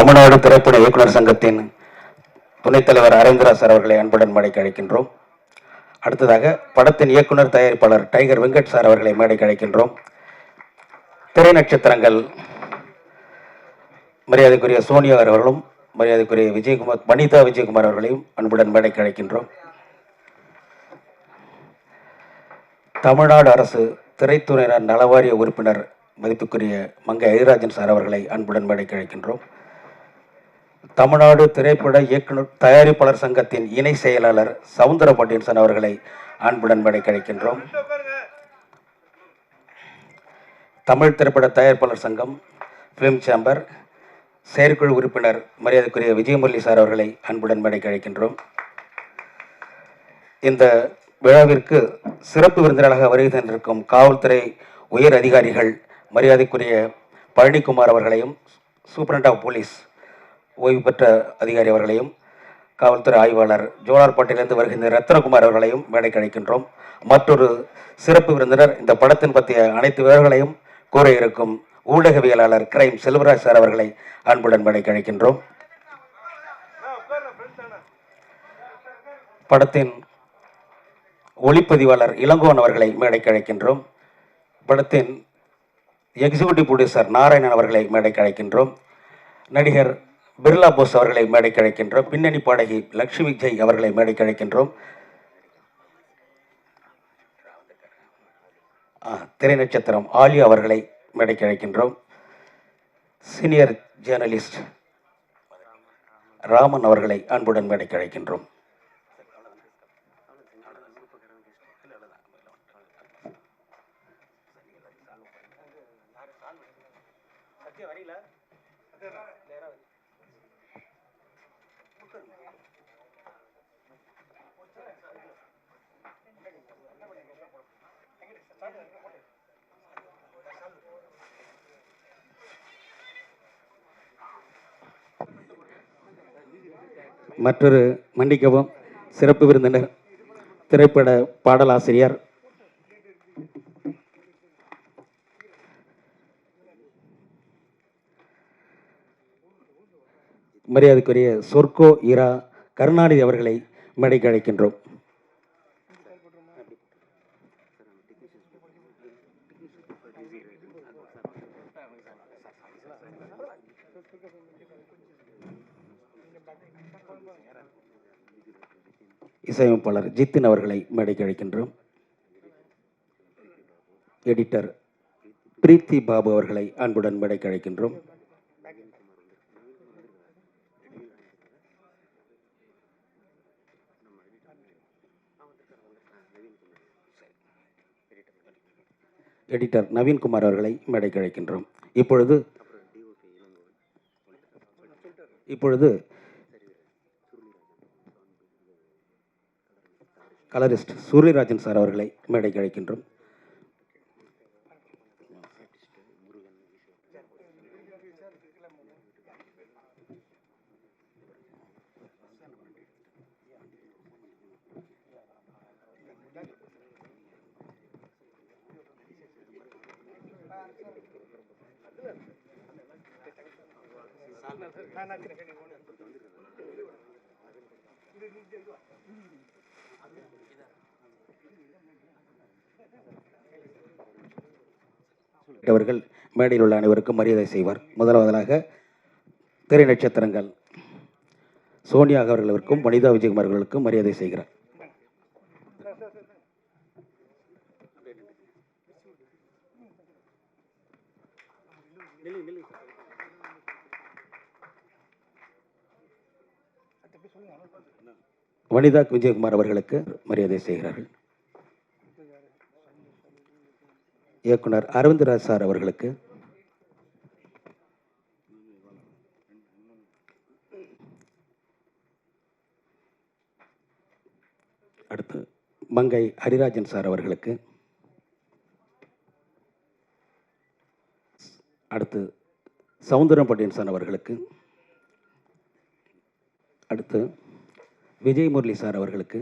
தமிழ்நாடு திரைப்பட இயக்குனர் சங்கத்தின் துணைத் தலைவர் அரவிந்தராஜ் சார் அவர்களை அன்புடன் மேடைக்கு அழைக்கின்றோம். அடுத்ததாக படத்தின் இயக்குனர் தயாரிப்பாளர் டைகர் வெங்கட் சார் அவர்களை மேடைக்கு அழைக்கின்றோம். திரை நட்சத்திரங்கள் மரியாதைக்குரிய சோனியா அவர்களும் மரியாதைக்குரிய விஜயகுமார் வனிதா விஜயகுமார் அவர்களையும் அன்புடன் மேடைக்கு அழைக்கின்றோம். தமிழ்நாடு அரசு திரைத்துறையினர் நலவாரிய உறுப்பினர் மதிப்புக்குரிய மங்கை ஐராஜன் சார் அவர்களை அன்புடன் மேடைக்கு அழைக்கின்றோம். தமிழ்நாடு திரைப்பட இயக்குனர் தயாரிப்பாளர் சங்கத்தின் இணை செயலாளர் சவுந்தர பாண்டியன் அவர்களை அன்புடன் மேடைக்கு அழைக்கின்றோம். தமிழ் திரைப்பட தயாரிப்பாளர் சங்கம் பிலிம் சேம்பர் செயற்குழு உறுப்பினர் மரியாதைக்குரிய விஜயமுரளி சார் அவர்களை அன்புடன் மேடைக்கு அழைக்கின்றோம். இந்த விழாவிற்கு சிறப்பு விருந்தினராக வருகை தந்திருக்கும் காவல்துறை உயர் அதிகாரிகள் மரியாதைக்குரிய பழனிக்குமார் அவர்களையும், சூப்பரண்ட் ஆஃப் போலீஸ் ஓய்வு பெற்ற அதிகாரி அவர்களையும், காவல்துறை ஆய்வாளர் ஜோலார்பேட்டையிலிருந்து வருகின்ற ரத்னகுமார் அவர்களையும் மேடைக்கு அழைக்கின்றோம். மற்றொரு சிறப்பு விருந்தினர் இந்த படத்தின் பற்றிய அனைத்து விவரங்களையும் கூற இருக்கும் ஊடகவியலாளர் கிரைம் செல்வராஜ் சார் அவர்களை அன்புடன் மேடைக்கு அழைக்கின்றோம். படத்தின் ஒளிப்பதிவாளர் இளங்கோவன் அவர்களை மேடைக்கு அழைக்கின்றோம். படத்தின் எக்ஸிகியூட்டிவ் ப்ரொடியூசர் நாராயணன் அவர்களை மேடைக்கு அழைக்கின்றோம். நடிகர் பிர்லா போஸ் அவர்களை மேடைக்கு அழைக்கின்றோம். பின்னணி பாடகி லக்ஷ்மி ஜெய் அவர்களை மேடைக்கு அழைக்கின்றோம். திரை நட்சத்திரம் ஆலியா அவர்களை மேடைக்கு அழைக்கின்றோம். சீனியர் ஜேர்னலிஸ்ட் ராமன் அவர்களை அன்புடன் மேடைக்கு அழைக்கின்றோம். மற்றொரு மன்னிக்கவும் சிறப்பு விருந்தினர் திரைப்பட பாடலாசிரியர் மரியாதைக்குரிய சொர்க்கோ இரா கருணாநிதி அவர்களை மேடைக்கு அழைக்கின்றோம். இசையமைப்பாளர் ஜித்தின் அவர்களை மேடைக்கு அழைக்கின்றோம். எடிட்டர் பிரீத்தி பாபு அவர்களை அன்புடன் மேடைக்கு அழைக்கின்றோம். எடிட்டர் நவீன்குமார் அவர்களை மேடைக்கு அழைக்கின்றோம். இப்பொழுது கலரிஸ்ட் சூரியராஜன் சார் அவர்களை மேடைக்கு அழைக்கின்றோம். அவர்கள் மேடையில் உள்ள அனைவருக்கும் மரியாதை செய்வார். முதலாவதாக திரை நட்சத்திரங்கள் சோனியா அவர்களுக்கும் வனிதா விஜயகுமார் அவர்களுக்கும் மரியாதை செய்கிறார். வனிதா விஜயகுமார் அவர்களுக்கு மரியாதை செய்கிறார்கள். இயக்குனர் அரவிந்தராஜ் சார் அவர்களுக்கு, அடுத்து மங்கை ஹரிராஜன் சார் அவர்களுக்கு, அடுத்து சவுந்தரம் பாண்டியன் சார் அவர்களுக்கு, அடுத்து விஜயமுரளி சார் அவர்களுக்கு,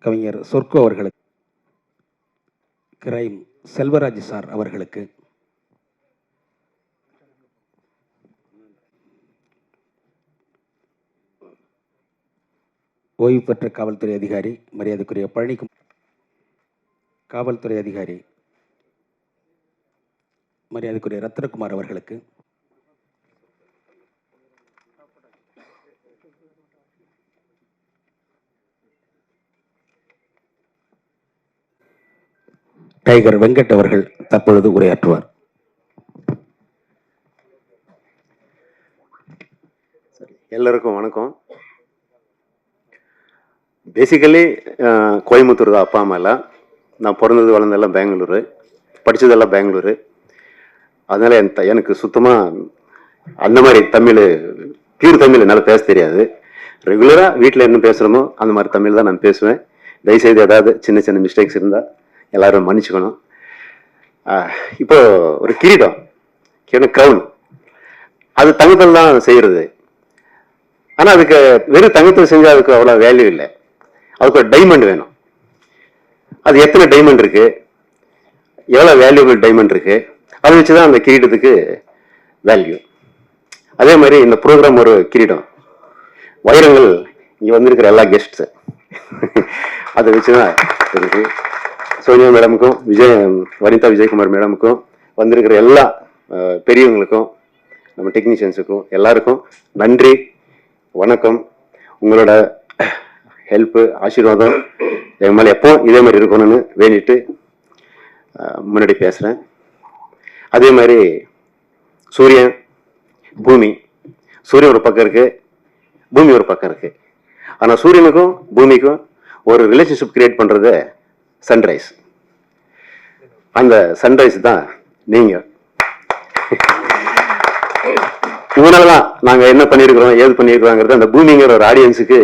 கவிஞர் சொர்க்கோ அவர்களுக்கு, கிரைம் செல்வராஜ் சார் அவர்களுக்கு, ஓய்வு பெற்ற காவல்துறை அதிகாரி மரியாதைக்குரிய காவல்துறை அதிகாரி மரியாதைக்குரிய ரத்னகுமார் அவர்களுக்கு, டைகர் வெங்கட் அவர்கள் தற்பொழுது உரையாற்றுவார். எல்லாருக்கும் வணக்கம். பேசிக்கலி கோயம்புத்தூர் தான் அப்பா அம்மா எல்லாம். நான் பிறந்தது வளர்ந்ததெல்லாம் பெங்களூரு, படித்ததெல்லாம் பெங்களூரு. அதனால் எனக்கு சுத்தமாக அந்த மாதிரி தமிழ், பியூர் தமிழ் என்னால் பேச தெரியாது. ரெகுலராக வீட்டில் என்ன பேசுகிறோமோ அந்த மாதிரி தமிழ் தான் நான் பேசுவேன். தயவுசெய்து ஏதாவது சின்ன சின்ன மிஸ்டேக்ஸ் இருந்தால் எல்லோரும் மன்னிச்சுக்கணும். இப்போ ஒரு கிரீடம், க்ரௌன், அது தங்கத்தில் தான் செய்கிறது. ஆனால் அதுக்கு வெறும் தங்கத்தில் செஞ்சால் அதுக்கு அவ்வளோ வேல்யூ இல்லை. அதுக்கு ஒரு டைமண்ட் வேணும். அது எத்தனை டைமண்ட் இருக்கு, எவ்வளோ வேல்யூபிள் டைமண்ட் இருக்கு, அதை வச்சு தான் அந்த கிரீடத்துக்கு வேல்யூ. அதே மாதிரி இந்த ப்ரோக்ராம் ஒரு கிரீடம். வைரங்கள் இங்கே வந்திருக்கிற எல்லா கெஸ்ட்ஸு அதை வச்சு தான் இருக்கு. சோனியா மேடமுக்கும் வனிதா விஜயகுமார் மேடமுக்கும் வந்திருக்கிற எல்லா பெரியவங்களுக்கும் நம்ம டெக்னீஷியன்ஸுக்கும் எல்லாருக்கும் நன்றி, வணக்கம். உங்களோட ஹெல்ப்பு, ஆசீர்வாதம் எங்கள் மேலே எப்போ இதே மாதிரி இருக்கணும்னு வேண்டிட்டு முன்னாடி பேசுகிறேன். அதே மாதிரி சூரியன், பூமி, சூரியன் ஒரு பக்கம் இருக்கு, பூமி ஒரு பக்கம் இருக்கு. ஆனால் சூரியனுக்கும் பூமிக்கும் ஒரு ரிலேஷன்ஷிப் கிரியேட் பண்ணுறது சன்ரைஸ். அந்த சன்ரைஸ் தான் நீங்கள். இதனாலதான் நாங்க என்ன பண்ணிருக்கிறோம், ஏது பண்ணிருக்கிறோங்கிறது அந்த பூமிங்கிற ஒரு ஆடியன்ஸுக்கு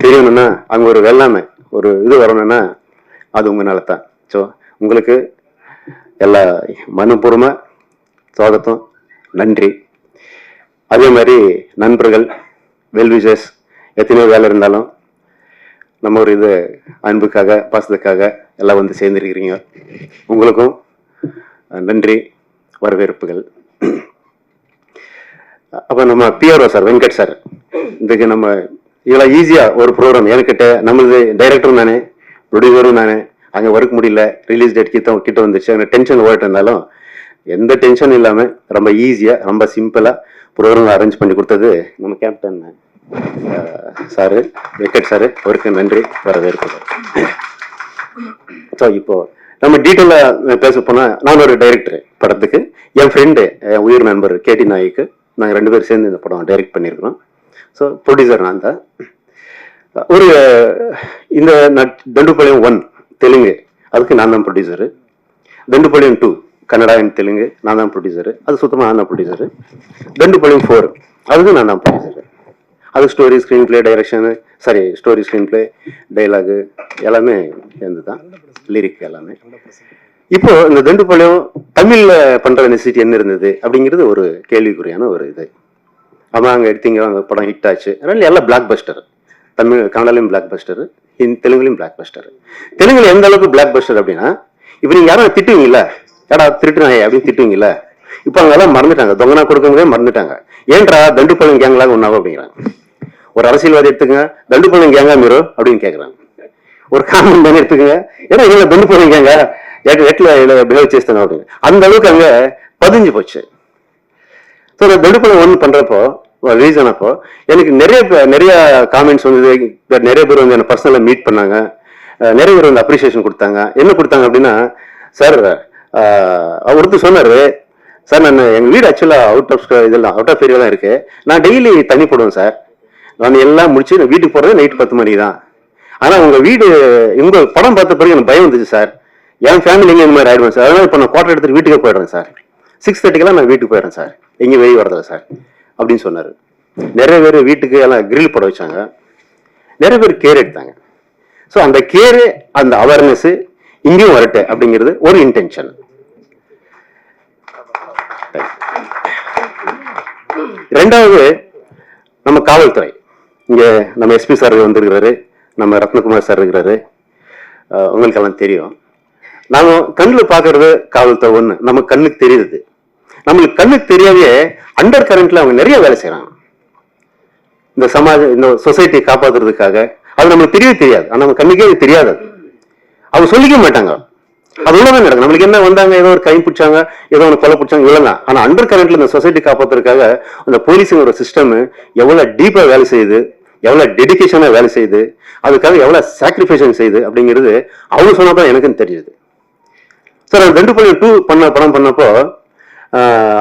தெரியணும்னா, அங்க ஒரு வெள்ளாமை, ஒரு இது வரணும்னா அது உங்களால தான். ஸோ உங்களுக்கு எல்லா மனப்பூர்வமா சுவாகத்தம், நன்றி. அதே மாதிரி நண்பர்கள், வெல்விஷர்ஸ், எத்தனையோ வேலை இருந்தாலும் நம்ம ஒரு இது அன்புக்காக, பாசத்துக்காக எல்லாம் வந்து சேர்ந்துருக்கிறீங்க. உங்களுக்கும் நன்றி, வரவேற்புகள். அப்போ நம்ம பிஆர்ஓ சார், வெங்கட் சார், இதுக்கு நம்ம இவ்வளோ ஈஸியாக ஒரு ப்ரோக்ராம் என்கிட்ட, நம்மளது டைரக்டரும் நானே, ப்ரொடியூசரும் நானே, அங்கே ஒர்க் முடியல, ரிலீஸ் டேட் கிட்ட வந்துச்சு, அங்கே டென்ஷன் ஓடிட்டு இருந்தாலும் எந்த டென்ஷனும் இல்லாமல் ரொம்ப ஈஸியாக, ரொம்ப சிம்பிளாக ப்ரோக்ராம் அரேஞ்ச் பண்ணி கொடுத்தது நம்ம கேப்டன் சாரு, வெங்கட் சாரு. அவருக்கு நன்றி, வரவேற்புகள். ஸோ இப்போ நம்ம டீட்டெயிலாக பேச போனால், நான் ஒரு டைரக்டர் படத்துக்கு, என் ஃப்ரெண்டு, என் உயிர் நண்பர் கேடி நாய்க்கு, நாங்கள் 2 பேரும் சேர்ந்து இந்த படம் டைரக்ட் பண்ணியிருக்கிறோம். ஸோ ப்ரொடியூசர் நான் தான். ஒரு இந்த தண்டுபாளையம் 1 தெலுங்கு, அதுக்கு நான் தான் ப்ரொடியூசரு. தண்டுபாளையம் 2 கன்னடா அண்ட் தெலுங்கு, நான் தான் ப்ரொடியூசரு. அது சுத்தமாக நான் தான் ப்ரொடியூசரு. தண்டுபாளையம் 4 அதுக்கு நான் தான் ப்ரொடியூசரு. அது story, screen play, direction, sorry story, screen play, dialogue எல்லாமே சேர்ந்து தான், லிரிக் எல்லாமே. இப்போ இந்த தண்டுபாளையம் தமிழ்ல பண்ற நெசிட்டி என்ன இருந்தது அப்படிங்கிறது ஒரு கேள்விக்குறியான ஒரு இது. ஆமா, அங்கே எடுத்தீங்க, அந்த படம் ஹிட் ஆச்சு, அதனால எல்லாம் பிளாக் பஸ்டர். தமிழ், கன்னடாலையும் பிளாக் பஸ்டர், தெலுங்குலையும் பிளாக் பஸ்டர். தெலுங்குல எந்த அளவுக்கு பிளாக் பஸ்டர் அப்படின்னா, இப்போ நீங்க யாரும் திட்டுவீங்களா, ஏடா திருட்டுனாயே அப்படின்னு திட்டுவீங்களா? இப்போ அவங்க எல்லாம் மறந்துட்டாங்க, தொங்கனா கொடுக்கவே மறந்துட்டாங்க. ஏன்றா தண்டுபாளையம் கேங்கலாக ஒன்றாகும் அப்படிங்கிறாங்க. ஒரு அரசியல்வாதி எடுத்துக்கங்க, தண்டுபாளையம் கேங்கா மீரோ அப்படின்னு கேட்குறாங்க. ஒரு காமன் மேன் எடுத்துக்கங்க, ஏன்னா இவங்க தண்டுபாளையம் கேங்க எட்ல பிஹேவ் చేస్తాను அப்படின்னு. அந்த அளவுக்கு அங்க பதிஞ்சு போச்சு. ஸோ நான் தண்டுபாளையம் 1 பண்றப்போ, ரீசன் அப்போ எனக்கு நிறைய காமெண்ட்ஸ் வந்தது. நிறைய பேர் வந்து என்ன பர்சனலா மீட் பண்ணாங்க, நிறைய பேர் வந்து அப்ரிசியேஷன் கொடுத்தாங்க. என்ன கொடுத்தாங்க அப்படின்னா, சார் ஒருத்தர் சொன்னாரு, சார் நான் எங்க வீடு ஆக்சுவலா அவுட் ஆஃப் ஏரியா இருக்கு, நான் டெய்லி தண்ணி போடுவேன் சார், நான் எல்லாம் முடிச்சு நான் வீட்டுக்கு போறது நைட் 10 மணி தான். ஆனா உங்க வீடு, உங்க படம் பார்த்த பிறகு எனக்கு பயம் வந்துச்சு சார், என் ஃபேமிலி எங்க இந்த மாதிரி ஆயிடுவேன் சார், அதனால இப்போ நான் குவார்டர் எடுத்துட்டு வீட்டுக்கே போயிடுறேன் சார், 6:30 நான் வீட்டுக்கு போயிடுறேன் சார், எங்கேயும் வெளியே வரதில்ல சார் அப்படின்னு சொன்னாரு. நிறைய பேர் வீட்டுக்கு எல்லாம் கிரில் போட வச்சாங்க, நிறைய பேர் கேர் எடுத்தாங்க. ஸோ அந்த கேரு, அந்த அவேர்னஸ் இங்கேயும் வரட்டு அப்படிங்கிறது ஒரு இன்டென்ஷன். ரெண்டாவது, நம்ம காவல்துறை, இங்க நம்ம எஸ்பி சார் வந்திருக்கிறாரு, நம்ம ரத்னகுமார் சார் இருக்கிறாரு, உங்களுக்கெல்லாம் தெரியும். நாம கண்ணில் பாக்குறது காவல்துறை ஒண்ணு, நம்ம கண்ணுக்கு தெரியுது. நம்மளுக்கு கண்ணுக்கு தெரியாதே அண்டர் கரண்ட்ல அவங்க நிறைய வேலை செய்யறாங்க. இந்த இந்த சொசைட்டியை காப்பாத்துறதுக்காக அது நம்மளுக்கு தெரியவே தெரியாது. ஆனா நம்ம கண்ணுக்கே அது தெரியாது. அவங்க சொல்லிக்க மாட்டாங்க. அது உள்ளதான் நடக்கும். நம்மளுக்கு என்ன வந்தாங்க, ஏதோ ஒரு கை பிடிச்சாங்க, ஏதோ ஒரு கொலை பிடிச்சாங்க, இவ்வளவுதான். ஆனா அண்டர் கரண்ட்ல இந்த சொசைட்டி காப்பாத்துறதுக்காக அந்த போலீஸுங்க ஒரு சிஸ்டம் எவ்வளவு டீப்பா வேலை செய்யுது, எவ்வளவு டெடிகேஷனா வேலை செய்யுது, அதுக்காக எவ்வளவு சாக்ரிஃபைஸ் செய்யுது அப்படிங்கிறது அவங்க சொன்னதான் எனக்குன்னு தெரியுது. சார், 2.2 படம் பண்ணப்போ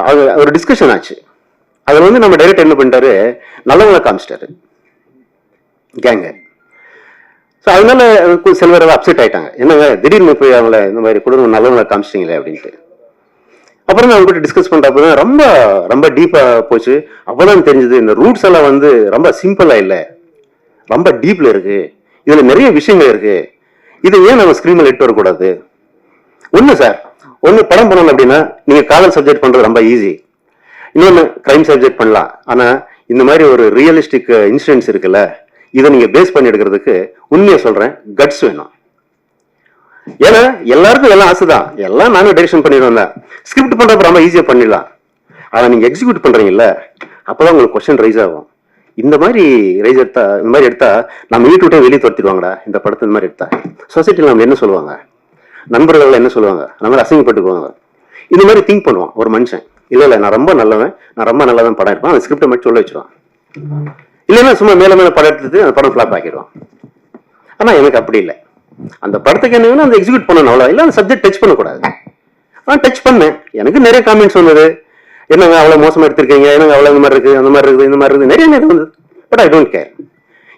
அது ஒரு டிஸ்கஷன் ஆச்சு. அதுல வந்து நம்ம டைரக்டர் என்ன பண்ணிட்டாரு, நல்லவங்களை காமிச்சிட்டாரு கேங்க. ஸோ அதனால சில பேர் அப்செட் ஆயிட்டாங்க. என்னங்க திடீர்னு போய் அவங்கள இந்த மாதிரி குடும்பம் நல்லவங்களை காமிச்சிட்டீங்களே அப்படின்ட்டு. அப்புறம் அவங்க கிட்ட டிஸ்கஸ் பண்றப்ப ரொம்ப ரொம்ப டீப்பா போச்சு. அப்பதான் தெரிஞ்சது இந்த ரூட்ஸ் எல்லாம் வந்து ரொம்ப சிம்பிளா இல்லை, ரொம்ப டீப்ல இருக்கு. இதுல நிறைய விஷயங்கள் இருக்கு. இதை ஏன் நம்ம ஸ்கிரீன்ல எட்டு வரக்கூடாது? ஒண்ணு சார், ஒண்ணு படம் பண்ணணும் அப்படின்னா நீங்க காதல் சப்ஜெக்ட் பண்றது ரொம்ப ஈஸி, இன்னொன்னு கிரைம் சப்ஜெக்ட் பண்ணலாம். ஆனா இந்த மாதிரி ஒரு ரியலிஸ்டிக் இன்சிடென்ட்ஸ் இருக்குல்ல, இதை நீங்க பேஸ் பண்ணி எடுக்கிறதுக்கு உண்மையை சொல்றேன், கட்ஸ் வேணும். ஏன்னா எல்லாருக்கும் எல்லாம் ஆசைதான், எல்லாம் நானும் டைரக்ஷன் பண்ணிடுவேன் தான். ஸ்கிரிப்ட் பண்றப்ப ரொம்ப ஈஸியா பண்ணிடலாம். ஆனா நீங்க எக்ஸிக்யூட் பண்றீங்கல்ல, அப்பதான் உங்களுக்கு கொஸ்டின் ரைஸ் ஆகும். இந்த மாதிரி ரைஸ் எடுத்தா, இந்த மாதிரி எடுத்தா நம்ம வீட்டு விட்டே வெளியே துரத்திடுவாங்கடா இந்த படத்தை. இந்த மாதிரி எடுத்தா சொசைட்டில நம்ம என்ன சொல்லுவாங்க, நண்பர்கள் என்ன சொல்லுவாங்க, நம்ம அசிங்கப்பட்டுக்குவாங்க. இந்த மாதிரி திங்க் பண்ணுவான் ஒரு மனுஷன். இல்ல நான் ரொம்ப நல்லவன், நான் ரொம்ப நல்லவன் படம் எடுப்பான், அந்த ஸ்கிரிப்டை மட்டும் சொல்ல வச்சிருவான். இல்லைன்னா சும்மா மேல மேல படம் எடுத்துட்டு அந்த படம் ஃபிளாப் ஆக்கிடுவான். ஆனா எனக்கு அப்படி இல்லை. அந்த படத்துக்கு என்ன வேணும் அந்த எக்ஸிக்யூட் பண்ணணும், அவ்வளோ. இல்லை அந்த சப்ஜெக்ட் டச் பண்ணக்கூடாது. நான் டச் பண்ணேன். எனக்கு நிறைய காமெண்ட்ஸ் வந்தது, என்னங்க அவ்வளோ மோசமாக எடுத்திருக்கீங்க, என்னங்க அவ்வளோ இந்த மாதிரி இருக்குது, அந்த மாதிரி இருக்குது, இந்த மாதிரி இருக்குது, நிறைய நேரம் வந்தது. But I don't care.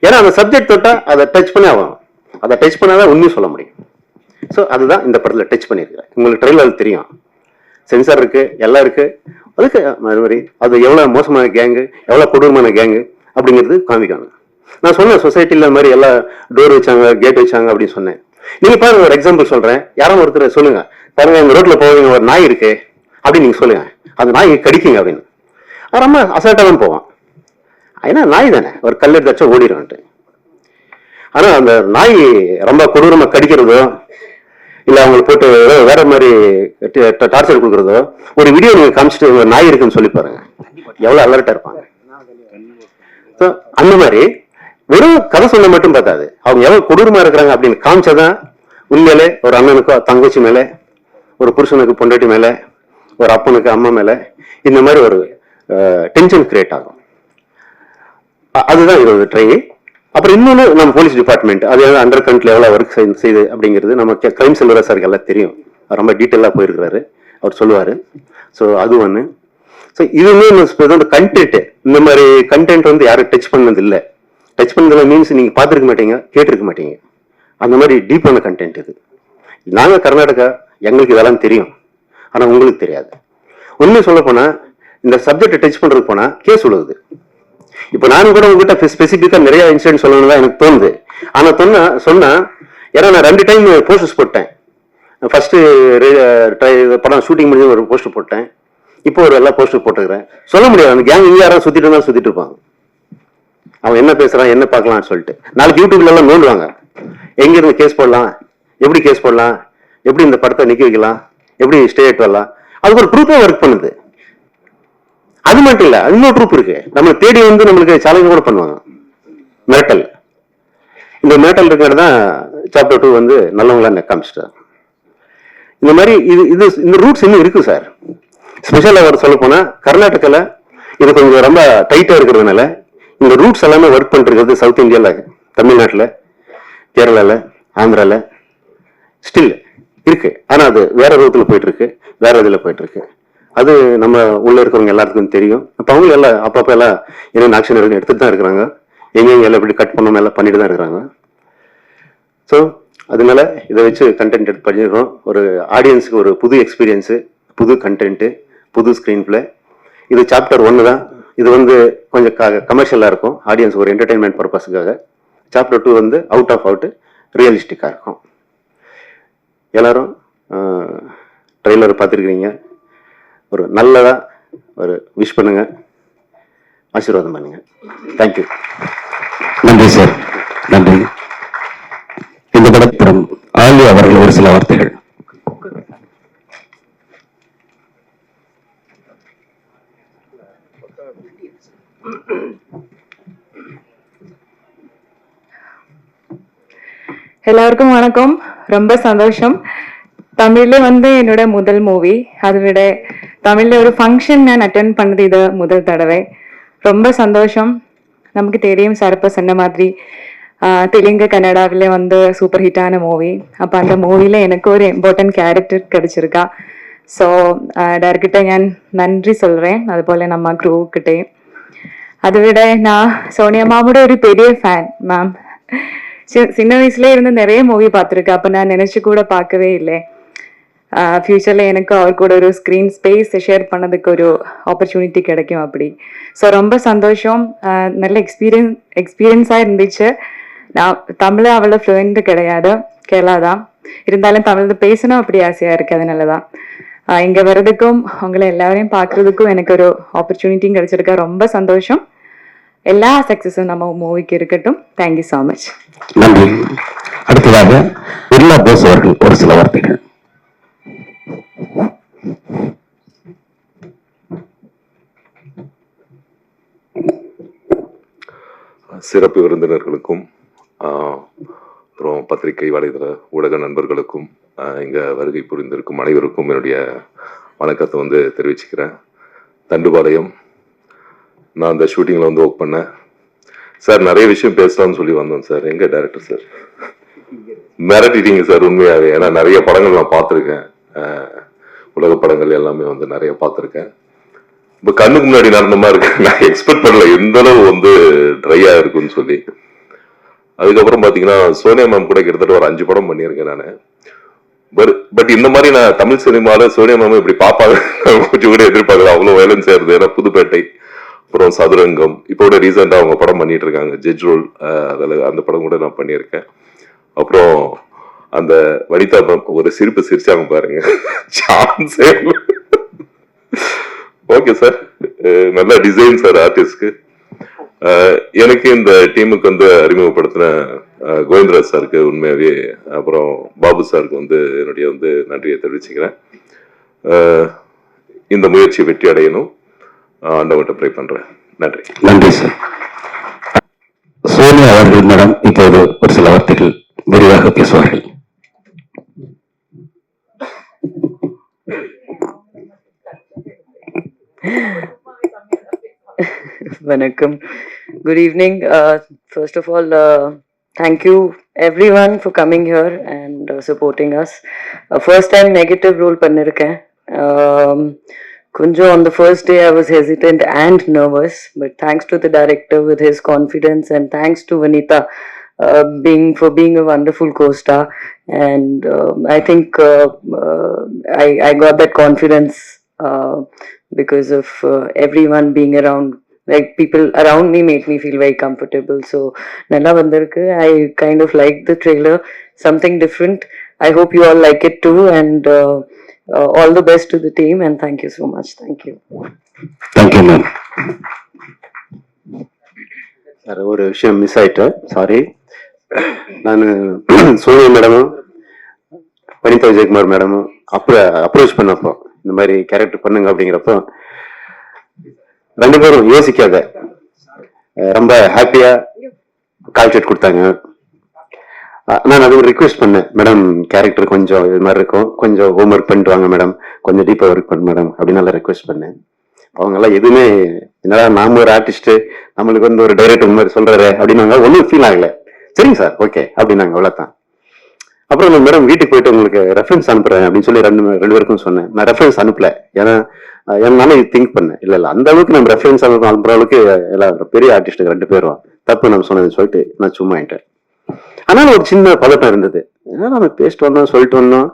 ஏன்னா அந்த சப்ஜெக்ட் தொட்டா அதை டச் பண்ணி ஆகணும். அதை டச் பண்ணாதான் உண்மையும் சொல்ல முடியும். ஸோ அதுதான் இந்த படத்தில் டச் பண்ணியிருக்கிறேன். உங்களுக்கு ட்ரெயிலர் தெரியும், சென்சார் இருக்கு, எல்லாம் இருக்கு. அதுக்கு மாதிரி அது எவ்வளோ மோசமான கேங்கு, எவ்வளோ கொடூரமான கேங்கு அப்படிங்கிறது காமிக்கணும். நான் சொன்னேன் சொசைட்டில மாதிரி எல்லாம் டோர் வச்சாங்க, கேட் வச்சாங்க அப்படின்னு சொன்னேன். நீங்க பாருங்க, ஒரு எக்ஸாம்பிள் சொல்றேன். யாரும் ஒருத்தர் சொல்லுங்க, பாருங்க இந்த ரோட்ல போவீங்க, ஒரு நாய் இருக்கு அப்படின்னு நீங்க சொல்லுங்க, அந்த நாய் கடிக்குங்க அப்படின்னு. ரொம்ப அசால்ட்டா தான் போவான். ஏன்னா நாய் தானே, ஒரு கல் எடுத்தாச்சும் ஓடிடும்ட்டு. ஆனா அந்த நாய் ரொம்ப கொடூரமா கடிக்கிறதோ இல்ல அவங்களுக்கு போட்டு வேற மாதிரி டார்ச்சர் கொடுக்கறதோ ஒரு வீடியோ நீங்க காமிச்சிட்டு ஒரு நாய் இருக்குன்னு சொல்லி பாருங்க, எவ்வளவு அலர்ட்டா இருப்பாங்க. அந்த மாதிரி வெறும் கதை சொல்ல மட்டும் பார்த்தாது, அவங்க எவ்வளவு கொடூரமா இருக்கிறாங்க அப்படின்னு காமிச்சாதான் உண்மையிலே ஒரு அண்ணனுக்கோ தங்கச்சி மேல, ஒரு புருஷனுக்கு பொண்டாட்டி மேல, ஒரு அப்பனுக்கு அம்மா மேல இந்த மாதிரி ஒரு டென்ஷன் கிரியேட் ஆகும். அதுதான் இதோட ட்ரை. அப்புறம் இன்னொன்று நம்ம போலீஸ் டிபார்ட்மெண்ட் அது அண்டர் கரண்ட்ல எவ்வளவு ஒர்க் செய்யுது அப்படிங்கிறது நமக்கு கிரைம் செல்வராஜ் சாருக்கு எல்லாம் தெரியும். ரொம்ப டீட்டெயிலாக போயிருக்கிறாரு, அவர் சொல்லுவாரு. ஸோ அது ஒன்று. ஸோ இதுவுமே கண்டென்ட், இந்த மாதிரி கண்டென்ட் வந்து யாரும் டச் பண்ணது இல்லை. டச் பண்ணதில்லை மீன்ஸ் நீங்க பார்த்துருக்க மாட்டீங்க, கேட்டிருக்க மாட்டீங்க. அந்த மாதிரி டீப்பான கண்டென்ட் இது. நாங்கள் கர்நாடகா, எங்களுக்கு இதெல்லாம் தெரியும், ஆனால் உங்களுக்கு தெரியாது. உண்மை சொல்ல போனா இந்த சப்ஜெக்டை டச் பண்றதுக்கு போனா கேஸ் உழுவுது. இப்போ நானும் கூட உங்ககிட்ட ஸ்பெசிபிக்கா நிறைய இன்சிடென்ட் சொல்லணும்னு தான் எனக்கு தோணுது. ஆனா சொன்னா ஏன்னா நான் 2 டைம் போஸ்டர்ஸ் போட்டேன். ஃபர்ஸ்ட் படம் ஷூட்டிங் முடிஞ்சு ஒரு போஸ்டர் போட்டேன், இப்போ ஒரு எல்லா போஸ்டர் போட்டுக்கிறேன். சொல்ல முடியாது, அந்த கேங் இங்கே யாரும் சுத்திட்டு இருந்தாலும் சுத்திட்டு இருப்பாங்க. அவன் என்ன பேசுறான், என்ன பார்க்கலாம்னு சொல்லிட்டு நாளைக்கு யூடியூப்ல எல்லாம் நோண்டுவாங்க. எங்க இருந்து கேஸ் போடலாம், எப்படி கேஸ் போடலாம், எப்படி இந்த படத்தை நிக்க வைக்கலாம், எப்படி ஸ்டே எட்டு வரலாம், அதுக்கு ஒரு ப்ரூஃபா ஒர்க் பண்ணுது. அது மட்டும் இல்ல, இன்னொரு ட்ரூப் இருக்கு, நம்ம தேடி வந்து நம்மளுக்கு சேலஞ்ச் கூட பண்ணுவாங்க. மிரட்டல். இந்த மிரட்டல் இருக்கிறது தான் சாப்டர் 2 வந்து நல்லவங்களா காமிச்சிட்டார். இந்த மாதிரி இது இந்த ரூட்ஸ் இன்னும் இருக்கு சார். ஸ்பெஷலா அவர் சொல்ல போனா கர்நாடகால இது கொஞ்சம் ரொம்ப டைட்டா இருக்கிறதுனால இந்த ரூட்ஸ் எல்லாமே ஒர்க் பண்ணிருக்கிறது சவுத் இந்தியால, தமிழ்நாட்டுல, கேரளால, ஆந்திரால ஸ்டில் இருக்கு. ஆனா அது வேற ரூட்ல போயிட்டு இருக்கு, வேற இதுல போயிட்டு இருக்கு. அது நம்ம உள்ள இருக்கிறவங்க எல்லாத்துக்கும் தெரியும். அப்ப அவங்க எல்லாம் அப்பப்ப எல்லாம் என்னென்ன ஆக்ஷன் இருக்குன்னு எடுத்துட்டு தான் இருக்கிறாங்க. எங்கெங்க எல்லாம் எப்படி கட் பண்ணணும் எல்லாம் பண்ணிட்டு தான் இருக்கிறாங்க. ஸோ அதனால இதை வச்சு கண்டென்ட் எடுத்து பண்ணிடுறோம். ஒரு ஆடியன்ஸுக்கு ஒரு புது எக்ஸ்பீரியன்ஸு, புது கண்டென்ட்டு, புது ஸ்க்ரீன் பிளே. இது சாப்டர் 1 தான். இது வந்து கொஞ்சம் கமர்ஷியலாக இருக்கும், ஆடியன்ஸ் ஒரு என்டர்டைன்மெண்ட் பர்பஸுக்காக. சாப்டர் 2 வந்து அவுட் ஆஃப் அவுட் ரியலிஸ்டிக்காக இருக்கும். எல்லாரும் ட்ரெய்லர் பார்த்துருக்கிறீங்க. ஒரு நல்லதா ஒரு விஷ் பண்ணுங்க, ஆசீர்வாதம் பண்ணுங்க. தேங்க்யூ. நன்றி சார், நன்றி. இந்த படத்திடம் ஆலி அவர்கள் ஒரு சில வார்த்தைகள். எல்லாருக்கும் வணக்கம். ரொம்ப சந்தோஷம். தமிழ்ல வந்து என்னோட முதல் மூவி. அதை விட தமிழ்ல ஒரு ஃபங்க்ஷன் நான் அட்டென்ட் பண்ணது இது முதல் தடவை. ரொம்ப சந்தோஷம். நமக்கு தெரியும் சரப்ப சொன்ன மாதிரி தெலுங்கு கன்னடாவில் வந்து சூப்பர் ஹிட்டான மூவி. அப்போ அந்த மூவியில் எனக்கு ஒரு இம்பார்ட்டன்ட் கேரக்டர் கிடைச்சிருக்கா. ஸோ டேரக்டர்கிட்ட நான் நன்றி சொல்கிறேன். அதுபோல் நம்ம க்ரூக்கிட்டே. அதை விட நான் சோனியா மாமோட ஒரு பெரிய ஃபேன் மேம். சின்ன வயசுல இருந்து நிறைய மூவி பார்த்துருக்கேன். அப்போ நான் நினைச்சு கூட பார்க்கவே இல்லை ஃபியூச்சர்ல எனக்கு அவர் கூட ஒரு ஸ்க்ரீன் ஸ்பேஸ் ஷேர் பண்ணதுக்கு ஒரு ஆப்பர்ச்சுனிட்டி கிடைக்கும் அப்படி. ஸோ ரொம்ப சந்தோஷம். நல்ல எக்ஸ்பீரியன்ஸாக இருந்துச்சு. நான் தமிழ் அவ்வளோ ஃப்ளூயண்ட் கிடையாது, கேரளா தான். இருந்தாலும் தமிழ் பேசணும் அப்படி ஆசையாக இருக்குது. அதனால தான் இங்கே வர்றதுக்கும் உங்களை எல்லாரையும் பார்க்குறதுக்கும் எனக்கு ஒரு ஆப்பர்ச்சுனிட்டியும் கிடைச்சிருக்கா. ரொம்ப சந்தோஷம். எல்லா சக்ஸஸும் நம்ம மூவிக்கு இருக்கட்டும். Thank you so much. நன்றி. அடுத்ததாக பிர்லா போஸ் அவர்கள் ஒரு சில வார்த்தைகள். சிறப்பு விருந்தினர்களுக்கும் அப்புறம் பத்திரிகை வலைதள ஊடக நண்பர்களுக்கும் இங்கே வருகை புரிந்திருக்கும் அனைவருக்கும் என்னுடைய வணக்கத்தை வந்து தெரிவிச்சுக்கிறேன். தண்டுபாளையம் நான் அந்த ஷூட்டிங்கில் வந்து ஒர்க் பண்ணேன் சார். நிறைய விஷயம் பேசலாம்னு சொல்லி வந்தோம் சார். எங்கே டைரக்டர் சார் மிரட்டிட்டீங்க சார் உண்மையாகவே. ஏன்னா நிறைய படங்கள் நான் பார்த்துருக்கேன், உலக படங்கள் எல்லாமே வந்து நிறைய பார்த்துருக்கேன். இப்போ கண்ணுக்கு முன்னாடி நடந்த மாதிரி இருக்கு. நான் எக்ஸ்பெக்ட் பண்ணல எந்த அளவு வந்து ட்ரையா இருக்குன்னு சொல்லி. அதுக்கப்புறம் பார்த்தீங்கன்னா சோனியா மேம் கூட கிட்டத்தட்ட ஒரு 5 படம் பண்ணியிருக்கேன் நான். பட் இந்த மாதிரி நான் தமிழ் சினிமாவில் சோனியா மேம் இப்படி பார்ப்பாங்க கொஞ்சம் கூட எதிர்பார்க்கல. அவ்வளோ வயலன்ஸ் ஆயிருது. ஏன்னா புதுப்பேட்டை, அப்புறம் சதுரங்கம், இப்போ கூட ரீசெண்டாக அவங்க படம் பண்ணிட்டு இருக்காங்க ஜட்ஜ் ரோல். அதில் அந்த படம் கூட நான் பண்ணியிருக்கேன். அப்புறம் அந்த வனிதா மேம் ஒரு சிரிப்பு சிரிச்சாங்க பாருங்க, சான்ஸே. ஓகே சார், நல்ல டிசைன் சார் ஆர்டிஸ்ட்க்கு. எனக்கு இந்த டீமுக்கு வந்து அறிமுகப்படுத்தின கோவிந்தராஜ் சாருக்கு உண்மையாகவே, அப்புறம் பாபு சாருக்கு வந்து என்னுடைய வந்து நன்றியை தெரிவிச்சுக்கிறேன். இந்த முயற்சி வெற்றி அடையணும், ஆண்டவன்கிட்ட ப்ரே பண்றேன். நன்றி. நன்றி சார். சோனியா அவர்கள் மேடம் இப்போது ஒரு சில வார்த்தைகள் விரிவாக பேசுவார்கள். Vanakkam. Good evening. First of all, thank you everyone for coming here and supporting us. First time negative role பண்ணிருக்கேன். Kunjo, on the first day I was hesitant and nervous, but thanks to the director with his confidence, and thanks to Vanita being a wonderful co-star, and I think I got that confidence because of everyone being around. Like people around me made me feel very comfortable. So nalla vandirukku. I kind of like the trailer, something different. I hope you all like it too, and all the best to the team, and thank you so much. Thank you. Thank you ma'am. Sir ஒரு விஷயம் miss ஆயிட்டேன், sorry. நான் Sonia மேடமும் Vanitha Vijayakumar மேடமும் approach பண்ணப்போ இந்த மாதிரி character பண்ணுங்க அப்படிங்கிறப்போ 2 பேரும் யோசிக்காத ரொம்ப ஹாப்பியா கால்ஷீட் கொடுத்தாங்க. நான் அது ஒரு ரிக்வெஸ்ட் பண்ணேன், மேடம் கேரக்டர் கொஞ்சம் இது மாதிரி இருக்கும், கொஞ்சம் ஹோம் ஒர்க் பண்ணிட்டு வாங்க மேடம், கொஞ்சம் டீப்பாக ஒர்க் பண்ணு மேடம் அப்படின்னு நல்லா ரெக்வெஸ்ட் பண்ணேன். அவங்கெல்லாம் எதுவுமே என்னடா நாம ஒரு ஆர்டிஸ்ட், நம்மளுக்கு வந்து ஒரு டைரக்டர் மாதிரி சொல்றாரு அப்படின்னாங்க. ஒன்றும் ஃபீல் ஆகல. சரிங்க சார், ஓகே அப்படின்னாங்க, அவ்வளோதான். அப்புறம் நான் மேடம் வீட்டுக்கு போயிட்டு உங்களுக்கு ரெஃபரன்ஸ் அனுப்புறேன் அப்படின்னு சொல்லி ரெண்டு பேருக்கும் சொன்னேன். நான் ரெஃபரன்ஸ் அனுப்பல, ஏன்னா என்னால திங்க் பண்ணேன், இல்ல அந்த அளவுக்கு நம்ம ரெஃபரன்ஸ் அனுப்புற அளவுக்கு எல்லாம் பெரிய ஆர்டிஸ்ட்டுக்கு 2 பேரும் தப்பு நம்ம சொன்னதுன்னு சொல்லிட்டு நான் சும்மா ஆயிட்டேன். ஆனாலும் ஒரு சின்ன பதட்டம் இருந்தது. ஏன்னா நம்ம பேசிட்டு வந்தோம், சொல்லிட்டு வந்தோம்,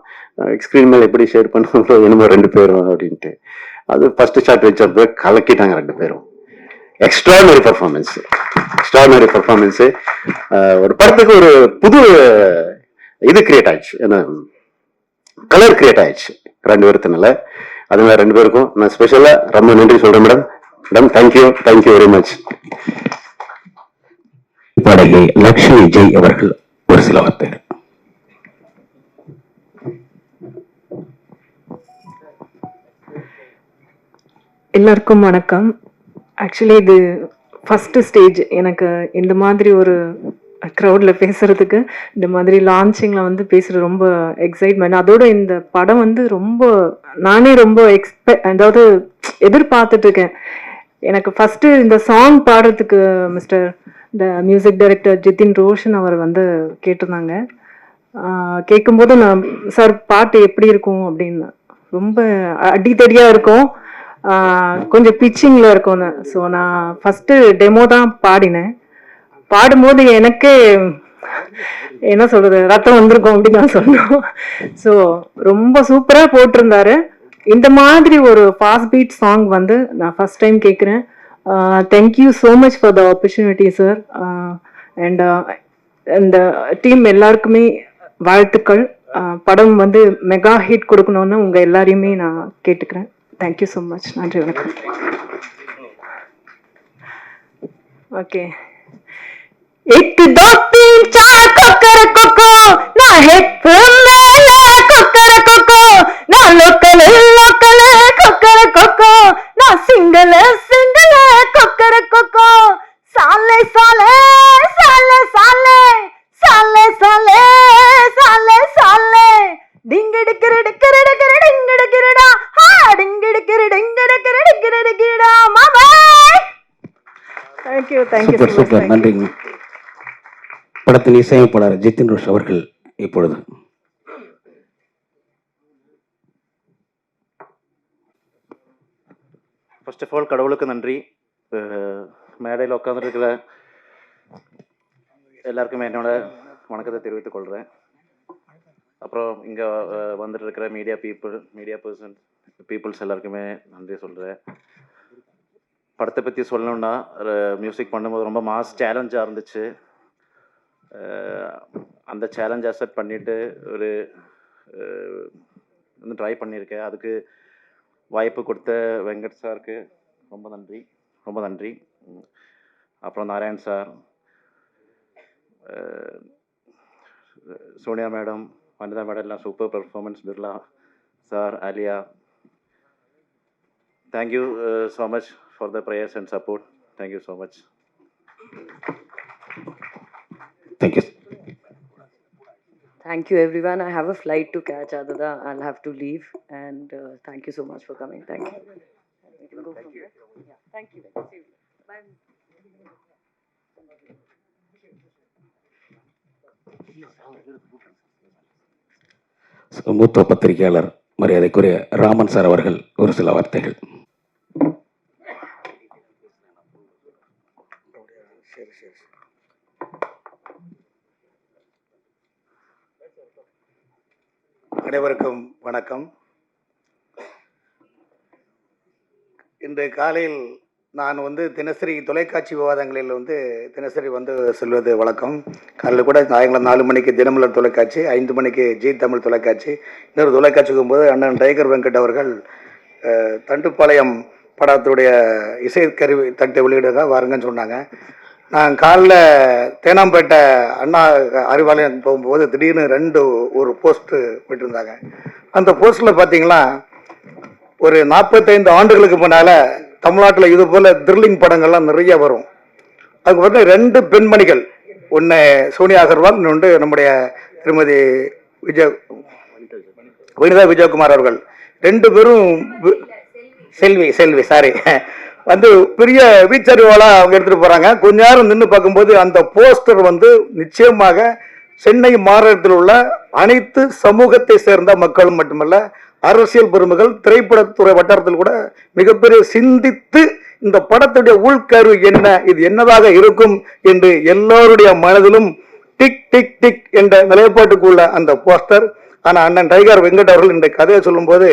ஸ்கிரீன் மேல எப்படி ஷேர் பண்ணுவோம் என்னமோ 2 பேரும் அப்படின்ட்டு. அது ஃபர்ஸ்ட் ஷாட் வச்சப்ப கலக்கிட்டாங்க 2 பேரும். Extraordinary performance. ஒரு படத்துக்கு ஒரு புது இது கிரியேட் ஆயிடுச்சு, ஏன்னா கலர் கிரியேட் ஆயிடுச்சு 2 பேருத்தினால. அதனால 2 பேருக்கும் நான் ஸ்பெஷலா ரொம்ப நன்றி சொல்றேன் madam. Madam thank you very much. பாடகி லக்ஷ்மி ஜெய் அவர்கள் ஒரு சில வார்த்தைகள். எல்லாருக்கும் வணக்கம். ஆக்சுவலி இது ஃபஸ்ட்டு ஸ்டேஜ் எனக்கு இந்த மாதிரி ஒரு க்ரௌடில் பேசுகிறதுக்கு. இந்த மாதிரி லான்ச்சிங்கில் வந்து பேசுகிறது ரொம்ப எக்ஸைட்மெண்ட். அதோட இந்த படம் வந்து நானே ரொம்ப அதாவது எதிர்பார்த்துட்டு இருக்கேன். எனக்கு ஃபஸ்ட்டு இந்த சாங் பாடுறதுக்கு இந்த மியூசிக் டைரக்டர் ஜிதின் ரோஷன் அவர் வந்து கேட்டிருந்தாங்க. கேட்கும்போது நான் சார் பாட்டு எப்படி இருக்கும் அப்படின்னு, ரொம்ப அடித்தடியாக இருக்கும், கொஞ்சம் பிச்சிங்கில் இருக்கும்னு. ஸோ நான் ஃபஸ்ட்டு டெமோ தான் பாடினேன். பாடும்போது எனக்கே என்ன சொல்கிறது, ரத்தம் வந்திருக்கும் அப்படின்னு நான் சொன்னோம். ஸோ ரொம்ப சூப்பராக போட்டிருந்தாரு. இந்த மாதிரி ஒரு ஃபாஸ்ட் பீட் சாங் வந்து நான் ஃபஸ்ட் டைம் கேட்குறேன். Thank you so much for the opportunity sir. And இந்த டீம் எல்லாருக்குமே வாழ்த்துக்கள். படம் வந்து மெகா ஹிட் கொடுக்கணும்னு உங்கள் எல்லாரையுமே நான் கேட்டுக்கிறேன். Thank you so much. நன்றி, வணக்கம். ஓகே. 1 2 3 4 கொக்கர கொக்கோ, நான் ஹெட் மேல கொக்கர கொக்கோ, நான் லோக்கல் கொக்கர கொக்கோ, நான் சிங்கிள் கொக்கர கொக்கோ, சாலே சாலே சாலே சாலே சாலே சாலே சாலே சாலே டிங்கடிக்கிற டிக்கிற டிக்கிற டிங்கடிக்கிறடா ஹா டிங்கடிக்கிற டிங்கடிக்கிற டிக்கிற டிக்கிடா மாமா. தேங்க்யூ சூப்பர் சூப்பர், நன்றிங்க. படத்தின் இசையமைப்பாளர் ஜிதின் ரோஷ் அவர்கள் இப்பொழுது. ஃபர்ஸ்ட் ஆஃப் ஆல் கடவுளுக்கு நன்றி. மேடையில் உட்காந்துருக்கிற எல்லாருக்குமே என்னோட வணக்கத்தை தெரிவித்துக் கொள்கிறேன். அப்புறம் இங்கே வந்துட்டு இருக்கிற மீடியா பீப்புள்ஸ் எல்லாருக்குமே நன்றி சொல்கிறேன். படத்தை பற்றி சொல்லணுன்னா, மியூசிக் பண்ணும்போது ரொம்ப மாஸ் சேலஞ்சாக இருந்துச்சு. அந்த சேலஞ்ச் அக்செப்ட் பண்ணிவிட்டு வந்து ட்ரை பண்ணியிருக்கேன். அதுக்கு வாய்ப்பு கொடுத்த வெங்கட் சாருக்கு ரொம்ப நன்றி. அப்புறம் Narayan sir, Sonia madam, Vanitha madam எல்லாம் super performance. Birla sir, Alia, thank you so much for the prayers and support. Thank you so much. Thank you. Thank you, everyone. I have a flight to catch, Adada. I'll have to leave. And thank you so much for coming. Thank you. We can go from here. Yeah. Thank you. See you. Bye. மூத்த பத்திரிகையாளர் மரியாதைக்குரிய Raman sir அவர்கள் ஒரு சில வார்த்தைகள். அனைவருக்கும் வணக்கம். இன்று காலையில் நான் தினசரி தொலைக்காட்சி விவாதங்களில் தினசரி செல்வது வழக்கம். காலையில் கூட சாயங்காலம் 4 மணிக்கு தினமலர் தொலைக்காட்சி, 5 மணிக்கு ஜி தமிழ் தொலைக்காட்சி, இன்னொரு தொலைக்காட்சி போகும்போது அண்ணன் டைகர் வெங்கட் அவர்கள் தண்டுப்பாளையம் படத்துடைய இசைக்கருவி தட்டை வெளியிடுறதா வாருங்கன்னு சொன்னாங்க. நான் காலைல தேனாம்பேட்டை அண்ணா அறிவாலயம் போகும்போது திடீர்னு ஒரு போஸ்ட்டு போயிட்டுருந்தாங்க. அந்த போஸ்ட்டில் பார்த்தீங்கன்னா, ஒரு 45 ஆண்டுகளுக்கு முன்னால் தமிழ்நாட்டில் இது போல் த்ரில்லிங் படங்கள்லாம் நிறைய வரும். அதுக்கு வந்து 2 பெண்மணிகள், ஒன்று சோனியா அகர்வால், இன்னொன்று நம்முடைய திருமதி வனிதா விஜயகுமார் அவர்கள். 2 பேரும் செல்வி சாரி பெரிய வீச்சறிவாளாக அவங்க எடுத்துகிட்டு போகிறாங்க. கொஞ்ச நேரம் நின்று பார்க்கும்போது அந்த போஸ்டர் நிச்சயமாக சென்னை மாநகரத்தில் உள்ள அனைத்து சமூகத்தை சேர்ந்த மக்களும் மட்டுமல்ல, அரசியல் பெருமகள், திரைப்படத்துறை வட்டாரத்தில் கூட மிகப்பெரிய சிந்தித்து இந்த படத்துடைய உள்கரு என்ன, இது என்னதாக இருக்கும் என்று எல்லோருடைய மனதிலும் டிக் டிக் டிக் என்ற நிலைப்பாட்டுக்குள்ள அந்த போஸ்டர். ஆனால் அண்ணன் டைகர் வெங்கட் அவர்கள் இந்த கதையை சொல்லும்போது,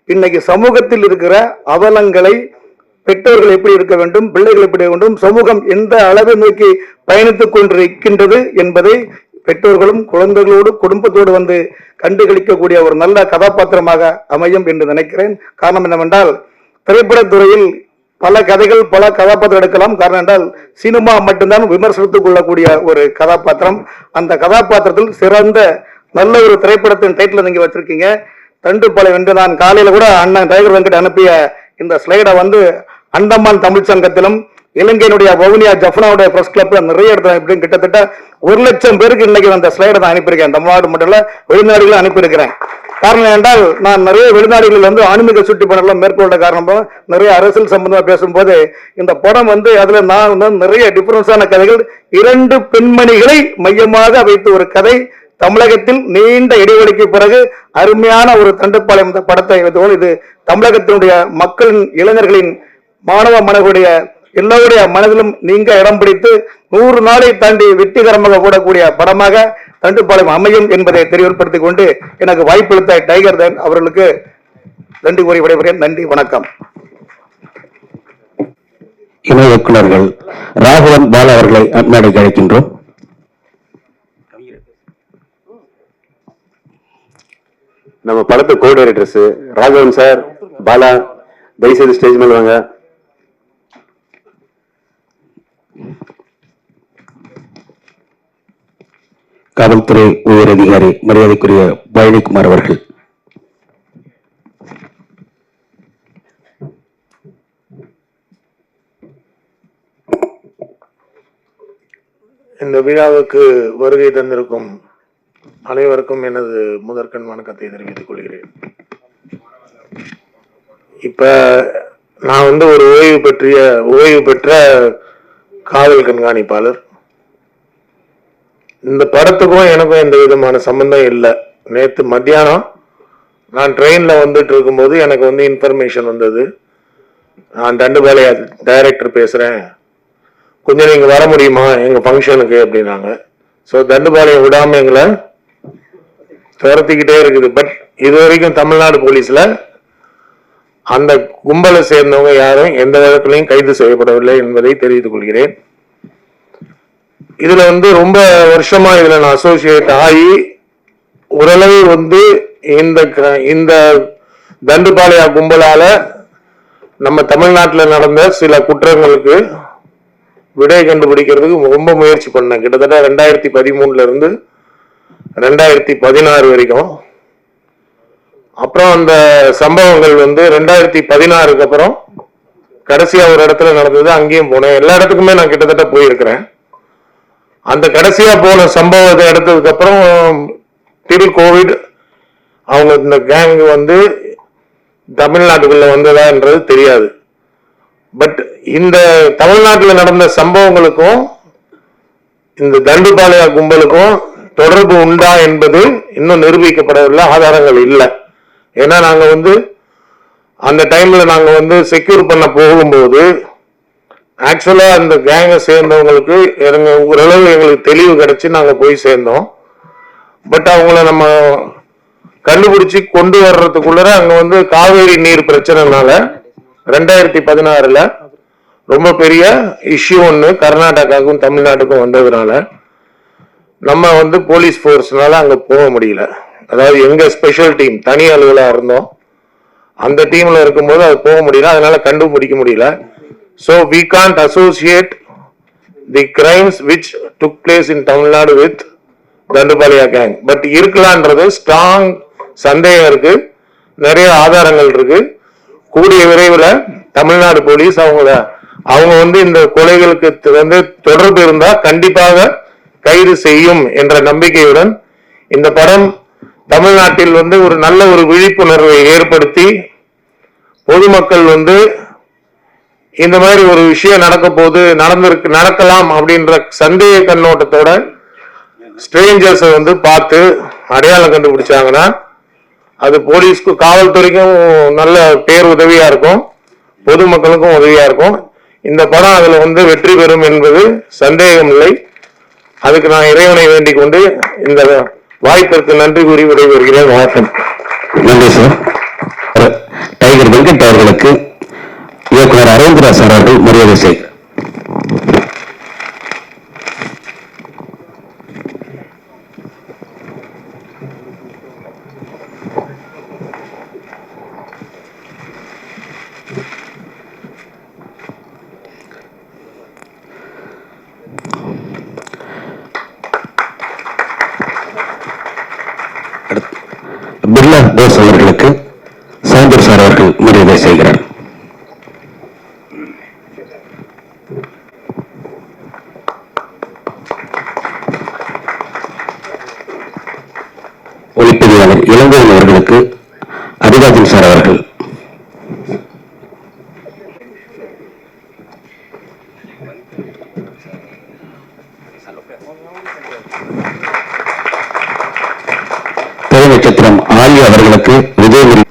இன்னைக்கு சமூகத்தில் இருக்கிற அவலங்களை பெற்றோர்கள் எப்படி இருக்க வேண்டும், பிள்ளைகள் எப்படி இருக்க வேண்டும், சமூகம் எந்த அளவை நோக்கி பயணித்துக் கொண்டிருக்கின்றது என்பதை பெற்றோர்களும் குழந்தைகளோடு குடும்பத்தோடு கண்டுகளிக்கக்கூடிய ஒரு நல்ல கதாபாத்திரமாக அமையும் என்று நினைக்கிறேன். காரணம் என்னவென்றால், திரைப்படத்துறையில் பல கதைகள், பல கதாபாத்திரம் எடுக்கலாம். காரணம் என்றால், சினிமா மட்டும்தான் விமர்சனத்துக் கொள்ளக்கூடிய ஒரு கதாபாத்திரம். அந்த கதாபாத்திரத்தில் சிறந்த நல்ல ஒரு திரைப்படத்தின் டைட்டில் நீங்க வச்சிருக்கீங்க, தண்டுப்பாளையம் என்று. நான் காலையில கூட அண்ணன் டைகர் வெங்கட் அனுப்பிய இந்த ஸ்லைடை அந்தமான் தமிழ் சங்கத்திலும் இலங்கையினுடைய வவுனியா ஜஃப்னாவுடைய பிரஸ் கிளப்ல நிறைய இடத்துல இப்படின்னு கிட்டத்தட்ட 1,00,000 பேருக்கு இன்னைக்கு அந்த ஸ்லைடை தான் அனுப்பியிருக்கேன். தமிழ்நாடு மட்டும் இல்ல வெளிநாடுகளும் அனுப்பியிருக்கிறேன். காரணம் என்றால் நான் நிறைய வெளிநாடுகளில் வந்து ஆன்மீக சுற்றுப்பயணம் மேற்கொண்ட காரணமாக நிறைய அரசியல் சம்பந்தமா பேசும்போது இந்த படம் வந்து அதுல நான் வந்து நிறைய டிஃபரன்ஸான கதைகள், 2 பெண்மணிகளை மையமாக வைத்து ஒரு கதை, தமிழகத்தில் நீண்ட இடைவெளிக்கு பிறகு அருமையான ஒரு தண்டுப்பாளையம் இந்த படத்தை வைத்தோம். இது தமிழகத்தினுடைய மக்களின், இளைஞர்களின், மாணவ மாணவர்களுடைய எல்லோருடைய மனதிலும் நீங்க இடம் பிடித்து 100 நாளை தாண்டி வெற்றிகரமாக ஓடக்கூடிய படமாக தண்டுப்பாளையம் அமையும் என்பதை தெரியப்படுத்திக் கொண்டு எனக்கு வாய்ப்பளித்த டைகர் தன் அவர்களுக்கு நன்றி கூறி விடைபெறுகிறேன். நன்றி, வணக்கம். இணை இயக்குநர்கள் ராகவன் பாலா அவர்களை மேடைக்கு அழைக்கின்றோம். நம்ம படத்து கோ டைரக்டர்ஸ் ராகவன் சார், பாலா, தயவுசெய்து ஸ்டேஜ் மேல வாங்க. காவல்துறை உயர் அதிகாரி மரியாதைக்குரிய பழனிக்குமார் அவர்கள். இந்த விழாவுக்கு வருகை தந்திருக்கும் அனைவருக்கும் எனது முதற்கண் வணக்கத்தை தெரிவித்துக் கொள்கிறேன். இப்ப நான் வந்து ஒரு ஓய்வு பெற்ற காவல் கண்காணிப்பாளர். இந்த படத்துக்கும் எனக்கும் எந்த விதமான சம்பந்தம் இல்லை. நேற்று மத்தியானம் நான் ட்ரெயினில் வந்துட்டு இருக்கும்போது எனக்கு வந்து இன்ஃபர்மேஷன் வந்தது, நான் தண்டுபாளைய டைரக்டர் பேசுகிறேன், கொஞ்சம் நீங்கள் வர முடியுமா எங்கள் ஃபங்க்ஷனுக்கு அப்படின்னாங்க. ஸோ தண்டுபாளையம் விடாமல் எங்களை துரத்திக்கிட்டே இருக்குது. பட் இது வரைக்கும் தமிழ்நாடு போலீஸில் அந்த கும்பலை சேர்ந்தவங்க யாரும் எந்த விதத்திலையும் கைது செய்யப்படவில்லை என்பதை தெரிவித்துக் கொள்கிறேன். இதுல வந்து ரொம்ப வருஷமா இதுல நான் அசோசியேட் ஆகி ஓரளவு வந்து இந்த தண்டுபாளைய கும்பலால நம்ம தமிழ்நாட்டில் நடந்த சில குற்றங்களுக்கு விடை கண்டுபிடிக்கிறதுக்கு ரொம்ப முயற்சி பண்ணேன். கிட்டத்தட்ட 2013 இருந்து 2016 வரைக்கும். அப்புறம் அந்த சம்பவங்கள் வந்து 2016க்கு அப்புறம் கடைசியா ஒரு இடத்துல நடந்தது, அங்கேயும் போனேன். எல்லா இடத்துக்குமே நான் கிட்டத்தட்ட போயிருக்கிறேன். அந்த கடைசியா போன சம்பவத்தை எடுத்ததுக்கு அப்புறம் டில் கோவிட் அவங்க இந்த கேங் வந்து தமிழ்நாட்டுக்குள்ள வந்ததான்றது தெரியாது. பட் இந்த தமிழ்நாட்டில் நடந்த சம்பவங்களுக்கும் இந்த தண்டுபாளைய கும்பலுக்கும் தொடர்பு உண்டா என்பது இன்னும் நிரூபிக்கப்படவில்லை, ஆதாரங்கள் இல்லை. ஏன்னா நாங்க வந்து அந்த டைம்ல நாங்க வந்து செக்யூர் பண்ண போகும்போது ஆக்சுவலா அந்த கேங்கை சேர்ந்தவங்களுக்கு ஓரளவு எங்களுக்கு தெளிவு கிடைச்சி நாங்க போய் சேர்ந்தோம். பட் அவங்கள நம்ம கண்டுபிடிச்சு கொண்டு வர்றதுக்குள்ள அங்க வந்து காவேரி நீர் பிரச்சனைனால 2016ல ரொம்ப பெரிய இஷ்யூ ஒன்று கர்நாடகாவுக்கும் தமிழ்நாட்டுக்கும் வந்ததுனால நம்ம வந்து போலீஸ் ஃபோர்ஸ்னால அங்க போக முடியல. அதாவது எங்க ஸ்பெஷல் டீம் தனி அலுவலா இருந்தோம், அந்த டீம்ல இருக்கும்போது அது போக முடியல, அதனால கண்டுபிடிக்க முடியல. So we can't associate the crimes which took place in Tamil Nadu with Dandupalaya gang. But இருக்கலான்றது ஸ்ட்ராங் சந்தேகம் இருக்கு, நிறைய ஆதாரங்கள் இருக்கு. கூடிய விரைவில் தமிழ்நாடு போலீஸ் அவங்க வந்து இந்த கொலைகளுக்கு வந்து தொடர்பு இருந்தா கண்டிப்பாக கைது செய்யும் என்ற நம்பிக்கையுடன் இந்த படம் தமிழ்நாட்டில் வந்து ஒரு நல்ல ஒரு விழிப்புணர்வை ஏற்படுத்தி பொதுமக்கள் வந்து இந்த மாதிரி ஒரு விஷயம் நடக்கலாம் அப்படின்ற சந்தேக கண்ணோட்டத்தோட ஸ்ட்ரேஞ்சர்ஸை வந்து பார்த்து அடையாளம் கண்டுபிடிச்சாங்கன்னா அது போலீஸ்க்கு காவல்துறைக்கும் நல்ல பேர் உதவியா இருக்கும், பொதுமக்களுக்கும் உதவியா இருக்கும். இந்த படம் அதுல வந்து வெற்றி பெறும் என்பது சந்தேகம் இல்லை. அதுக்கு நான் இறைவனை வேண்டிக் கொண்டு இந்த வாய்ப்பிற்கு நன்றி கூறி விடைபெறுகிறேன். வணக்கம். நன்றி சார். டைகர் வெங்கட் அவர்களுக்கு இயக்குனர் அரவிந்தராஜ் சார் அவர்கள் மரியாதை செய்கிறார். பிர்லா போஸ் அவர்களுக்கு சவுந்தர் சார் அவர்கள் மரியாதை செய்கிறார். இளங்கோவன் அவர்களுக்கு அரிராஜன் சார் அவர்கள். திரை நட்சத்திரம் ஆலியா அவர்களுக்கு விஜயகுரு.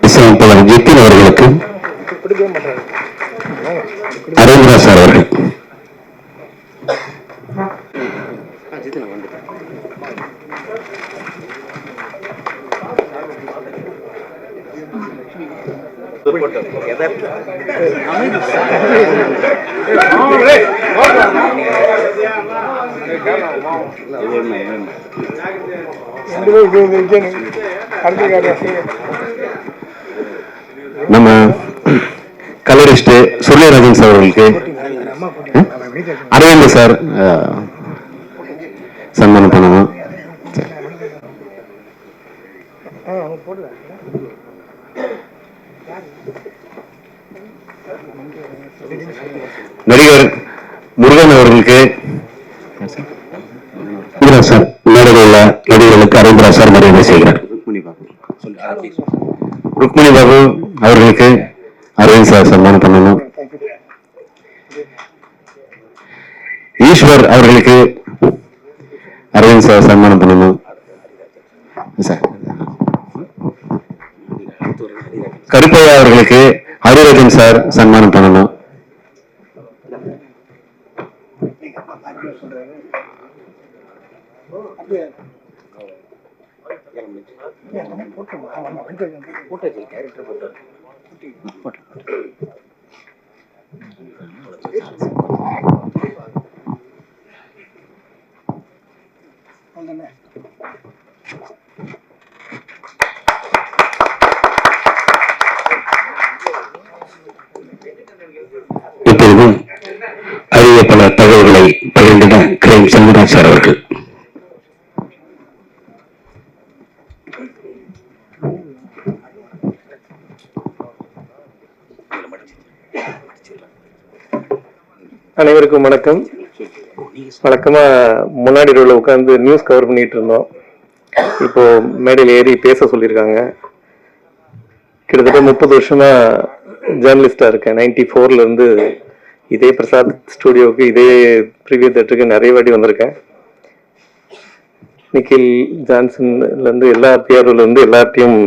இசையமைப்பாளர் ஜித்தின் அவர்களுக்கு அரேந்திரா சார் அவர்கள். நம்ம கலரிஸ்ட் சூரியராஜன் சார் அவர்களுக்கு அரவிந்த் சார் சன்மானம் பண்ணணும். நடிகர் முருகன் அவர்களுக்கு சார் மேடையில் உள்ள நடிகர்களுக்கு அரவிந்தரா சார் மரியாதை செய்கிறார். ருக்மிணி பாபு அவர்களுக்கு அரவிந்த் சார் சன்மானம் பண்ணணும். ஈஸ்வர் அவர்களுக்கு அரவிந்த் சார் சன்மானம் பண்ணணும். கருப்பையா அவர்களுக்கு ஹரிராஜன் சார் சன்மானம் பண்ணணும். இப்பொழுதும் அரிய பல தகவல்களை பகிர்ந்திட கிரைம் செல்வராஜ் சார் அவர்கள். அனைவருக்கும் வணக்கம். வழக்கமா முன்னாடி ரோல உட்காந்து நியூஸ் கவர் பண்ணிட்டு இருந்தோம். இப்போ மேடையில் ஏறி பேச சொல்லியிருக்காங்க. கிட்டத்தட்ட 30 வருஷமா ஜேர்னலிஸ்டா இருக்கேன். 94ல இருந்து இதே பிரசாத் ஸ்டுடியோவுக்கு இதே ப்ரீவியூ தேட்டருக்கு நிறைய வாட்டி வந்திருக்கேன். நிக்கில் ஜான்சன்ல இருந்து எல்லா பிஆர்ஓல இருந்து எல்லாத்தையும்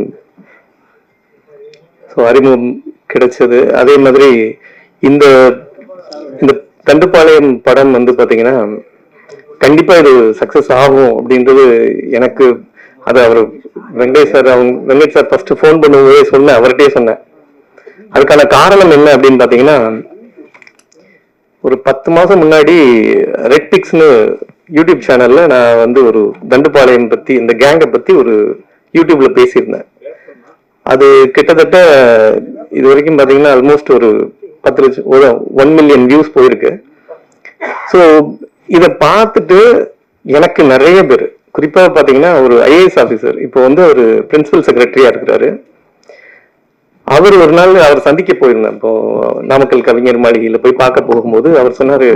அறிமுகம் கிடைச்சது. அதே மாதிரி இந்த இந்த தண்டுப்பாளையம் படம் வந்து பாத்தீங்கன்னா கண்டிப்பா இது சக்சஸ் ஆகும் அப்படின்றது எனக்கு, அது அவர் வெங்கடேஷ் சார் ஃபர்ஸ்ட் போன் பண்ணும்போதே சொன்னேன், அவர்கிட்டயே சொன்னேன். அதுக்கான காரணம் என்ன அப்படின்னு பாத்தீங்கன்னா, ஒரு 10 மாசம் முன்னாடி ரெட் பிக்ஸ்னு யூடியூப் சேனல்ல நான் வந்து ஒரு தண்டுப்பாளையம் பத்தி, இந்த கேங்கை பத்தி ஒரு யூடியூப்ல பேசியிருந்தேன். அது கிட்டத்தட்ட இது வரைக்கும் பாத்தீங்கன்னா ஆல்மோஸ்ட் ஒரு 10 லட்சம் 1 மில்லியன் வியூஸ் போயிருக்கு. ஸோ இதை பார்த்துட்டு எனக்கு நிறைய பேர், குறிப்பா பாத்தீங்கன்னா ஒரு ஐஏஎஸ் ஆபீசர், இப்போ வந்து ஒரு பிரின்சிபல் செக்ரட்டரியா இருக்கிறாரு. அவர் ஒரு நாள் அவர் சந்திக்க போயிருந்தேன். இப்போ நாமக்கல் கவிஞர் மாளிகையில போய் பார்க்க போகும்போது அவர் சொன்னாரு,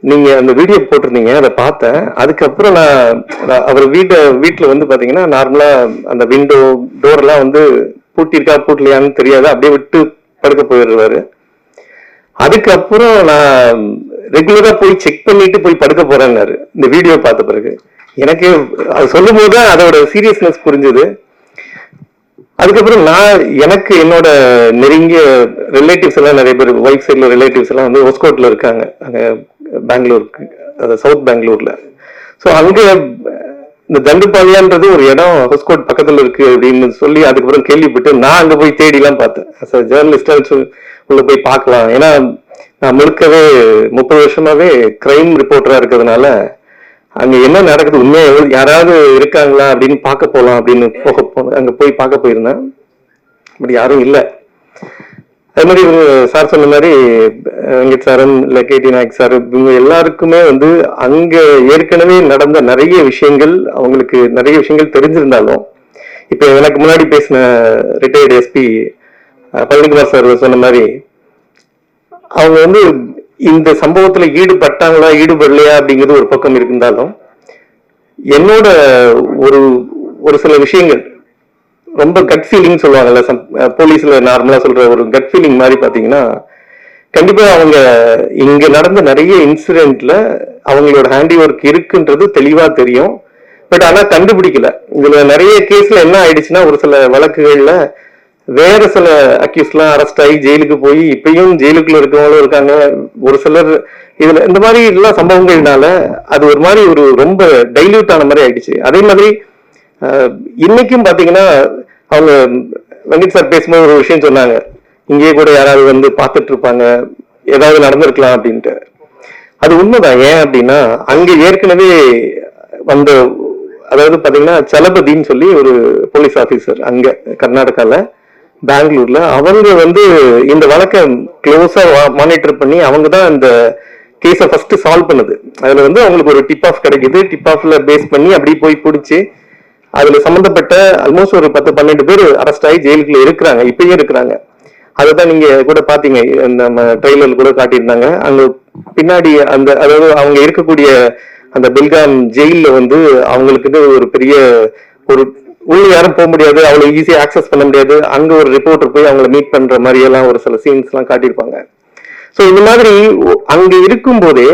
நீங்க அந்த வீடியோ போட்டிருந்தீங்க, அதை பார்த்தேன். அதுக்கப்புறம் நான் அவர் வீட்டுல வந்து பாத்தீங்கன்னா நார்மலா அந்த விண்டோ டோர் எல்லாம் வந்து பூட்டிருக்கா பூட்டலையான்னு தெரியாது, அப்படியே விட்டு படுக்க போயிடுவாரு. அதுக்கப்புறம் நான் ரெகுலரா போய் செக் பண்ணிட்டு போய் படுக்க போறேன்னாரு இந்த வீடியோ பார்த்த பிறகு. எனக்கு அது சொல்லும் போது அதோட சீரியஸ்னஸ் புரிஞ்சுது. அதுக்கப்புறம் எனக்கு என்னோட நெருங்கிய ரிலேட்டிவ்ஸ் எல்லாம் நிறைய பேர், ஒய்ஃப் சைட்ல ரிலேட்டிவ்ஸ் எல்லாம் வந்து ஹொஸ்கோட்ல இருக்காங்க, அங்க பெங்களூருக்கு, சவுத் பெங்களூர்ல. ஸோ அங்க இந்த தண்டுப்பாளையன்றது ஒரு இடம் ஹொஸ்கோட் பக்கத்துல இருக்கு அப்படின்னு சொல்லி அதுக்கப்புறம் கேள்விப்பட்டு நான் அங்க போய் தேடி எல்லாம் பார்த்தேன். ஜேர்னலிஸ்டா உள்ள போய் பார்க்கலாம், ஏன்னா நான் முழுக்கவே 30 வருஷமாவே கிரைம் ரிப்போர்ட்டரா இருக்கிறதுனால அங்க என்ன நடக்குது, உண்மையா யாராவது இருக்காங்களா அப்படின்னு பார்க்க போலாம் அப்படின்னு அங்க போய் பார்க்க போயிருந்தேன். பட் யாரும் இல்லை. அது மாதிரி சார் சொன்ன மாதிரி வெங்கட் சாரும் இல்லை கேடி நாயக் சார் இவங்க எல்லாருக்குமே வந்து அங்க ஏற்கனவே நடந்த நிறைய விஷயங்கள் அவங்களுக்கு நிறைய விஷயங்கள் தெரிஞ்சிருந்தாலும் இப்ப எனக்கு முன்னாடி பேசின ரிட்டையர்டு எஸ்பி பழனிக்குமார் சார் சொன்ன மாதிரி அவங்க வந்து இந்த சம்பவத்துல ஈடுபட்டாங்களா ஈடுபடலையா அப்படிங்கிறது ஒரு பக்கம் இருந்தாலும் என்னோட ஒரு சில விஷயங்கள் ரொம்ப கட் ஃபீலிங் சொல்லுவாங்கல்ல, போலீஸ்ல நார்மலா சொல்ற ஒரு கட் ஃபீலிங் மாதிரி பாத்தீங்கன்னா கண்டிப்பா அவங்க இங்க நடந்த நிறைய இன்சிடென்ட்ல அவங்களோட ஹேண்டி ஒர்க் இருக்குன்றது தெளிவா தெரியும். பட் ஆனா கண்டுபிடிக்கல. இதுல நிறைய கேஸ்ல என்ன ஆயிடுச்சுன்னா ஒரு சில வழக்குகள்ல வேற சில அக்யூஸ்ட்லாம் அரெஸ்ட் ஆகி ஜெயிலுக்கு போய் இப்பயும் ஜெயிலுக்குள்ள இருக்கவங்களும் இருக்காங்க. ஒரு சிலர் இதுல இந்த மாதிரி எல்லாம் சம்பவங்கள்னால அது ஒரு மாதிரி ஒரு ரொம்ப டைல்யூட் ஆன மாதிரி ஆயிடுச்சு. அதே மாதிரி இன்னைக்கும் பாத்தீங்கன்னா அவங்க வெங்கட் சார் பேசும்போது ஒரு விஷயம் சொன்னாங்க, இங்கேயே கூட யாராவது வந்து பார்த்துட்டு இருப்பாங்க, ஏதாவது நடந்திருக்கலாம் அப்படின்ட்டு. அது உண்மைதான். ஏன் அப்படின்னா அங்க ஏற்கனவே வந்த, அதாவது பாத்தீங்கன்னா சலபதின்னு சொல்லி ஒரு போலீஸ் ஆபீசர் அங்க கர்நாடகால பெங்களூர்ல, அவங்க வந்து இந்த வழக்கை க்ளோஸா மானிட்டர் பண்ணி அவங்க தான் இந்த கேஸை ஃபர்ஸ்ட் சால்வ் பண்ணுது. அதுல வந்து அவங்களுக்கு ஒரு டிப் ஆஃப் கிடைக்குது. டிப் ஆஃப்ல பேஸ் பண்ணி அப்படி போய் பிடிச்சி அதுல சம்பந்தப்பட்ட ஆல்மோஸ்ட் ஒரு 10-12 பேர் அரெஸ்ட் ஆகி ஜெயிலுக்குள்ள இருக்கிறாங்க, இப்பயும் இருக்கிறாங்க. அதுதான் நீங்க கூட பாத்தீங்க, நம்ம ட்ரெய்லர் கூட காட்டியிருந்தாங்க. அங்க பின்னாடி அந்த, அதாவது அவங்க இருக்கக்கூடிய அந்த பெல்காம் ஜெயில வந்து அவங்களுக்கு ஒரு பெரிய ஒரு உள்ள யாரும் போக முடியாது, அவ்வளவு ஈஸியா ஆக்சஸ் பண்ண முடியாது. அங்க ஒரு ரிப்போர்ட்டர் போய் அவங்களை மீட் பண்ற மாதிரி எல்லாம் ஒரு சில சீன்ஸ் எல்லாம் காட்டியிருப்பாங்க. சோ இந்த மாதிரி அங்க இருக்கும் போதே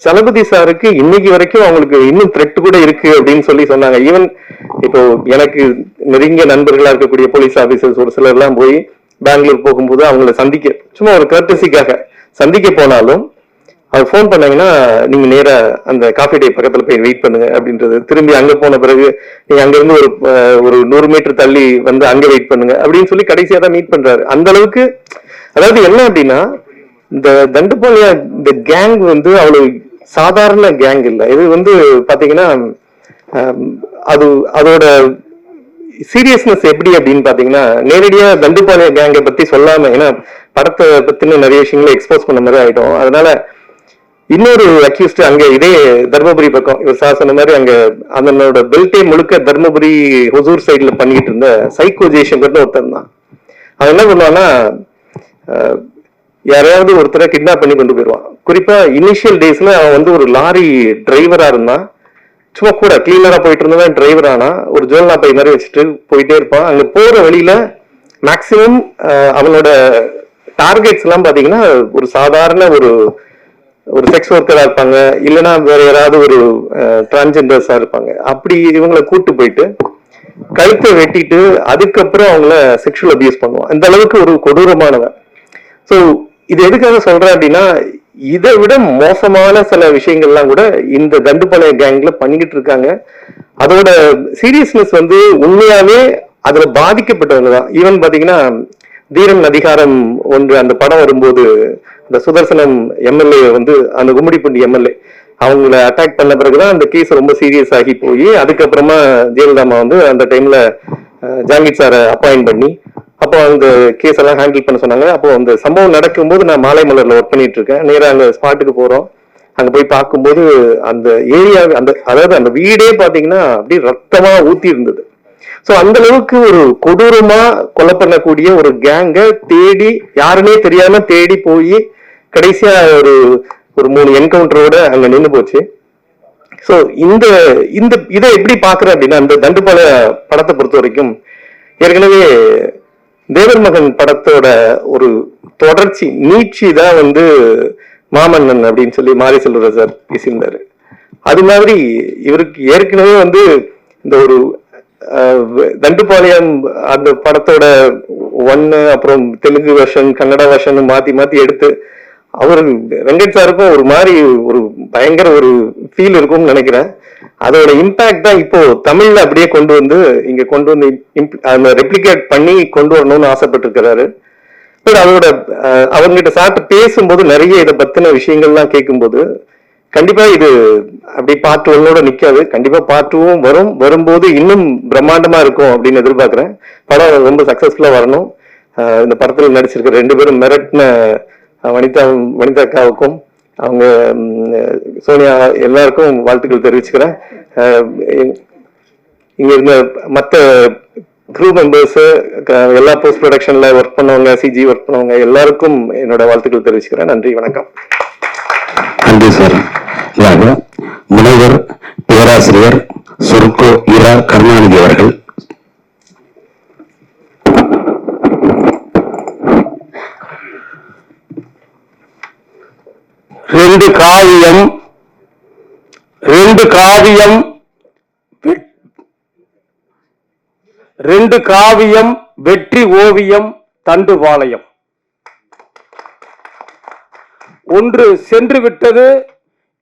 சலபதி சாருக்கு இன்னைக்கு வரைக்கும் அவங்களுக்கு இன்னும் த்ரெட் கூட இருக்கு அப்படின்னு சொல்லி சொன்னாங்க. ஈவன் இப்போ எனக்கு நெருங்கிய நண்பர்களா இருக்கக்கூடிய போலீஸ் ஆபீசர்ஸ் ஒரு சிலர் எல்லாம் போய் பெங்களூர் போகும்போது அவங்களை சந்திக்க, சும்மா ஒரு கர்டசிக்காக சந்திக்க போனாலும் அவர் ஃபோன் பண்ணாங்கன்னா நீங்க நேரா அந்த காஃபி டே பக்கத்துல போய் வெயிட் பண்ணுங்க அப்படின்றது. திரும்பி அங்க போன பிறகு நீங்க அங்க இருந்து ஒரு 100 மீட்டர் தள்ளி வந்து அங்க வெயிட் பண்ணுங்க அப்படின்னு சொல்லி கடைசியா தான் மீட் பண்றாரு. அந்த அளவுக்கு, அதாவது என்ன அப்படின்னா இந்த தண்டுபாளைய இந்த கேங் வந்து அவ்வளவு சாதாரண கேங் இல்லை. இது வந்து பாத்தீங்கன்னா அதோட சீரியஸ்னஸ் எப்படி அப்படின்னு பாத்தீங்கன்னா நேரடியா தண்டுபாளைய கேங்கை பத்தி சொல்லாம, ஏன்னா படத்தை பத்தின நிறைய விஷயங்களை எக்ஸ்போஸ் பண்ண மாதிரி ஆயிடும். அதனால இன்னொரு அக்யூஸ்ட் அங்க இதே தர்மபுரி பக்கம், இவர் சாசன மாதிரி அங்க அதனோட பெல்ட்டே முழுக்க தர்மபுரி ஹொசூர் சைட்ல பண்ணிட்டு இருந்த சைக்கோ ஜெய்சங்கர்னு ஒருத்தர் தான். அவன் என்ன பண்ணுவான்னா யாரையாவது ஒருத்தரை கிட்னாப் பண்ணி கொண்டு போயிடுவான். குறிப்பா இனிஷியல் டேஸ்ல அவன் வந்து ஒரு லாரி டிரைவரா இருந்தான். சும்மா கூட கிளீனரா போயிட்டு இருந்தவன் டிரைவர் ஆனா ஒரு ஜோல்னா பை மாதிரி வச்சுட்டு போயிட்டே இருப்பான். அங்க போற வழியில மேக்சிமம் அவனோட டார்கெட்ஸ் எல்லாம் பாத்தீங்கன்னா ஒரு சாதாரண ஒரு செக்ஸ் ஒர்க்கரா இருப்பாங்க, இல்லைன்னா வேற யாராவது ஒரு டிரான்ஸ்ஜெண்டர்ஸா இருப்பாங்க. அப்படி இவங்களை கூட்டு போயிட்டு கழுத்தை வெட்டிட்டு அதுக்கப்புறம் அவங்கள செக்ஷுவல் அபியூஸ் பண்ணுவான். அந்த அளவுக்கு ஒரு கொடூரமானவன். ஸோ இது எதுக்காக சொல்றேன் அப்படின்னா இதை விட மோசமான சில விஷயங்கள்லாம் கூட இந்த தண்டுபாளைய கேங்ல பண்ணிக்கிட்டு இருக்காங்க. அதோட சீரியஸ்னஸ் வந்து உண்மையாவே அதுல பாதிக்கப்பட்டவங்க தான். ஈவன் பாத்தீங்கன்னா தீரன் அதிகாரம் ஒன்று அந்த படம் வரும்போது அந்த சுதர்சனம் எம்எல்ஏ வந்து அந்த கும்மிடிப்பூண்டி எம்எல்ஏ அவங்கள அட்டாக் பண்ண பிறகுதான் அந்த கேஸ் ரொம்ப சீரியஸ் ஆகி போய் அதுக்கப்புறமா ஜெயலலிதா வந்து அந்த டைம்ல ஜாங்கிட் சாரை அப்பாயிண்ட் பண்ணி அப்போ அந்த கேஸ் எல்லாம் ஹேண்டில் பண்ண சொன்னாங்க. அப்போ அந்த சம்பவம் நடக்கும்போது நான் மாலை மலர்ல ஒர்க் பண்ணிட்டு இருக்கேன். நேராக அங்க ஸ்பாட்டுக்கு போறோம். அங்க போய் பார்க்கும்போது அந்த ஏரியா, அதாவது அந்த வீடே பாத்தீங்கன்னா அப்படியே ரத்தமா ஊத்தி இருந்தது. சோ அந்த அளவுக்கு ஒரு கொடூரமா கொலை பண்ணக்கூடிய ஒரு கேங்க தேடி, யாருன்னே தெரியாம தேடி போய் கடைசியா ஒரு 3 என்கவுண்டரோட அங்க நின்று போச்சு. சோ இந்த இதை எப்படி பாக்குறேன் அப்படின்னா இந்த தண்டுபாளைய படத்தை பொறுத்த வரைக்கும் ஏற்கனவே தேவர் மகன் படத்தோட ஒரு தொடர்ச்சி நீட்சி தான் வந்து மாமன்னன் அப்படின்னு சொல்லி மாரி செல்வராஜ் சார் பேசியிருந்தாரு. அது மாதிரி இவருக்கு ஏற்கனவே வந்து இந்த ஒரு தண்டுபாளையம் அந்த படத்தோட 1 அப்புறம் தெலுங்கு வெர்ஷன் கன்னட வெர்ஷன் மாத்தி எடுத்து அவரு வெங்கட் சாருக்கும் ஒரு மாதிரி ஒரு பயங்கர ஒரு ஃபீல் இருக்கும்னு நினைக்கிறேன். அதோட இம்பாக்ட் தான் இப்போ தமிழ்ல அப்படியே கொண்டு வந்து இங்க கொண்டு வந்து ரெப்ளிகேட் பண்ணி கொண்டு வரணும்னு ஆசைப்பட்டு இருக்கிறாரு. பட் அதோட அவங்ககிட்ட சாப்பிட்டு பேசும்போது நிறைய இதை பத்தின விஷயங்கள்லாம் கேட்கும்போது கண்டிப்பா இது அப்படி பார்ட் 1 நிக்காது. கண்டிப்பா பார்ட் 2 வரும்போது இன்னும் பிரம்மாண்டமா இருக்கும் அப்படின்னு எதிர்பார்க்கிறேன். படம் ரொம்ப சக்சஸ்ஃபுல்லா வரணும். இந்த படத்தில் நடிச்சிருக்கிற 2 பேரும் மிரட்டின வனிதா அக்காவுக்கும் அவங்க சோனியா எல்லாருக்கும் வாழ்த்துக்கள் தெரிவிச்சுக்கிறேன். இங்க இருந்த மற்ற க்ரூ மெம்பர்ஸ், எல்லா போஸ்ட் ப்ரொடக்ஷன்ல ஒர்க் பண்ணவங்க, சிஜி ஒர்க் பண்ணவங்க எல்லாருக்கும் என்னோட வாழ்த்துக்கள் தெரிவிச்சுக்கிறேன். நன்றி, வணக்கம். நன்றி சார். முனைவர் பேராசிரியர் சொர்க்கோ இரா கருணாநிதி அவர்கள். ரெண்டு காவியம் வெற்றி ஓவியம் தண்டுபாளையம். ஒன்று சென்று விட்டது,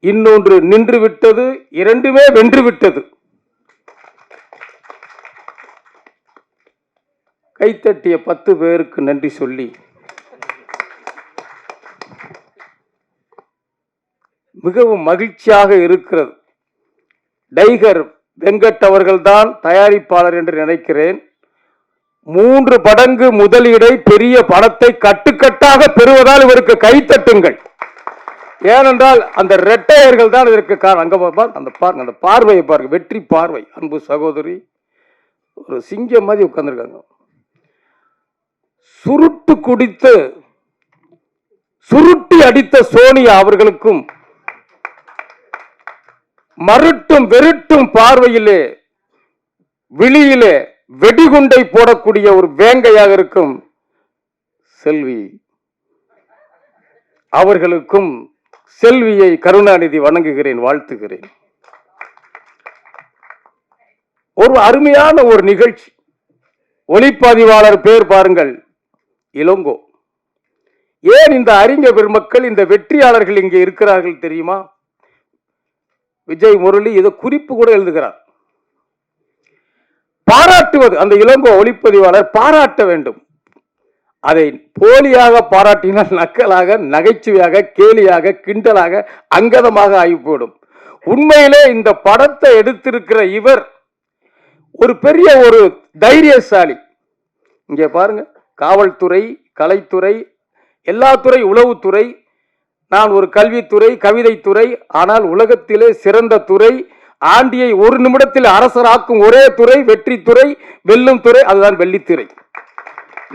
இன்னொன்று நின்று விட்டது, இரண்டுமே வென்று விட்டது. கைத்தட்டிய 10 பேருக்கு நன்றி சொல்லி மிகவும் மகிழ்ச்சியாக இருக்கிறது. டைகர் வெங்கட் அவர்கள்தான் தயாரிப்பாளர் என்று நினைக்கிறேன். 3 மடங்கு முதலீடை பெரிய படத்தை கட்டுக்கட்டாக பெறுவதால் இவருக்கு கைத்தட்டுங்கள். ஏனென்றால் அந்த ரெட்டையர்கள் தான் இதற்கு காரணம். அங்க பாருங்க, அந்த பார்வையை பாருங்க, வெற்றி பார்வை. அன்பு சகோதரி ஒரு சிங்கம் மாதிரி உட்கார்ந்துருக்காங்க. சுருட்டி அடித்த சோனியா அவர்களுக்கும் மருட்டும் வெருட்டும் பார்வையிலே விழியிலே வெடிகுண்டை போடக்கூடிய ஒரு வேங்கையாக இருக்கும் செல்வி அவர்களுக்கும் செல்வியை கருணாநிதி வணங்குகிறேன், வாழ்த்துகிறேன். ஒரு அருமையான ஒரு நிகழ்ச்சி. ஒளிப்பதிவாளர் பேர் பாருங்கள், இளங்கோ. ஏன் இந்த அறிஞர் பெருமக்கள், இந்த வெற்றியாளர்கள் இங்கே இருக்கிறார்கள் தெரியுமா? விஜய் முரளி இதை குறிப்பு கூட எழுதுகிறார். பாராட்டுவது, அந்த இளங்கோ ஒளிப்பதிவாளர் பாராட்ட வேண்டும். அதை போலியாக பாராட்டினால் நக்கலாக, நகைச்சுவையாக, கேலியாக, கிண்டலாக, அங்கதமாக ஆகிப்போடும். உண்மையிலே இந்த படத்தை எடுத்திருக்கிற இவர் ஒரு பெரிய ஒரு தைரியசாலி. இங்கே பாருங்க, காவல்துறை, கலைத்துறை, எல்லா துறை, உளவுத்துறை, நான் ஒரு கல்வித்துறை, கவிதைத்துறை, ஆனால் உலகத்திலே சிறந்த துறை, ஆண்டியை 1 நிமிடத்தில் அரசராக்கும் ஒரே துறை வெற்றித்துறை, வெல்லும் துறை, அதுதான் வெள்ளித்திரை.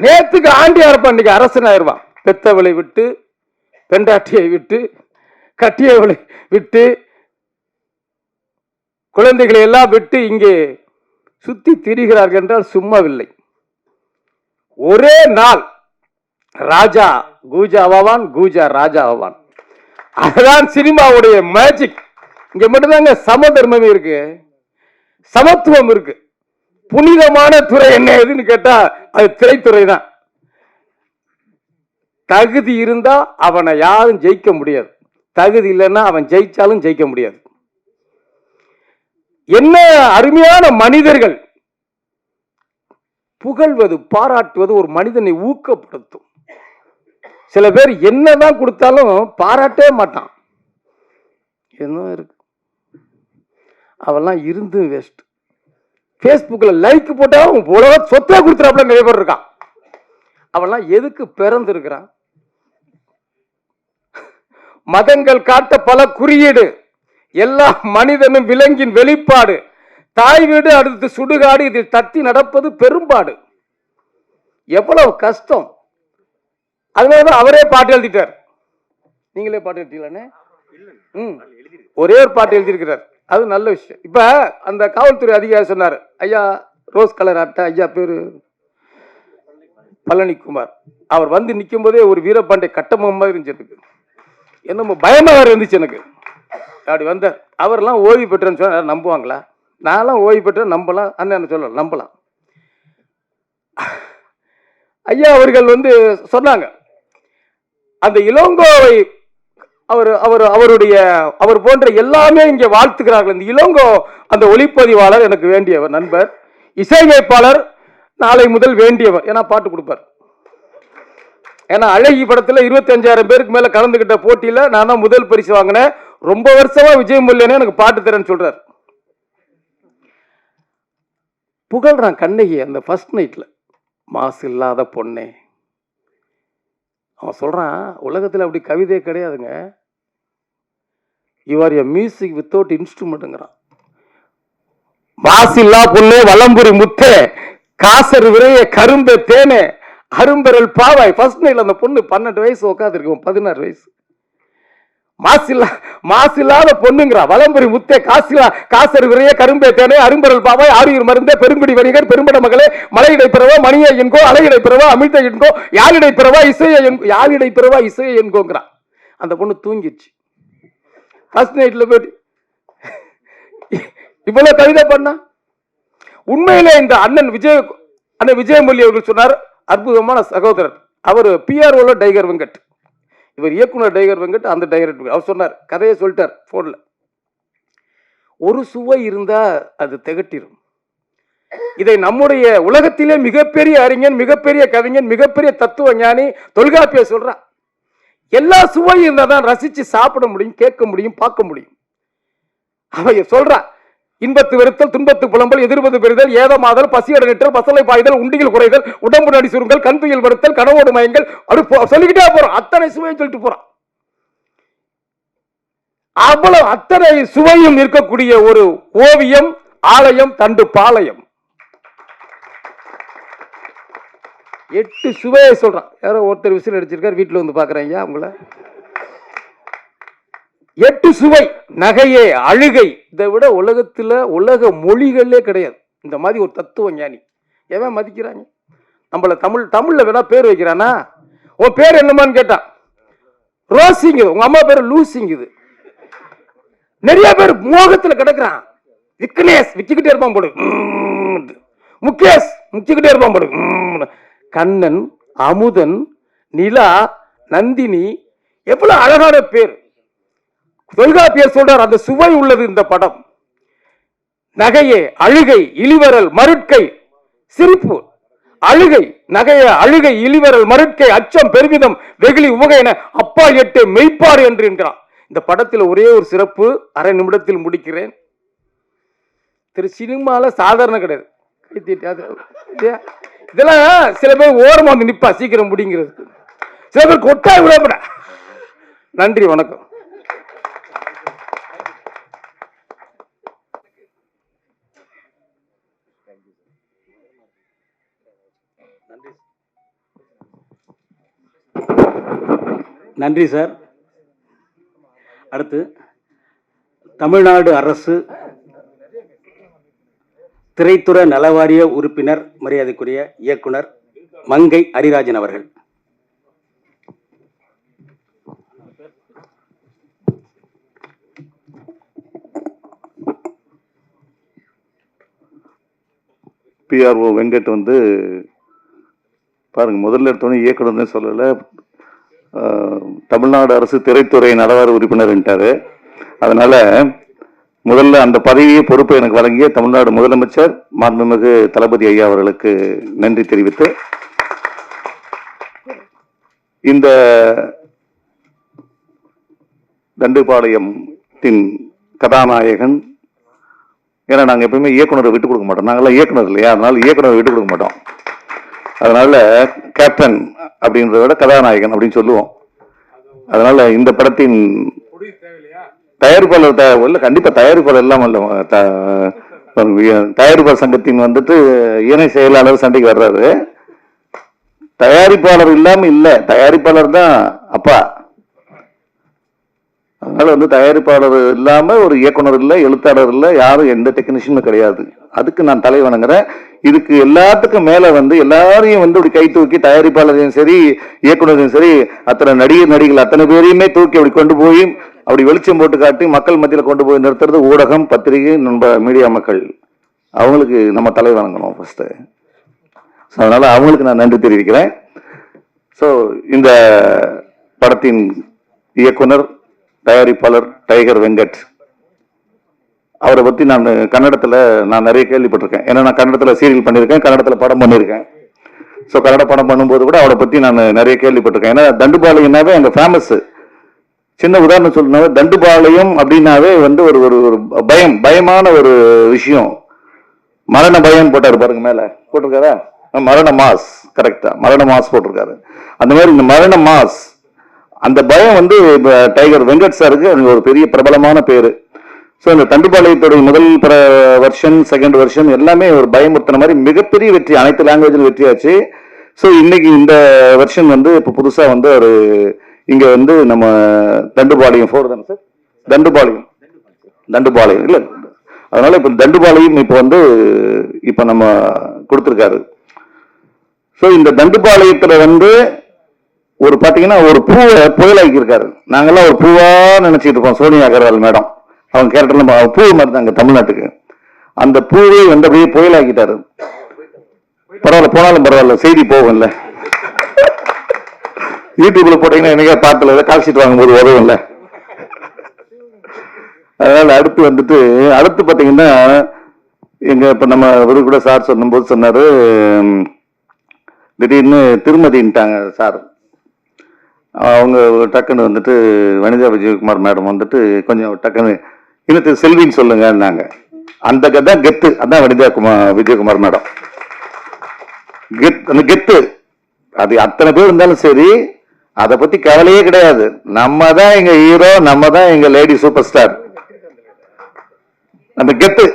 நேத்துக்கு ஆண்டியா இருப்பான், இன்னைக்கு அரசன் ஆயிடுவான். பெத்தவளை விட்டு, பெண்டாட்டியை விட்டு, கட்டியவளை விட்டு, குழந்தைகளை எல்லாம் விட்டு இங்கே சுத்தி திரிகிறார்கள் என்றால் சும்மாவில்லை. ஒரே நாள் ராஜா கூஜா ஆவான், கூஜா ராஜா ஆவான். அதுதான் சினிமாவுடைய மேஜிக். இங்க மட்டும்தாங்க சமதர்மமே இருக்கு, சமத்துவம் இருக்கு. புனிதமான துறை என்ன எதுன்னு கேட்டா அது திரைத்துறை தான். தகுதி இருந்தா அவனை யாரும் ஜெயிக்க முடியாது, தகுதி இல்லைன்னா அவன் ஜெயிச்சாலும் ஜெயிக்க முடியாது. என்ன அருமையான மனிதர்கள். புகழ்வது, பாராட்டுவது ஒரு மனிதனை ஊக்கப்படுத்தும். சில பேர் என்னதான் கொடுத்தாலும் பாராட்டவே மாட்டான். என்ன இருக்கு, அவெல்லாம் இருந்து வேஸ்ட். பேஸ்புக்கில் லைக் போட்டா உலக சொத்தை கொடுத்துறாப்புல நிறைய பேர் இருக்கான். அவெல்லாம் எதுக்கு பிறந்திருக்கிறான்? மதங்கள் காட்ட பல குறியீடு, எல்லா மனிதனும் விலங்கின் வெளிப்பாடு. தாய் வீடு அடுத்து சுடுகாடு, இதில் தத்தி நடப்பது பெரும்பாடு. எவ்வளவு கஷ்டம். அதனாலதான் அவரே பாட்டு எழுதிட்டார். நீங்களே பாட்டு எழுதிட்டீங்களானே? ஒரே ஒரு பாட்டு எழுதியிருக்கிறார். அது நல்ல விஷயம். இப்ப அந்த காவல்துறை அதிகாரி சொன்னார், ஐயா ரோஸ் கலர் அட்டை, ஐயா பேரு பழனிக்குமார். அவர் வந்து நிற்கும் போதே ஒரு வீரபாண்டை கட்டமம் மாதிரி இருந்துச்சு. எனக்கு என்னமோ பயமாக இருந்துச்சு எனக்கு. அப்படி வந்தார். அவர்லாம் ஓய்வு பெற்றேன்னு சொன்ன நம்புவாங்களா? நான்லாம் ஓய்வு பெற்ற நம்பலாம், அண்ணன் சொல்லலாம், நம்பலாம். ஐயா அவர்கள் வந்து சொன்னாங்க, அந்த இளங்கோவை அவர் போன்ற எல்லாமே இங்கே வாழ்த்துக்கிறார்கள். இந்த இளங்கோ அந்த ஒளிப்பதிவாளர் எனக்கு வேண்டியவர், நண்பர், இசையமைப்பாளர் நாளை முதல் வேண்டியவர். ஏன்னா பாட்டு கொடுப்பார். ஏன்னா அழகி படத்துல 25,000 பேருக்கு மேல கலந்துகிட்ட போட்டியில நான் தான் முதல் பரிசு வாங்கினேன். ரொம்ப வருஷமா விஜய் முல்லைன்னு எனக்கு பாட்டு தரேன்னு சொல்றாரு. புகழ்றான் கண்ணகி அந்த ஃபர்ஸ்ட் நைட்ல, மாசு இல்லாத பொண்ணே அவன் சொல்கிறான், உலகத்தில் அப்படி கவிதையே கிடையாதுங்க, you are a music without இன்ஸ்ட்ருமெண்ட்டுங்கிறான். மாசில்லா பொண்ணு வலம்புரி முத்தே காசர் விரைய கரும்பே தேனே அரும்பெறல் பாவாய். ஃபர்ஸ்ட் நைட்ல அந்த பொண்ணு 12 வயசு உட்காந்துருக்கும், 16 வயசு. மாசில்லாத பொண்ணுங்கிறா. வலம்புரி முத்தே காசர் விரைய கரும்பே தேனே அரும்பெறல் பாவாய் ஆரியூர் மருந்தே பெருங்குடி வணிகர் பெரும்பட மகளே மலையிடை பிறவா மணியை என்கோ அலையிடை பிறவா அமிழ்த என்கோ யாழிடை பிறவா இசையை என்கோ யாழிடை பிறவா இசையை என்கோங்கிறா. அந்த பொண்ணு தூங்கிடுச்சு. ஃபர்ஸ்ட் நைட்ல போயிட்டு இவ்வளவு கவிதை பண்ணா. உண்மையிலே இந்த அண்ணன் விஜயமொழி அவர்கள் சொன்னார், அற்புதமான சகோதரர். அவர் பிஆர்ஓல டைகர் வெங்கட், இவர் இயக்குனர் டைகர் வெங்கட், அந்த டைரக்டர். அவர் சொன்னார், கதையை சொல்லிட்டார் போன்ல, ஒரு சுவை இருந்தா அது திகட்டிடும். இதை நம்முடைய உலகத்திலே மிகப்பெரிய அறிஞன், மிகப்பெரிய கவிஞன், மிகப்பெரிய தத்துவ ஞானி தொல்காப்பியர் சொல்றான், எல்லா சுவையும் இருந்தா தான் ரசிச்சு சாப்பிட முடியும், கேட்க முடியும், பார்க்க முடியும். அவைய சொல்றான், இன்பத்து வெறுத்தல் துன்பத்து புலம்பல் எதிர்வது பெறுதல் ஏதமாதல் பசியட நிற்றல் பசலை பாய்தல் உண்டிகள் குறைதல் உடம்பு நடி சுருங்கல் கண்துயில் வருத்தல் கனவோடு மயங்கள் அப்படி சொல்லிக்கிட்டே போறோம். அத்தனை சுவையும் சொல்லிட்டு போறான். அவ்வளவு அத்தனை சுவையும் இருக்கக்கூடிய ஒரு ஓவியம் ஆலயம் தண்டு பாளையம். 8 சுவையை சொல்றான். யாரோ ஒருத்தர் விசில் அடிச்சிருக்காரு, வீட்டுல வந்து பாக்குறேன் ஐயா உங்களை. 8 சுவை. நகையே அழுகை, இதை விட உலக மொழிகளே கிடையாது இந்த மாதிரி ஒரு தத்துவ ஞானி. எவன் மதிக்கிறாங்க நம்மள? தமிழ்ல வேணா பேர் வைக்கிறானா? உன் பேர் என்னமான்னு கேட்டான், ரோசிங். உங்க அம்மா பேரு லூசிங். இது நிறைய பேர் மோகத்துல கிடக்குறான். விக்னேஷ் விக்கிக்கிட்டே இருப்பான் போடு, முகேஷ் முக்கிக்கிட்டே இருப்பான் போடு. கண்ணன், அமுதன், நிலா, நந்தினி, எவ்வளவு அழகான பேர். தொல்காப்பியர் சொல்றார், அந்த சுவை உள்ளது இந்த படம். நகையே அழுகை இளிவரல் மருட்கை சிரிப்பு. அழுகை நகைய அழுகை இளிவரல் மருட்கை அச்சம் பெருமிதம் வெகுளி உவகை என அப்பா 8 மெய்ப்பார் என்று என்கிறான். இந்த படத்தில் ஒரே ஒரு சிறப்பு, அரை நிமிடத்தில் முடிக்கிறேன். சினிமால சாதாரண கிடையாது. இதெல்லாம் சில பேர் ஓரமா வந்து நிப்பா சீக்கிரம் முடிங்கிறது, சில பேர் கொட்டாய் விடப்பட. நன்றி, வணக்கம். நன்றி சார். அடுத்து தமிழ்நாடு அரசு திரைத்துறை நலவாரிய உறுப்பினர் மரியாதைக்குரிய இயக்குனர் மங்கை அரிராஜன் அவர்கள். பிஆர்ஓ வெங்கட் வந்து பாருங்க, முதல்ல எடுத்தோன்னே இயக்குனர்னு சொல்லலை, தமிழ்நாடு அரசு திரைத்துறை நலவாரிய உறுப்பினர்ன்ட்டாரு. அதனால முதல்ல அந்த பதவியை பொறுப்பை எனக்கு வழங்கிய தமிழ்நாடு முதலமைச்சர் மாண்புமிகு தளபதி ஐயா அவர்களுக்கு நன்றி தெரிவித்து, இந்த தண்டுபாளையத்தின் கதாநாயகன், ஏன்னா நாங்கள் எப்பவுமே இயக்குனரை விட்டு கொடுக்க மாட்டோம், நாங்களாம் இயக்குனர் இல்லையா, அதனால இயக்குனரை விட்டு கொடுக்க மாட்டோம். அதனால கேப்டன் அப்படின்றத விட கதாநாயகன் அப்படின்னு சொல்லுவோம். அதனால இந்த படத்தின் தயாரிப்பாளர் இல்ல, கண்டிப்பா தயாரிப்பாளர் இல்லாம இல்ல, தயாரிப்பாளர் சங்கத்தின் வந்துட்டு இணை செயலாளர் சண்டைக்கு வர்றாரு. தயாரிப்பாளர் இல்லாம இல்ல, தயாரிப்பாளர் தான் அப்பா. அதனால வந்து தயாரிப்பாளர் இல்லாம ஒரு இயக்குனர் இல்ல, எழுத்தாளர் இல்ல, யாரும் எந்த டெக்னீஷியனும் கிடையாது. அதுக்கு நான் தலை வணங்குறேன். இதுக்கு எல்லாத்துக்கும் மேல வந்து எல்லாரையும் வந்து அப்படி கை தூக்கி, தயாரிப்பாளரையும் சரி இயக்குனரையும் சரி அத்தனை நடிகர்கள் அத்தனை பேரையுமே தூக்கி அப்படி கொண்டு போய் அப்படி வெளிச்சம் போட்டு காட்டி மக்கள் மத்தியில் கொண்டு போய் நிறுத்துறது ஊடகம், பத்திரிகை, மீடியா மக்கள். அவங்களுக்கு நம்ம தலை வணங்கணும் ஃபர்ஸ்ட். அதனால அவங்களுக்கு நான் நன்றி தெரிவிக்கிறேன். ஸோ இந்த படத்தின் இயக்குனர் தயாரிப்பாளர் டைகர் வெங்கட் அவரை பத்தி நான் கன்னடத்துல நிறைய கேள்விப்பட்டிருக்கேன். ஏன்னா நான் கன்னடத்துல சீரியல் பண்ணியிருக்கேன், கன்னடத்துல படம் பண்ணியிருக்கேன். ஸோ கன்னட படம் பண்ணும்போது கூட அவரை பத்தி நான் நிறைய கேள்விப்பட்டிருக்கேன். ஏன்னா தண்டுபாளையம்னாவே அங்க ஃபேமஸ். சின்ன உதாரணம் சொல்லணும்னா தண்டுபாளையம் அப்படின்னாவே வந்து ஒரு ஒரு பயமான ஒரு விஷயம். மரண பயம் போட்டாரு பாருங்க, மேல போட்டிருக்காரா, மரண மாஸ். கரெக்டா மரண மாஸ் போட்டிருக்காரு. அந்த மாதிரி இந்த மரண மாஸ் அந்த பயம் வந்து டைகர் வெங்கட் சாருக்கு ஒரு பெரிய பிரபலமான பேரு. ஸோ இந்த தண்டுபாளையத்தோட முதல் வெர்ஷன், செகண்ட் வெர்ஷன் எல்லாமே ஒரு பயமுறுத்தின மாதிரி மிகப்பெரிய வெற்றி, அனைத்து லாங்குவேஜிலும் வெற்றியாச்சு. ஸோ இன்னைக்கு இந்த வெர்ஷன் வந்து இப்போ புதுசாக வந்து ஒரு இங்கே வந்து நம்ம தண்டுபாளையம் 4 தானே சார், தண்டுபாளையம் இல்லை, அதனால இப்போ தண்டுபாளையம் இப்போ வந்து இப்போ நம்ம கொடுத்துருக்காரு. ஸோ இந்த தண்டுபாளையத்தில் வந்து ஒரு பார்த்தீங்கன்னா ஒரு பூவை புயலாக்கி இருக்காரு. நாங்கெல்லாம் ஒரு பூவா நினைச்சிட்டு இருப்போம். சோனியா அகர்வால் மேடம் அவங்க கேரக்டர்ல பூ மாதிரி தாங்க தமிழ்நாட்டுக்கு. அந்த பூவை வந்து அப்படியே புயலாக்கிட்டாரு. பரவாயில்ல, போனாலும் பரவாயில்ல, செய்தி போகும்ல. யூடியூப்ல போட்டீங்கன்னா என்னைக்கா பார்த்துல கால் ஷீட் வாங்கும்போது உதவும்ல. அதனால அடுத்து பார்த்தீங்கன்னா எங்க இப்ப நம்ம இவரு கூட சார் சொல்லும்போது சொன்னாரு, திடீர்னு திருமதின்ட்டாங்க சார். அவங்க டக்குன்னு வந்துட்டு வனிதா விஜயகுமார் மேடம் வந்துட்டு கொஞ்சம் டக்குன்னு இன்னும் செல்வின்னு சொல்லுங்கன்னாங்க. அந்த கதை கெத்து, அதான் வனிதா விஜயகுமார் மேடம் அந்த கெத்து. அது அத்தனை பேர் இருந்தாலும் சரி, அதை பத்தி கவலையே கிடையாது. நம்ம தான் எங்க ஹீரோ, நம்ம தான் எங்க லேடி சூப்பர் ஸ்டார். அந்த கெத்து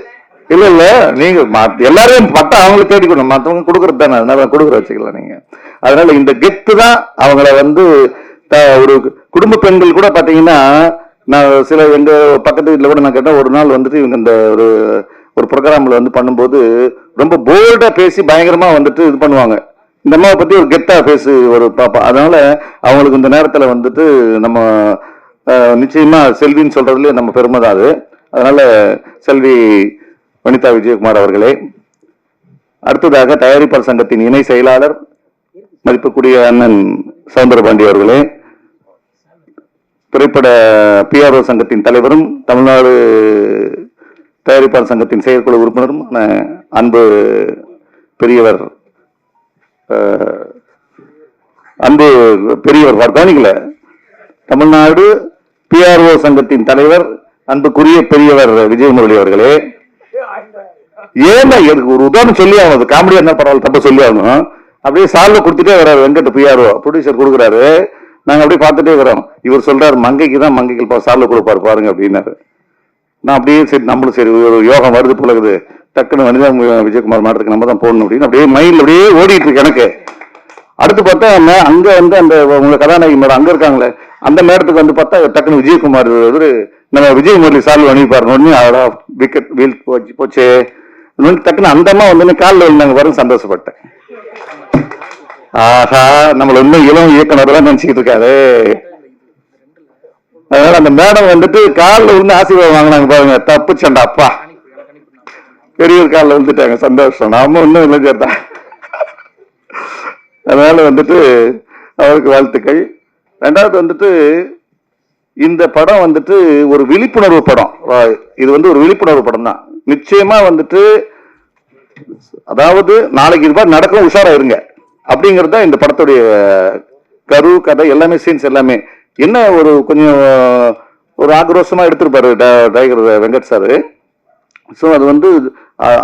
இல்ல இல்ல, நீங்க எல்லாரையும் பட்டா அவங்களுக்கு தேடிக்கணும், மற்றவங்க கொடுக்கறது தானே, அதனால கொடுக்குற வச்சுக்கலாம் நீங்க. அதனால இந்த கெத்து தான் அவங்கள வந்து ஒரு குடும்ப பெண்கள் கூட பாத்தீங்கன்னா, நான் சில எங்க பக்கத்து வீட்டுல கூட நான் கேட்டேன், ஒரு நாள் வந்துட்டு இவங்க இந்த ஒரு ப்ரோக்ராம்ல வந்து பண்ணும்போது ரொம்ப போல்டா பேசி பயங்கரமா வந்துட்டு இது பண்ணுவாங்க. இந்த அம்மாவை பத்தி ஒரு கெத்தா பேசி ஒரு பாப்பா. அதனால அவங்களுக்கு இந்த நேரத்துல வந்துட்டு நம்ம நிச்சயமா செல்வின்னு சொல்றதுல நம்ம பெருமை தான் அது. அதனால செல்வி வனிதா விஜயகுமார் அவர்களே. அடுத்ததாக தயாரிப்பாளர் சங்கத்தின் இணை செயலாளர் மதிப்புக்குரிய அண்ணன் சவுந்தரபாண்டி அவர்களே, திரைப்பட பிஆர்ஓ சங்கத்தின் தலைவரும் தமிழ்நாடு தயாரிப்பாளர் சங்கத்தின் செயற்குழு உறுப்பினரும் அன்பு பெரியவர் கவனிக்கல, தமிழ்நாடு பிஆர்ஓ சங்கத்தின் தலைவர் அன்புக்குரிய பெரியவர் விஜயமுரளி அவர்களே. ஏன்னா எனக்கு ஒரு உதாரணம் சொல்லி ஆகணும், காமெடியா இருந்தா பரவாயில்ல, தப்ப சொல்லி ஆகணும். அப்படியே சால்வ கொடுத்துட்டே வர்றாரு வெங்கட் பிஆர்ஓ ப்ரொடியூசர் கொடுக்குறாரு. நாங்க அப்படியே பார்த்துட்டே வரோம். இவர் சொல்றாரு மங்கைக்கு சால்வ கொடுப்பாரு பாருங்க அப்படின்னாரு. நான் அப்படியே சரி நம்மளும் சரி ஒரு யோகம் வருது போலகுது, டக்குன்னு வனிதா விஜயகுமார் மாடத்துக்கு நம்ம தான் போடணும் அப்படின்னு அப்படியே மைண்ட்ல அப்படியே ஓடிட்டு இருக்கு எனக்கு. அடுத்து பார்த்தா அங்க வந்து அந்த உங்க கதாநாயகி மேடம் அங்க இருக்காங்களே, அந்த மேடத்துக்கு வந்து பார்த்தா டக்குன்னு விஜயகுமார் நம்ம விஜயமுரளி சால்வ் அனுப்பிப்பாரு. உடனே அடா விக்கெட் வீல் போச்சு டக்குன்னு அந்த அம்மா வந்து காலில் விழுந்தாங்க வரும், சந்தோஷப்பட்டேன். ஆஹா, நம்மள இன்னும் இளம் இயக்குனர் தான் நினைச்சுக்கிட்டு இருக்காரு. அதனால அந்த மேடம் வந்துட்டு காலில் விழுந்து ஆசீர்வாதம் வாங்கினாங்க பாருங்க, தப்பு சண்டா அப்பா, பெரியவர் காலில் விழுந்துட்டாங்க, சந்தோஷம். நாம இன்னும் இல்லை சேர்த்தா. அதனால வந்துட்டு அவருக்கு வாழ்த்துக்கள். ரெண்டாவது வந்துட்டு இந்த படம் வந்துட்டு ஒரு விழிப்புணர்வு படம். இது வந்து ஒரு விழிப்புணர்வு படம் தான் நிச்சயமா வந்துட்டு. அதாவது நாளைக்கு இது மாதிரி நடக்கும், உஷாரா இருங்க அப்படிங்கிறது தான் இந்த படத்துடைய கரு, கதை எல்லாமே, சீன்ஸ் எல்லாமே. என்ன ஒரு கொஞ்சம் ஒரு ஆக்ரோஷமா எடுத்திருப்பாரு டைகர் வெங்கட் சாரு. ஸோ அது வந்து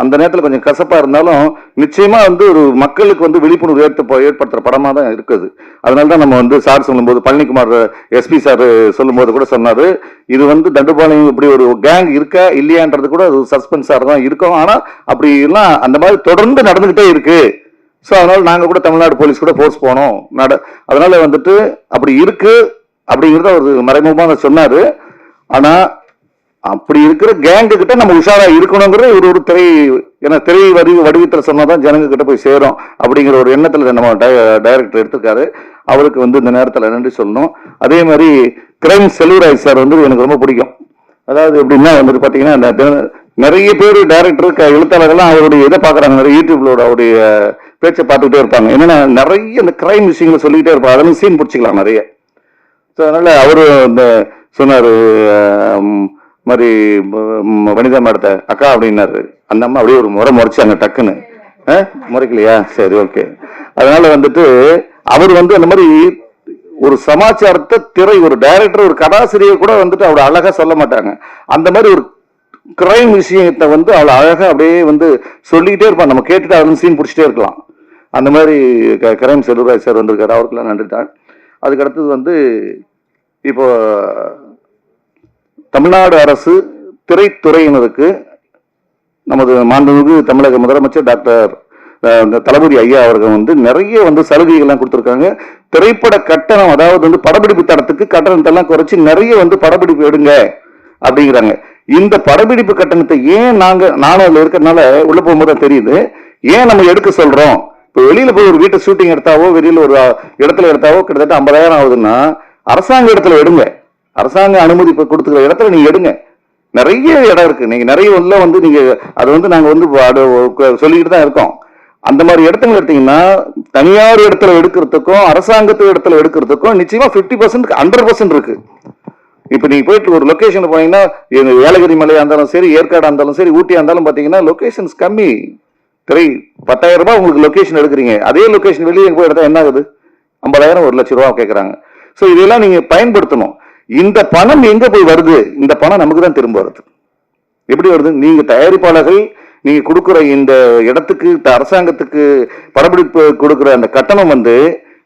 அந்த நேரத்தில் கொஞ்சம் கசப்பா இருந்தாலும் நிச்சயமா வந்து ஒரு மக்களுக்கு வந்து விழிப்புணர்வு ஏற்படுத்துற படமா தான் இருக்குது. அதனால தான் நம்ம வந்து சார் சொல்லும்போது, பழனிக்குமார் எஸ்பி சார் சொல்லும்போது கூட சொன்னாரு, இது வந்து தண்டுபாளையம் இப்படி ஒரு கேங் இருக்கா இல்லையான்றது கூட அது சஸ்பென்ஸா தான் இருக்கும். ஆனா அப்படி எல்லாம் அந்த மாதிரி தொடர்ந்து நடந்துகிட்டே இருக்கு. ஸோ அதனால நாங்க கூட தமிழ்நாடு போலீஸ் கூட ஃபோர்ஸ் போனோம். அதனால வந்துட்டு அப்படி இருக்கு அப்படிங்கிறத ஒரு மறைமுகமாக சொன்னாரு. ஆனா அப்படி இருக்கிற கேங்கு கிட்ட நம்ம உஷாரா இருக்கணுங்கிறது ஒரு திரை வடிவத்தில் சொன்னாதான் ஜனங்க கிட்ட போய் சேரும் அப்படிங்கிற ஒரு எண்ணத்துல நம்ம டைரக்டர் எடுத்திருக்காரு. அவருக்கு வந்து இந்த நேரத்துல நன்றி சொல்லணும். அதே மாதிரி கிரைம் செல்வராஜ் சார் வந்து எனக்கு ரொம்ப பிடிக்கும். அதாவது எப்படின்னா வந்துட்டு பாத்தீங்கன்னா, நிறைய பேர் டைரக்டர் எழுத்தாளர்கள்லாம் அவருடைய இதை பாக்குறாங்க, நிறைய யூடியூப்ல அவருடைய பேச்சை பார்த்துக்கிட்டே இருப்பாங்க. என்னன்னா நிறைய இந்த கிரைம் விஷயங்களை சொல்லிக்கிட்டே இருப்பாங்க, அதெல்லாம் சீன் பிடிச்சிக்கலாம் நிறைய. ஸோ அதனால அவரு இந்த சொன்னாரு மாதிரி வனிதா மேடத்தை அக்கா அப்படின்னாரு. அந்த அம்மா அப்படியே ஒரு முறை முறைச்சாங்க டக்குன்னு. முறைக்கலையா, சரி ஓகே. அதனால வந்துட்டு அவர் வந்து அந்த மாதிரி ஒரு சமாச்சாரத்தை ஒரு டைரக்டர் ஒரு கதாசிரியர் கூட வந்துட்டு அவ்வளவு அழகா சொல்ல மாட்டாங்க. அந்த மாதிரி ஒரு கிரைம் விஷயத்தை வந்து அவ்வளவு அழகா அப்படியே வந்து சொல்லிக்கிட்டே இருப்பான். நம்ம கேட்டுட்டு அதுல சீன் பிடிச்சிட்டே இருக்கலாம். அந்த மாதிரி கரையம் செல்வராஜ் சார் வந்திருக்காரு, அவருக்கெல்லாம் நன்றி தான். அதுக்கடுத்தது வந்து இப்போ தமிழ்நாடு அரசு திரைத்துறையினருக்கு நமது மாண்புமிகு தமிழக முதலமைச்சர் டாக்டர் தளபதி ஐயா அவர்கள் வந்து நிறைய வந்து சலுகைகள்லாம் கொடுத்துருக்காங்க. திரைப்பட கட்டணம், அதாவது வந்து படப்பிடிப்பு தரத்துக்கு கட்டணத்தெல்லாம் குறைச்சி நிறைய வந்து படப்பிடிப்பு எடுங்க அப்படிங்கிறாங்க. இந்த படப்பிடிப்பு கட்டணத்தை ஏன் நானும் அதில் இருக்கிறதுனால உள்ள போகும்போது தெரியுது, ஏன் நம்ம எடுக்க சொல்றோம். இப்போ வெளியில போய் ஒரு வீட்டை ஷூட்டிங் எடுத்தாவோ, வெளியில ஒரு இடத்துல எடுத்தாவோ கிட்டத்தட்ட 50,000 ஆகுதுன்னா அரசாங்க இடத்துல எடுங்க, அரசாங்க அனுமதி கொடுத்துக்கிற இடத்துல நீங்க எடுங்க. நிறைய இடம் இருக்கு, நீங்க நிறைய உள்ள வந்து நீங்க அது வந்து நாங்க வந்து சொல்லிக்கிட்டு தான் இருக்கோம். அந்த மாதிரி இடத்துல எடுத்தீங்கன்னா தனியார் இடத்துல எடுக்கிறதுக்கும் அரசாங்கத்து இடத்துல எடுக்கிறதுக்கும் நிச்சயமா 50% 100% இருக்கு. இப்ப நீங்க போயிட்டு ஒரு லொகேஷன் போனீங்கன்னா, ஏலகிரி மலையா இருந்தாலும் சரி, ஏற்காடா இருந்தாலும் சரி, ஊட்டியா இருந்தாலும் பாத்தீங்கன்னா லொகேஷன்ஸ் கம்மி. 10,000 ரூபாய் உங்களுக்கு லொகேஷன் எடுக்கிறீங்க, அதே லொகேஷன் வெளியே போய் எடுத்தா என்ன ஆகுது? 50,000 1,00,000 கேட்கறாங்க. ஸோ இதெல்லாம் நீங்க பயன்படுத்தணும். இந்த பணம் எங்க போய் வருது? இந்த பணம் நமக்கு தான் திரும்ப வருது. எப்படி வருது? நீங்க தயாரிப்பாளர்கள் நீங்க கொடுக்குற இந்த இடத்துக்கு அரசாங்கத்துக்கு படப்பிடிப்பு கொடுக்குற அந்த கட்டணம் வந்து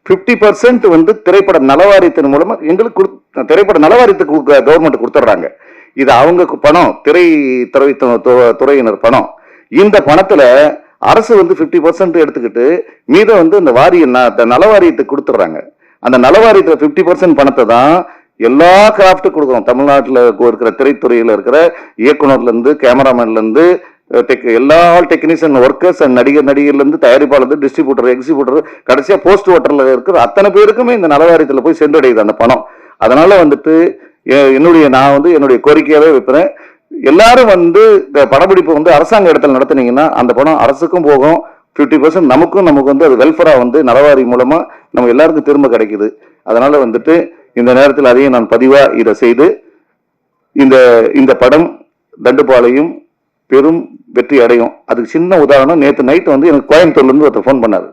50% வந்து திரைப்பட நலவாரியத்தின் மூலமா எங்களுக்கு திரைப்பட நலவாரியத்துக்கு கவர்மெண்ட் கொடுத்துட்றாங்க. இது அவங்க பணம், துறையினர் பணம். இந்த பணத்துல அரசு வந்து 50% எடுத்துக்கிட்டு மீதம் வந்து இந்த நலவாரியத்துக்கு கொடுத்துட்றாங்க. அந்த நலவாரியத்துல 50% பணத்தை தான் எல்லா கிராஃப்ட் கொடுக்குறோம். தமிழ்நாட்டில் இருக்கிற திரைத்துறையில இருக்கிற இயக்குனர்ல இருந்து, கேமராமேன்ல இருந்து, எல்லா டெக்னீஷியன் ஒர்க்கர்ஸ் அண்ட் நடிகர்ல இருந்து, தயாரிப்பாளர், டிஸ்ட்ரிபியூட்டர், எக்ஸிபியூட்டர், கடைசியா போஸ்ட் ஓட்டர்ல இருக்கிற அத்தனை பேருக்குமே இந்த நலவாரியத்துல போய் சென்றடையுது அந்த பணம். அதனால வந்துட்டு நான் வந்து என்னுடைய கோரிக்கையாவே வைக்கிறேன், எல்லாரும் வந்து இந்த படப்பிடிப்பு வந்து அரசாங்க இடத்துல நடத்துனீங்கன்னா அந்த பணம் அரசுக்கும் போகும், 50% நமக்கு வந்து அது வெல்ஃபரா வந்து நலவாரி மூலமா நம்ம எல்லாருக்கும் திரும்ப கிடைக்குது. அதனால வந்துட்டு இந்த நேரத்தில் அதையும் நான் பதிவா இதை செய்து இந்த படம் தண்டுபாளையம் பெரும் வெற்றி அடையும். அதுக்கு சின்ன உதாரணம், நேற்று நைட்டு வந்து எனக்கு கோயம்புத்தூர்ல இருந்து ஒருத்தர் ஃபோன் பண்ணாரு.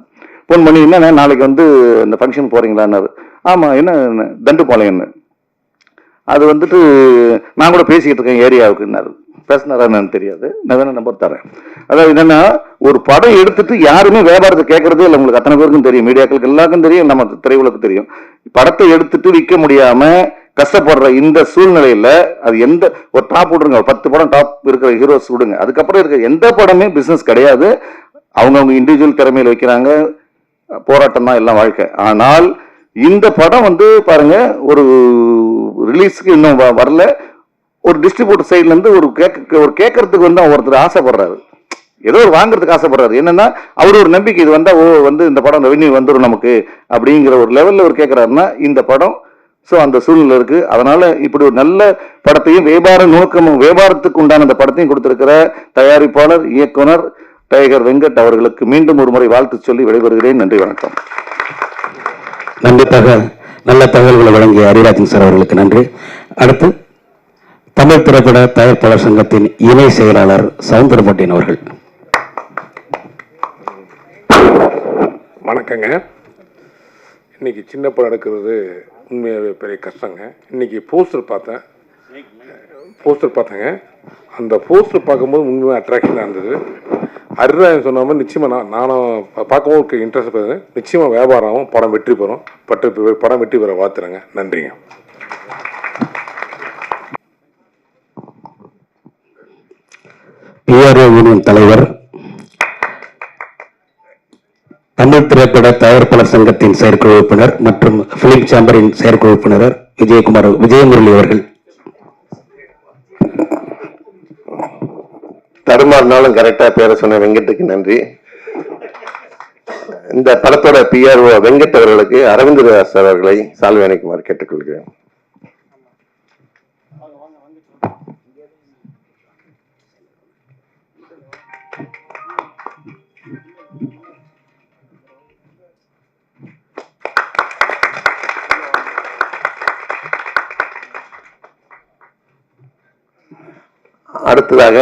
ஃபோன் பண்ணி என்ன நாளைக்கு வந்து இந்த ஃபங்க்ஷன் போறீங்களான்னாரு. ஆமா, என்ன தண்டுபாளையம்னு. அது வந்துட்டு நான் கூட பேசிக்கிட்டு இருக்கேன் ஏரியாவுக்குன்னாரு. பேசினாரான்னு தெரியாது, நான் வேணா நம்பர் தரேன். அதாவது என்னன்னா, ஒரு படம் எடுத்துட்டு யாருமே வியாபாரத்தை கேட்கறதே இல்லை. உங்களுக்கு அத்தனை பேருக்கும் தெரியும், மீடியாக்களுக்கு எல்லாருக்கும் தெரியும், நம்ம திரையுலகம் தெரியும். படத்தை எடுத்துட்டு விற்க முடியாம கஷ்டப்படுற இந்த சூழ்நிலையில அது ஒரு டாப் விடுங்க, 10 படம் டாப் இருக்கிற ஹீரோஸ் விடுங்க, அதுக்கப்புறம் இருக்கிற எந்த படமே பிசினஸ் கிடையாது. அவங்கவுங்க இண்டிவிஜுவல் திறமையில வைக்கிறாங்க, போராட்டம் தான் எல்லாம் வாழ்க்கை. ஆனால் இந்த படம் வந்து பாருங்க, ஒரு ரிலீஸ்க்கு இன்னும் வரல, ஒரு டிஸ்ட்ரிபியூட்டர் சைட்ல இருந்து ஒரு கேட்கறதுக்கு வந்து ஒருத்தர் ஆசைப்படுறாரு, ஏதோ ஒரு வாங்குறதுக்கு ஆசைப்படுறாரு. என்னன்னா அவர் ஒரு நம்பிக்கை, இது வந்தா வந்து இந்த படம் ரெவென்யூ வந்துடும் நமக்கு அப்படிங்கிற ஒரு லெவல்ல ஒரு கேட்கிறாருன்னா இந்த படம் அந்த சூழ்நிலை இருக்கு. அதனால இப்படி ஒரு நல்ல படத்தையும் வியாபாரத்துக்கு உண்டான அந்த படத்தையும் கொடுத்திருக்கிற தயாரிப்பாளர், இயக்குனர் டைகர் வெங்கட் அவர்களுக்கு மீண்டும் ஒரு முறை வாழ்த்து சொல்லி விடைபெறுகிறேன். நன்றி, வணக்கம். நல்ல தகவல்களை வழங்கிய ஹரிராஜன் சார் அவர்களுக்கு நன்றி. அடுத்து தமிழ் திரைப்பட தயாரிப்பாளர் சங்கத்தின் இணை செயலாளர் சவுந்தரபாண்டியன் அவர்கள். வணக்கங்க. இன்னைக்கு சின்ன படம் எடுக்கிறது உண்மையாகவே பெரிய கஷ்டங்க. இன்னைக்கு போஸ்டர் பார்த்தேங்க. அந்த போஸ்டர் பார்க்கும்போது உண்மையாக அட்ராக்ஷனாக இருந்தது. ஹரிராஜன் சொன்ன மாதிரி நிச்சயமாக நானும் பார்க்கும்போது இன்ட்ரெஸ்ட் போகுது. நிச்சயமாக வியாபாரம் படம் வெற்றி பெறும். படம் வெற்றி பெற வாழ்த்துறேங்க. நன்றிங்க. பிஆர்ஓ யூனியன் தலைவர், தமிழ் திரைப்பட தயாரிப்பாளர் சங்கத்தின் செயற்குழு உறுப்பினர் மற்றும் பிலிம் சேம்பரின் செயற்குழு உறுப்பினர் விஜயமுரளி அவர்கள். தடுமாறினாலும் கரெக்டா பேரை சொன்ன வெங்கட்டுக்கு நன்றி. இந்த படத்தோட பிஆர்ஓ வெங்கட் அவர்களுக்கு அரவிந்தராஜ் அவர்களை சால்வை அணிக்குமாறு கேட்டுக்கொள்கிறேன். அடுத்ததாக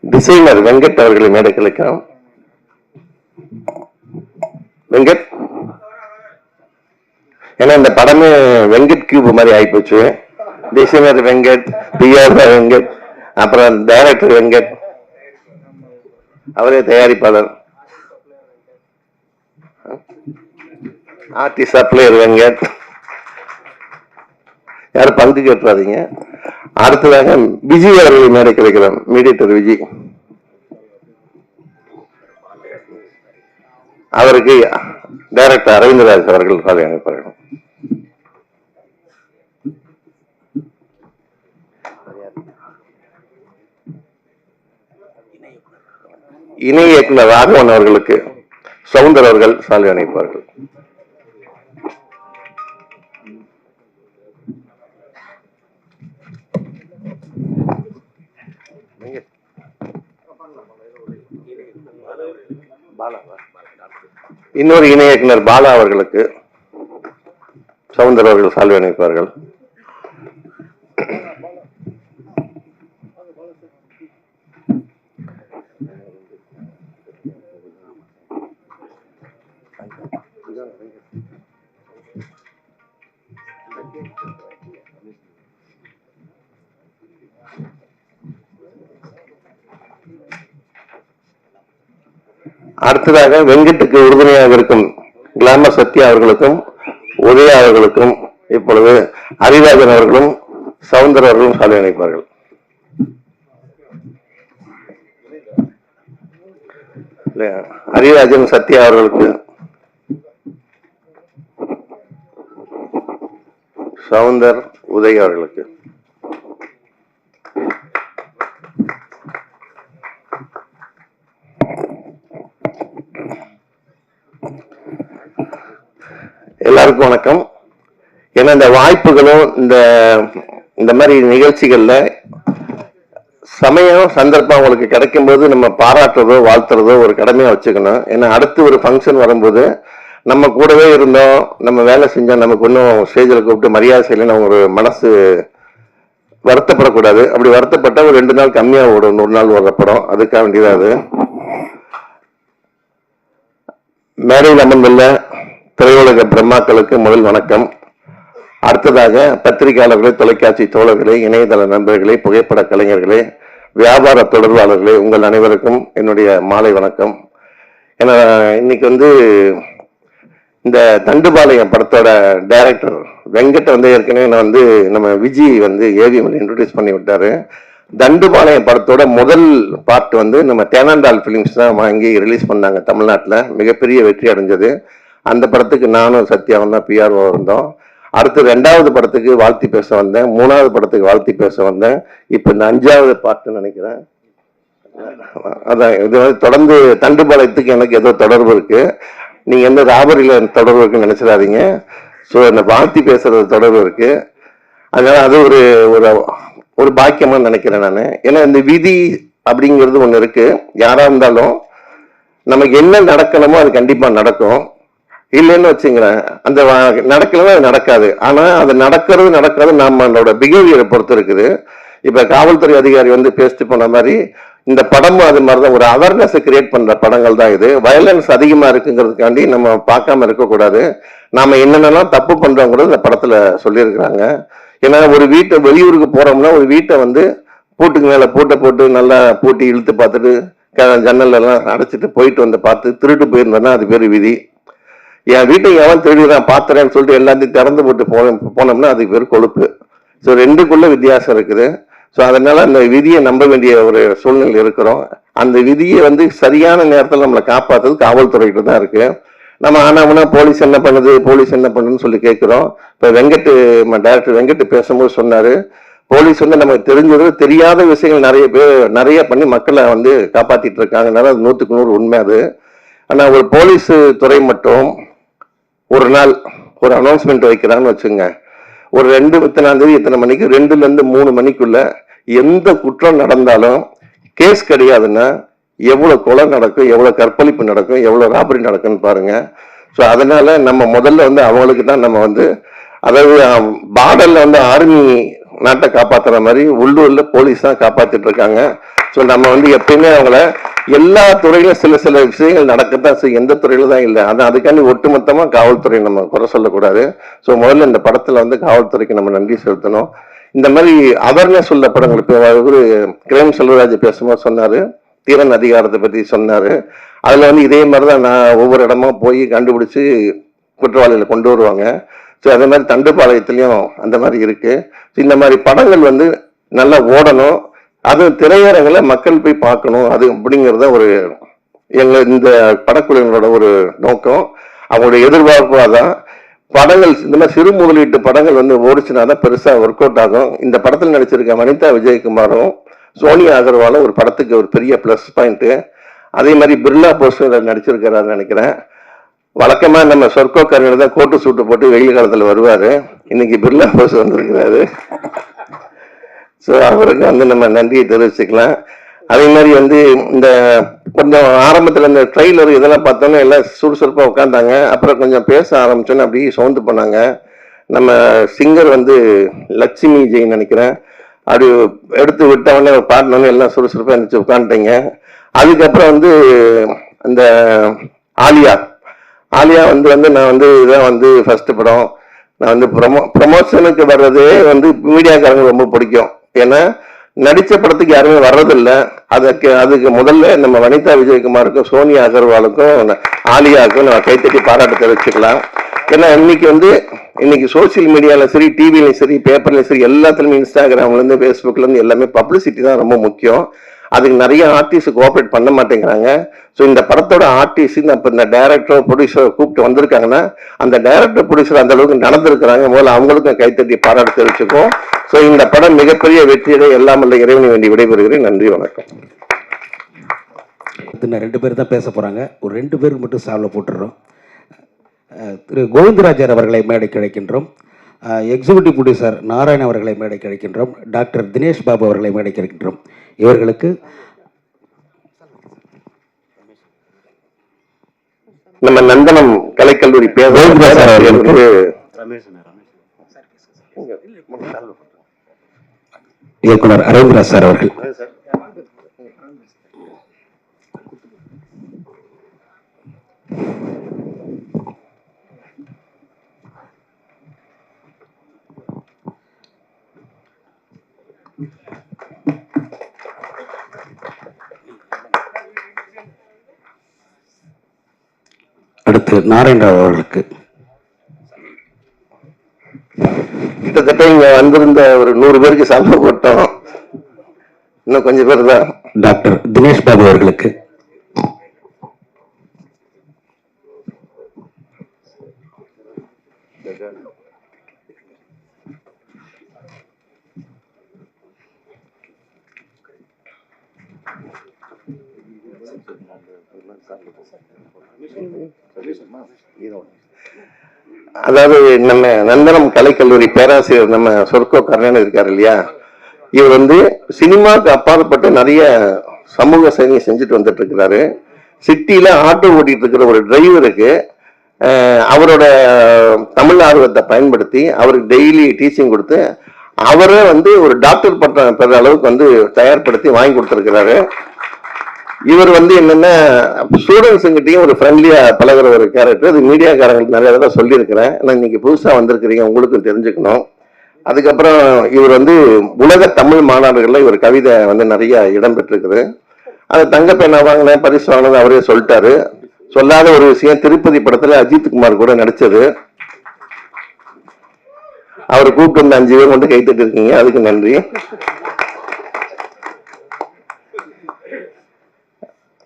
டிசைனர் வெங்கட் அவர்களை மேடைக்கு அழைக்கிறோம். வெங்கட், ஏன்னா இந்த படமே வெங்கட் கியூப் மாதிரி ஆயிப்போச்சு. டிசைனர் வெங்கட், பிஆர் வெங்கட், அப்புறம் டைரக்டர் வெங்கட், அவரே தயாரிப்பாளர். ஆர்டிஸ்டா பிளேயர் வெங்கட், யாரும் பங்கு கேட்டுறாதீங்க. அடுத்ததாக விஜய் அவர்களை மேடை கிடைக்கிறோம். மீடியேட்டர் விஜய் அவருக்கு டைரக்டர் அரவிந்தராஜ் அவர்கள் பாதை அனுப்பார்கள். இணை இயக்குனர் ராகவன் அவர்களுக்கு சவுந்தர் அவர்கள் சாலை அணைப்பார்கள். இன்னொரு இணை இயக்குனர் பாலா அவர்களுக்கு சவுந்தர் அவர்கள் சால்வை அணிவிப்பார்கள். அடுத்ததாக வெங்கட்டுக்கு உறுதுணையாக இருக்கும் கிளாமர் சத்யா அவர்களுக்கும் உதயா அவர்களுக்கும் இப்பொழுது ஹரிராஜன் அவர்களும் சவுந்தர் அவர்களும் சாலை அணைப்பார்கள். ஹரிராஜன் சத்யா அவர்களுக்கு சவுந்தர் உதய் அவர்களுக்கு. எல்லாருக்கும் வணக்கம். ஏன்னா இந்த வாய்ப்புகளும் இந்த மாதிரி நிகழ்ச்சிகள்ல சமயம் சந்தர்ப்பம் உங்களுக்கு கிடைக்கும் போது நம்ம பாராட்டுறதோ வாழ்த்துறதோ ஒரு கடமையா வச்சுக்கணும். ஏன்னா அடுத்து ஒரு ஃபங்க்ஷன் வரும்போது நம்ம கூடவே இருந்தோம், நம்ம வேலை செஞ்சோம், நமக்கு இன்னும் ஸ்டேஜில் கூப்பிட்டு மரியாதை செய்யலன்னு ஒரு மனசு வருத்தப்படக்கூடாது. அப்படி வருத்தப்பட்ட ஒரு 2 நாள் கம்மியா ஓடும், 100 நாள் ஓடுற படம். அதுக்காக வேண்டியது அது. மேடையில் அமர்ந்துள்ள திரையுலக பிரம்மாக்களுக்கு முதல் வணக்கம். அடுத்ததாக பத்திரிகையாளர்களே, தொலைக்காட்சி தோழர்களே, இணையதள நண்பர்களே, புகைப்பட கலைஞர்களே, வியாபார தொடர்பாளர்களே, உங்கள் அனைவருக்கும் என்னுடைய மாலை வணக்கம். ஏன்னா இன்னைக்கு இந்த தண்டுபாளையம் படத்தோட டைரக்டர் வெங்கட் ஏற்கனவே நம்ம விஜய் ஏவிஎம்ல இன்ட்ரோடியூஸ் பண்ணி விட்டாரு. தண்டுபாளையம் படத்தோட முதல் பார்ட் நம்ம தேனாண்டால் பிலிம்ஸ் தான் வாங்கி ரிலீஸ் பண்ணாங்க தமிழ்நாட்டில். மிகப்பெரிய வெற்றி அடைஞ்சது. அந்த படத்துக்கு நானும் சத்யாவும் தான் பிஆர்ஓ இருந்தோம். அடுத்து 2வது படத்துக்கு வாழ்த்தி பேச வந்தேன், 3வது படத்துக்கு வாழ்த்தி பேச வந்தேன். இப்போ இந்த 5வது பார்ட்னு நினைக்கிறேன். அதான் இது தொடர்ந்து தண்டுபாளையத்துக்கு எனக்கு ஏதோ தொடர்பு இருக்கு. நீங்க எந்த ராபரியில தொடர்பு இருக்குன்னு நினைச்சிடாதீங்க. ஸோ இந்த வாழ்த்தி பேசுறது தொடர்பு இருக்கு. அதனால அது ஒரு ஒரு பாக்கியமா நினைக்கிறேன் நான். ஏன்னா இந்த விதி அப்படிங்கிறது ஒண்ணு இருக்கு. யாரா இருந்தாலும் நமக்கு என்ன நடக்கணுமோ அது கண்டிப்பா நடக்கும். இல்லைன்னு வச்சுங்களேன், அந்த நடக்கலன்னா அது நடக்காது. ஆனா அது நடக்கிறது நம்மளோட பிஹேவியரை பொறுத்து இருக்குது. இப்ப காவல்துறை அதிகாரி பேசிட்டு போன மாதிரி இந்த படமும் அது மாதிரிதான் ஒரு அவேர்னஸ் கிரியேட் பண்ற படங்கள் தான் இது. வயலன்ஸ் அதிகமா இருக்குங்கிறதுக்காண்டி நம்ம பார்க்காம இருக்கக்கூடாது. நாம என்னென்னலாம் தப்பு பண்றோங்கிறது இந்த படத்துல சொல்லியிருக்கிறாங்க. ஏன்னா ஒரு வீட்டை வெளியூருக்கு போறோம்னா ஒரு வீட்டை பூட்டுக்கு மேல போட்டு நல்லா பூட்டி இழுத்து பார்த்துட்டு ஜன்னல் எல்லாம் அடைச்சிட்டு போயிட்டு பார்த்து திருட்டு போயிருந்தோம்னா அது பேர் விதி. என் வீட்டை எவன் திருடிதான் பாத்துறேன்னு சொல்லிட்டு எல்லாத்தையும் திறந்து போட்டு போனோம்னா அதுக்கு பேர் கொழுப்பு. ஸோ 2க்குள்ள வித்தியாசம் இருக்குது. ஸோ அதனால அந்த விதியை நம்ப வேண்டிய ஒரு சூழ்நிலை இருக்கிறோம். அந்த விதியை சரியான நேரத்தில் நம்மளை காப்பாற்றுறது காவல்துறைகிட்ட தான் இருக்கு. நம்ம ஆனாமனா போலீஸ் என்ன பண்ணுதுன்னு சொல்லி கேட்கிறோம். இப்போ டைரக்டர் வெங்கட் பேசும்போது சொன்னாரு, போலீஸ் நமக்கு தெரிஞ்சது தெரியாத விஷயங்கள் நிறைய பண்ணி மக்களை காப்பாத்திட்டு இருக்காங்க. அது 100க்கு 100 உண்மை அது. ஆனா ஒரு போலீஸ் துறை மட்டும் ஒரு நாள் ஒரு அனௌன்ஸ்மெண்ட் வைக்கிறான்னு வச்சுங்க, ஒரு 2 இத்தனை மணிக்கு 2ல இருந்து 3 மணிக்குள்ள எந்த குற்றம் நடந்தாலும் கேஸ் கிடையாதுன்னா எவ்வளவு கொலை நடக்கும், எவ்வளவு கற்பழிப்பு நடக்கும், எவ்வளவு ராபரி நடக்கும்னு பாருங்க. ஸோ அதனால நம்ம முதல்ல அவங்களுக்கு தான் நம்ம அதாவது பார்டர்ல ஆர்மி நாட்டை காப்பாத்துற மாதிரி உள்ளூர்ல போலீஸ் தான் காப்பாத்திட்டு இருக்காங்க. ஸோ நம்ம எப்பயுமே அவங்கள எல்லா துறையிலும் சில விஷயங்கள் நடக்கத்தான் செய்யும், எந்த துறையில தான் இல்லை. அதுக்காண்டி ஒட்டுமொத்தமா காவல்துறை நம்ம குறை சொல்லக்கூடாது. ஸோ முதல்ல இந்த படத்துல காவல்துறைக்கு நம்ம நன்றி செலுத்தணும். இந்த மாதிரி அவேர்னஸ் உள்ள படங்கள் இப்போ ஒரு கிரைம் செல்வராஜ் பேசும்போது சொன்னாரு, தீரன் அதிகாரத்தை பற்றி சொன்னார். அதில் வந்து இதே மாதிரி தான் நான் ஒவ்வொரு இடமா போய் கண்டுபிடிச்சி குற்றவாளிகளை கொண்டு வருவாங்க. ஸோ அதே மாதிரி தண்டுப்பாளையத்துலேயும் அந்த மாதிரி இருக்குது. ஸோ இந்த மாதிரி படங்கள் வந்து நல்லா ஓடணும், அது திரையரங்கில் மக்கள் போய் பார்க்கணும், அது அப்படிங்கிறத ஒரு இந்த படக்குழுங்களோட ஒரு நோக்கம், அவங்களுடைய எதிர்பார்ப்பு. அதான் படங்கள் இந்த மாதிரி சிறு முதலீட்டு படங்கள் வந்து ஓடிச்சுனா தான் பெருசாக ஒர்க் அவுட் ஆகும். இந்த படத்தில் நடிச்சிருக்க வனிதா விஜயகுமாரும் சோனியா அகர்வாலும் ஒரு படத்துக்கு ஒரு பெரிய ப்ளஸ் பாயிண்ட்டு. அதே மாதிரி பிர்லா போஸ்டர் நடிச்சிருக்கிறாருன்னு நினைக்கிறேன். வழக்கமாக நம்ம சொர்க்கோக்காரங்க தான் கோட்டு சூட்டு போட்டு வெயில் காலத்தில் வருவார், இன்னைக்கு பிர்லா போஸ்டர் வந்திருக்கிறாரு. ஸோ அவருக்கு வந்து நம்ம நன்றியை தெரிவிச்சுக்கலாம். அதே மாதிரி வந்து இந்த கொஞ்சம் ஆரம்பத்தில் இந்த ட்ரெய்லர் இதெல்லாம் பார்த்தோன்னே எல்லாம் சுறுசுறுப்பாக உட்காந்தாங்க. அப்புறம் கொஞ்சம் பேச ஆரம்பிச்சோன்னு அப்படியே சவுண்டு பண்ணாங்க. நம்ம சிங்கர் வந்து லட்சுமி ஜெயின் நினைக்கிறேன், அப்படி எடுத்து விட்டவொடனே பாடினோன்னே எல்லாம் சுறுசுறுப்பாக இருந்துச்சு, உட்காந்துட்டீங்க. அதுக்கப்புறம் வந்து இந்த ஆலியா வந்து நான் வந்து இதான் வந்து ஃபர்ஸ்ட் படம். நான் வந்து ப்ரமோஷனுக்கு வர்றதே வந்து மீடியாக்காரங்க ரொம்ப பிடிக்கும். ஏன்னா நடித்த படத்துக்கு யாருமே வர்றதில்லை. அதுக்கு முதல்ல நம்ம வனிதா விஜயகுமாருக்கும் சோனியா அகர்வாலுக்கும் ஆலியாவுக்கும் நம்ம கைத்தட்டி பாராட்டு தெரிவிச்சுக்கலாம். ஏன்னா இன்னைக்கு சோசியல் மீடியாவில் சரி, டிவிலையும் சரி, பேப்பர்லையும் சரி, எல்லாத்துலேயுமே இன்ஸ்டாகிராம்லேருந்து ஃபேஸ்புக்லேருந்து எல்லாமே பப்ளிசிட்டி தான் ரொம்ப முக்கியம். அதுக்கு நிறைய ஆர்டிஸ்ட் கோஆப்ரேட் பண்ண மாட்டேங்கிறாங்க. ஸோ இந்த படத்தோட ஆர்டிஸ்ட் இப்போ இந்த டைரக்டர் ப்ரொடியூசர் கூப்பிட்டு வந்திருக்காங்கன்னா அந்த டைரக்டர் ப்ரொடியூசர் அந்த அளவுக்கு நடந்திருக்கிறாங்க. முதல்ல அவங்களுக்கும் கைத்தட்டி பாராட்டு தெரிவிச்சுக்கோம். ஸோ இந்த படம் மிகப்பெரிய வெற்றியை எல்லாம் வல்ல இறைவனை வேண்டி விடைபெறுகிறேன். நன்றி, வணக்கம். இன்னும் 2 பேர் தான் பேச போகிறாங்க. ஒரு 2 பேருக்கு மட்டும் சால்வை போட்டுடுறோம். திரு கோவிந்தராஜர் அவர்களை மேடைக்கு அழைக்கின்றோம். எக்ஸிக்யூட்டிவ் ப்ரொடியூசர் நாராயண் அவர்களை மேடைக்கு அழைக்கின்றோம். டாக்டர் தினேஷ் பாபு அவர்களை மேடைக்கு அழைக்கின்றோம். இவர்களுக்கு நம்ம நந்தனம் கலைக்கல்லூரி இயக்குனர் அரவிந்த்ராஜ் சார் அவர்கள். அடுத்து நாராயணராவ் அவர்களுக்கு. கிட்டத்தட்ட இங்க வந்திருந்த ஒரு 100 பேருக்கு சம்பளம் போட்டோம், இன்னும் கொஞ்சம் பேர் தான். டாக்டர் தினேஷ் பாபு அவர்களுக்கு. அதாவது நம்ம நந்தனம் கலைக்கல்லூரி பேராசிரியர் நம்ம சொர்க்கோ கர்ணன் இருக்காரு இல்லையா, இவர் வந்து சினிமாவுக்கு அப்பாற்பட்டு நிறைய சமூக சேவையை செஞ்சுட்டு வந்துட்டு இருக்கிறாரு. சிட்டியில ஆட்டோ ஓட்டிட்டு இருக்கிற ஒரு டிரைவருக்கு அவரோட தமிழ் ஆர்வத்தை பயன்படுத்தி அவருக்கு டெய்லி டீச்சிங் கொடுத்து அவரே வந்து ஒரு டாக்டர் பட்டம் பெற அளவுக்கு வந்து தயார்படுத்தி வாங்கி கொடுத்துருக்கிறாரு. இவர் வந்து என்னன்னா ஸ்டூடெண்ட்ஸுங்கிட்டையும் ஒரு ஃப்ரெண்ட்லியா பழகிற ஒரு கேரக்டர். அது மீடியாக்காரங்களுக்கு நிறைய தடவை சொல்லியிருக்கிறேன். ஆனால் இன்னைக்கு புதுசா வந்திருக்கிறீங்க, உங்களுக்கும் தெரிஞ்சுக்கணும். அதுக்கப்புறம் இவர் வந்து உலக தமிழ் மாநாடுகளில் இவர் கவிதை வந்து நிறைய இடம் பெற்றிருக்குது. அது தங்கப்பேனா வாங்கினேன், பரிசு வாங்கினது அவரே சொல்லிட்டாரு. சொல்லாத ஒரு விஷயம், திருப்பதி படத்துல அஜித் குமார் கூட நடிச்சது. அவர் கூப்பிட்டு வந்து 5 பேர் மட்டும் கைத்தட்டு இருக்கீங்க, அதுக்கு நன்றி.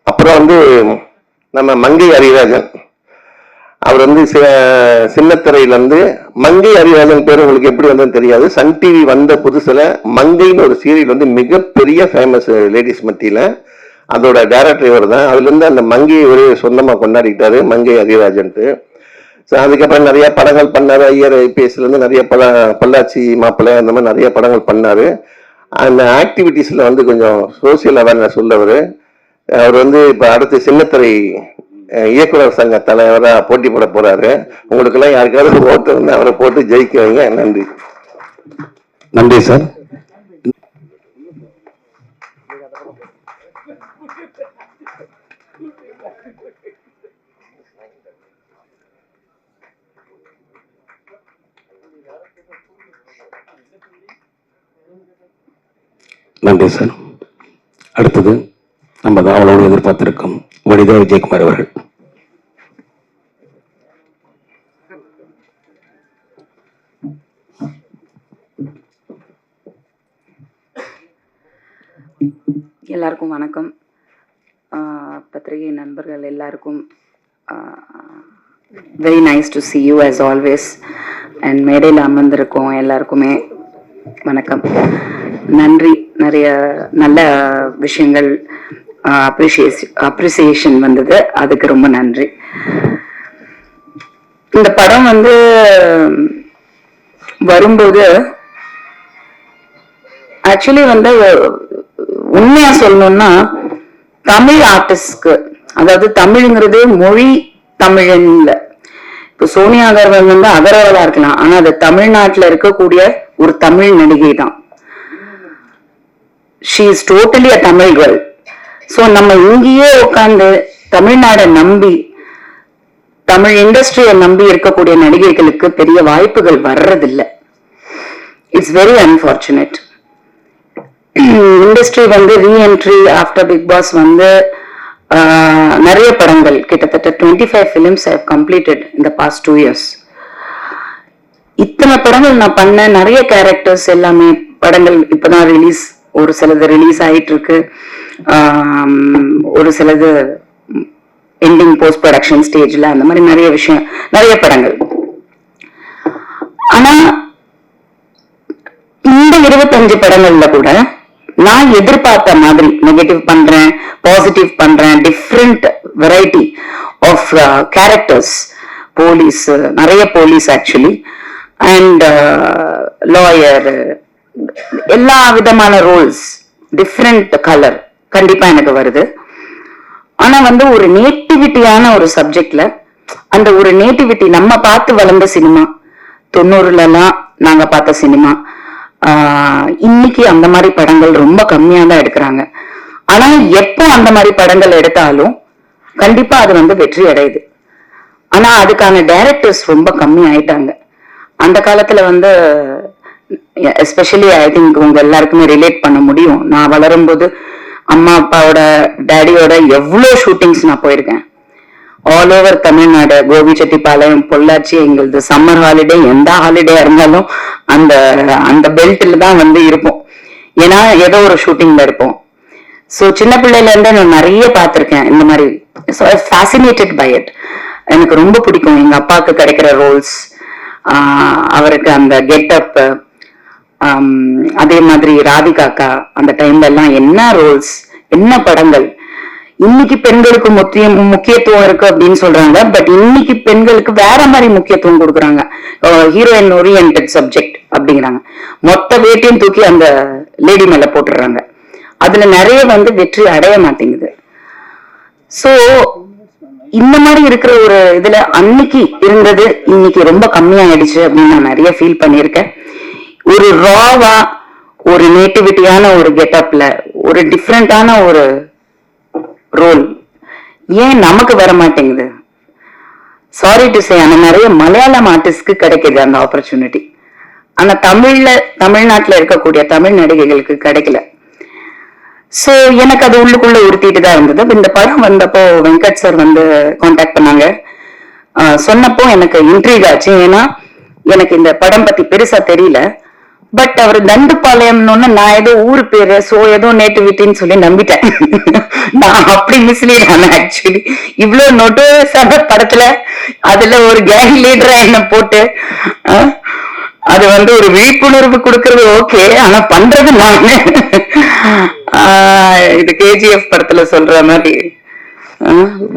அப்புறம் வந்து நம்ம மங்கை அரிராஜன், அவர் வந்து சின்னத்திரையில இருந்து மங்கை அரிராஜன் பேர் உங்களுக்கு எப்படி வந்ததுன்னு தெரியாது. சன் டிவி வந்த புதுசுல மங்கைன்னு ஒரு சீரியல் வந்து மிகப்பெரிய ஃபேமஸ் லேடிஸ் மத்தியில, அதோட டைரக்டர் இவர் தான். அதுல இருந்து அந்த மங்கையை ஒரு சொந்தமா கொண்டாடிட்டாரு, மங்கை அரிராஜன்ட்டு. அதுக்கப்புறம் நிறைய படங்கள் பண்ணாரு. ஐயர் ஐபிஎஸ்ல இருந்து நிறைய பொள்ளாச்சி மாப்பிள்ளை அந்த மாதிரி நிறைய படங்கள் பண்ணாரு. அந்த ஆக்டிவிட்டிஸ்ல வந்து கொஞ்சம் சோசியல் அவேர்னஸ் உள்ளவர். அவர் வந்து இப்ப அடுத்து சின்னத்திரை இயக்குனர் சங்க தலைவரா போட்டி போட போறாரு. உங்களுக்கு எல்லாம் யாருக்காவது ஓட்டு வந்து அவரை போட்டு ஜெயிக்க வைங்க. நன்றி. நன்றி சார். நன்றி சார். அடுத்தது நம்ம அவளோடு எதிர்பார்த்திருக்கும் வனிதா விஜயகுமார் அவர்கள். எல்லாருக்கும் வணக்கம். பத்திரிகை நண்பர்கள் எல்லாருக்கும் very nice to see you as always. And மேடையில் அமர்ந்திருக்கோம் எல்லாருக்குமே வணக்கம், நன்றி. நிறைய நல்ல விஷயங்கள் அப்ரிசியேஷன் வந்தது, அதுக்கு ரொம்ப நன்றி. இந்த படம் வந்து வரும்போது ஆக்சுவலி வந்து உண்மையா சொல்லணும்னா தமிழ் ஆர்டிஸ்ட்க்கு, அதாவது தமிழ்ங்கிறது மொழி தமிழன் இல்லை. இப்போ சோனியா அகர்வால் வந்து அகர்வாலா இருக்கலாம், ஆனா அது தமிழ்நாட்டுல இருக்கக்கூடிய ஒரு தமிழ் நடிகை தான். She is totally a Tamil girl. So நம்ம இங்கேயே உட்காந்து தமிழ்நாடை நம்பி, தமிழ் இண்டஸ்ட்ரியை நம்பி இருக்கக்கூடிய நடிகைகளுக்கு பெரிய வாய்ப்புகள் வர்றதில்லை. It's very unfortunate. இண்டஸ்ட்ரி வந்து ரீஎன்ட்ரி ஆஃப்டர் பிக் பாஸ் வந்து நிறைய படங்கள், கிட்டத்தட்ட 25 ஃபிலிம்ஸ் ஐ ஹவ் கம்ப்ளீட்டட் இந்த பாஸ்ட் 2 years. இத்தனை படங்கள் நான் பண்ண, நிறைய கேரக்டர்ஸ் எல்லாமே படங்கள் இப்பதான் ரிலீஸ், ஒரு சிலது ரிலீஸ் ஆயிட்டு இருக்கு, ஒரு சிலது எண்டிங் போஸ்ட் ப்ரொடக்ஷன் ஸ்டேஜ்ல, அந்த மாதிரி நிறைய விஷயம், நிறைய படங்கள். ஆனா இந்த 25 படங்கள்ல கூட நான் எதிர்பார்த்த மாதிரி நெகட்டிவ் பண்றேன், பாசிட்டிவ் பண்றேன், different variety of characters, police, நிறைய போலீஸ் ஆக்சுவலி, அண்ட் லாயர், எல்லா விதமான ரோல்ஸ், டிஃப்ரெண்ட் கலர் கண்டிப்பா எனக்கு வருது. ஆனா வந்து ஒரு நேட்டிவிட்டியான ஒரு சப்ஜெக்ட்ல, அந்த ஒரு நேட்டிவிட்டி நம்ம பார்த்து வளர்ந்த சினிமா, 90s நாங்க பார்த்த சினிமா, இன்னைக்கு அந்த மாதிரி படங்கள் ரொம்ப கம்மியா தான் எடுக்கிறாங்க. ஆனா எப்போ அந்த மாதிரி படங்கள் எடுத்தாலும் கண்டிப்பா அது வந்து வெற்றி அடையுது. ஆனா அதுக்கான டைரக்டர்ஸ் ரொம்ப கம்மி ஆயிட்டாங்க. அந்த காலத்துல வந்து எஸ்பெஷலி ஐ திங்க் உங்க எல்லாருக்குமே ரிலேட் பண்ண முடியும். நான் வளரும்போது அம்மா அப்பாவோட டேடியோட எவ்வளோ ஷூட்டிங்ஸ் நான் போயிருக்கேன். ஆல் ஓவர் தமிழ்நாடு, கோபிச்செட்டிப்பாளையம், பொள்ளாச்சி, எங்களது சம்மர் ஹாலிடே, எந்த ஹாலிடே இருந்தாலும் அந்த அந்த பெல்ட்ல தான் வந்து இருப்போம். ஏன்னா ஏதோ ஒரு ஷூட்டிங்ல இருப்போம். ஸோ சின்ன பிள்ளையில இருந்து நான் நிறைய பார்த்துருக்கேன் இந்த மாதிரி. So I fascinated by it. எனக்கு ரொம்ப பிடிக்கும் எங்க அப்பாவுக்கு கிடைக்கிற ரோல்ஸ், அவருக்கு அந்த கெட்டப், அதே மாதிரி ராதிகாக்கா அந்த டைம்ல எல்லாம் என்ன ரோல்ஸ், என்ன படங்கள். இன்னைக்கு பெண்களுக்கு முக்கியத்துவம் இருக்கு அப்படின்னு சொல்றாங்க, பட் இன்னைக்கு பெண்களுக்கு வேற மாதிரி முக்கியத்துவம் கொடுக்குறாங்க. ஹீரோயின் ஓரியன்டட் சப்ஜெக்ட் அப்படிங்கிறாங்க. மொத்த வேட்டையும் தூக்கி அந்த லேடி மேல போட்டுடுறாங்க. அதுல நிறைய வந்து வெற்றி அடைய மாட்டேங்குது. சோ இந்த மாதிரி இருக்கிற ஒரு இதுல அன்னைக்கு இருந்தது இன்னைக்கு ரொம்ப கம்மியாயிடுச்சு அப்படின்னு நான் நிறைய ஃபீல் பண்ணியிருக்கேன். ஒரு ராவா, ஒரு நேட்டிவிட்டியான ஒரு கெட்டப்ல, ஒரு டிஃப்ரெண்டான ஒரு ரோல் ஏன் நமக்கு வர மாட்டேங்குது? சாரி டு சே, ஆனா நிறைய மலையாளம் ஆர்டிஸ்ட்க்கு கிடைக்குது அந்த ஆப்பர்ச்சுனிட்டி. ஆனா தமிழ்நாட்டுல இருக்கக்கூடிய தமிழ் நடிகைகளுக்கு கிடைக்கல. சோ எனக்கு அது உள்ளுக்குள்ள உறுத்திட்டு தான் இருந்தது. இந்த படம் வந்தப்போ வெங்கட் சார் வந்து கான்டாக்ட் பண்ணாங்க. சொன்னப்போ எனக்கு இன்ட்ரீக் ஆச்சு. ஏன்னா எனக்கு இந்த படம் பத்தி பெருசா தெரியல. பட் அவர் தண்டுபாளையம்னு நான் ஏதோ ஊரு பேரு, சோ ஏதோ நேட்டிவிட்டின்னு சொல்லி நம்பிட்டேன். நான் அப்படி மிஸ்லீட் ஆனேன் ஆக்சுவலி. இவ்வளவு நோட்டோஸான படத்துல அதுல ஒரு கேங் லீடரா என்ன போட்டு அது வந்து ஒரு விழிப்புணர்வு கொடுக்கறது ஓகே, ஆனா பண்றது நானு இது KGF படத்துல சொல்ற மாதிரி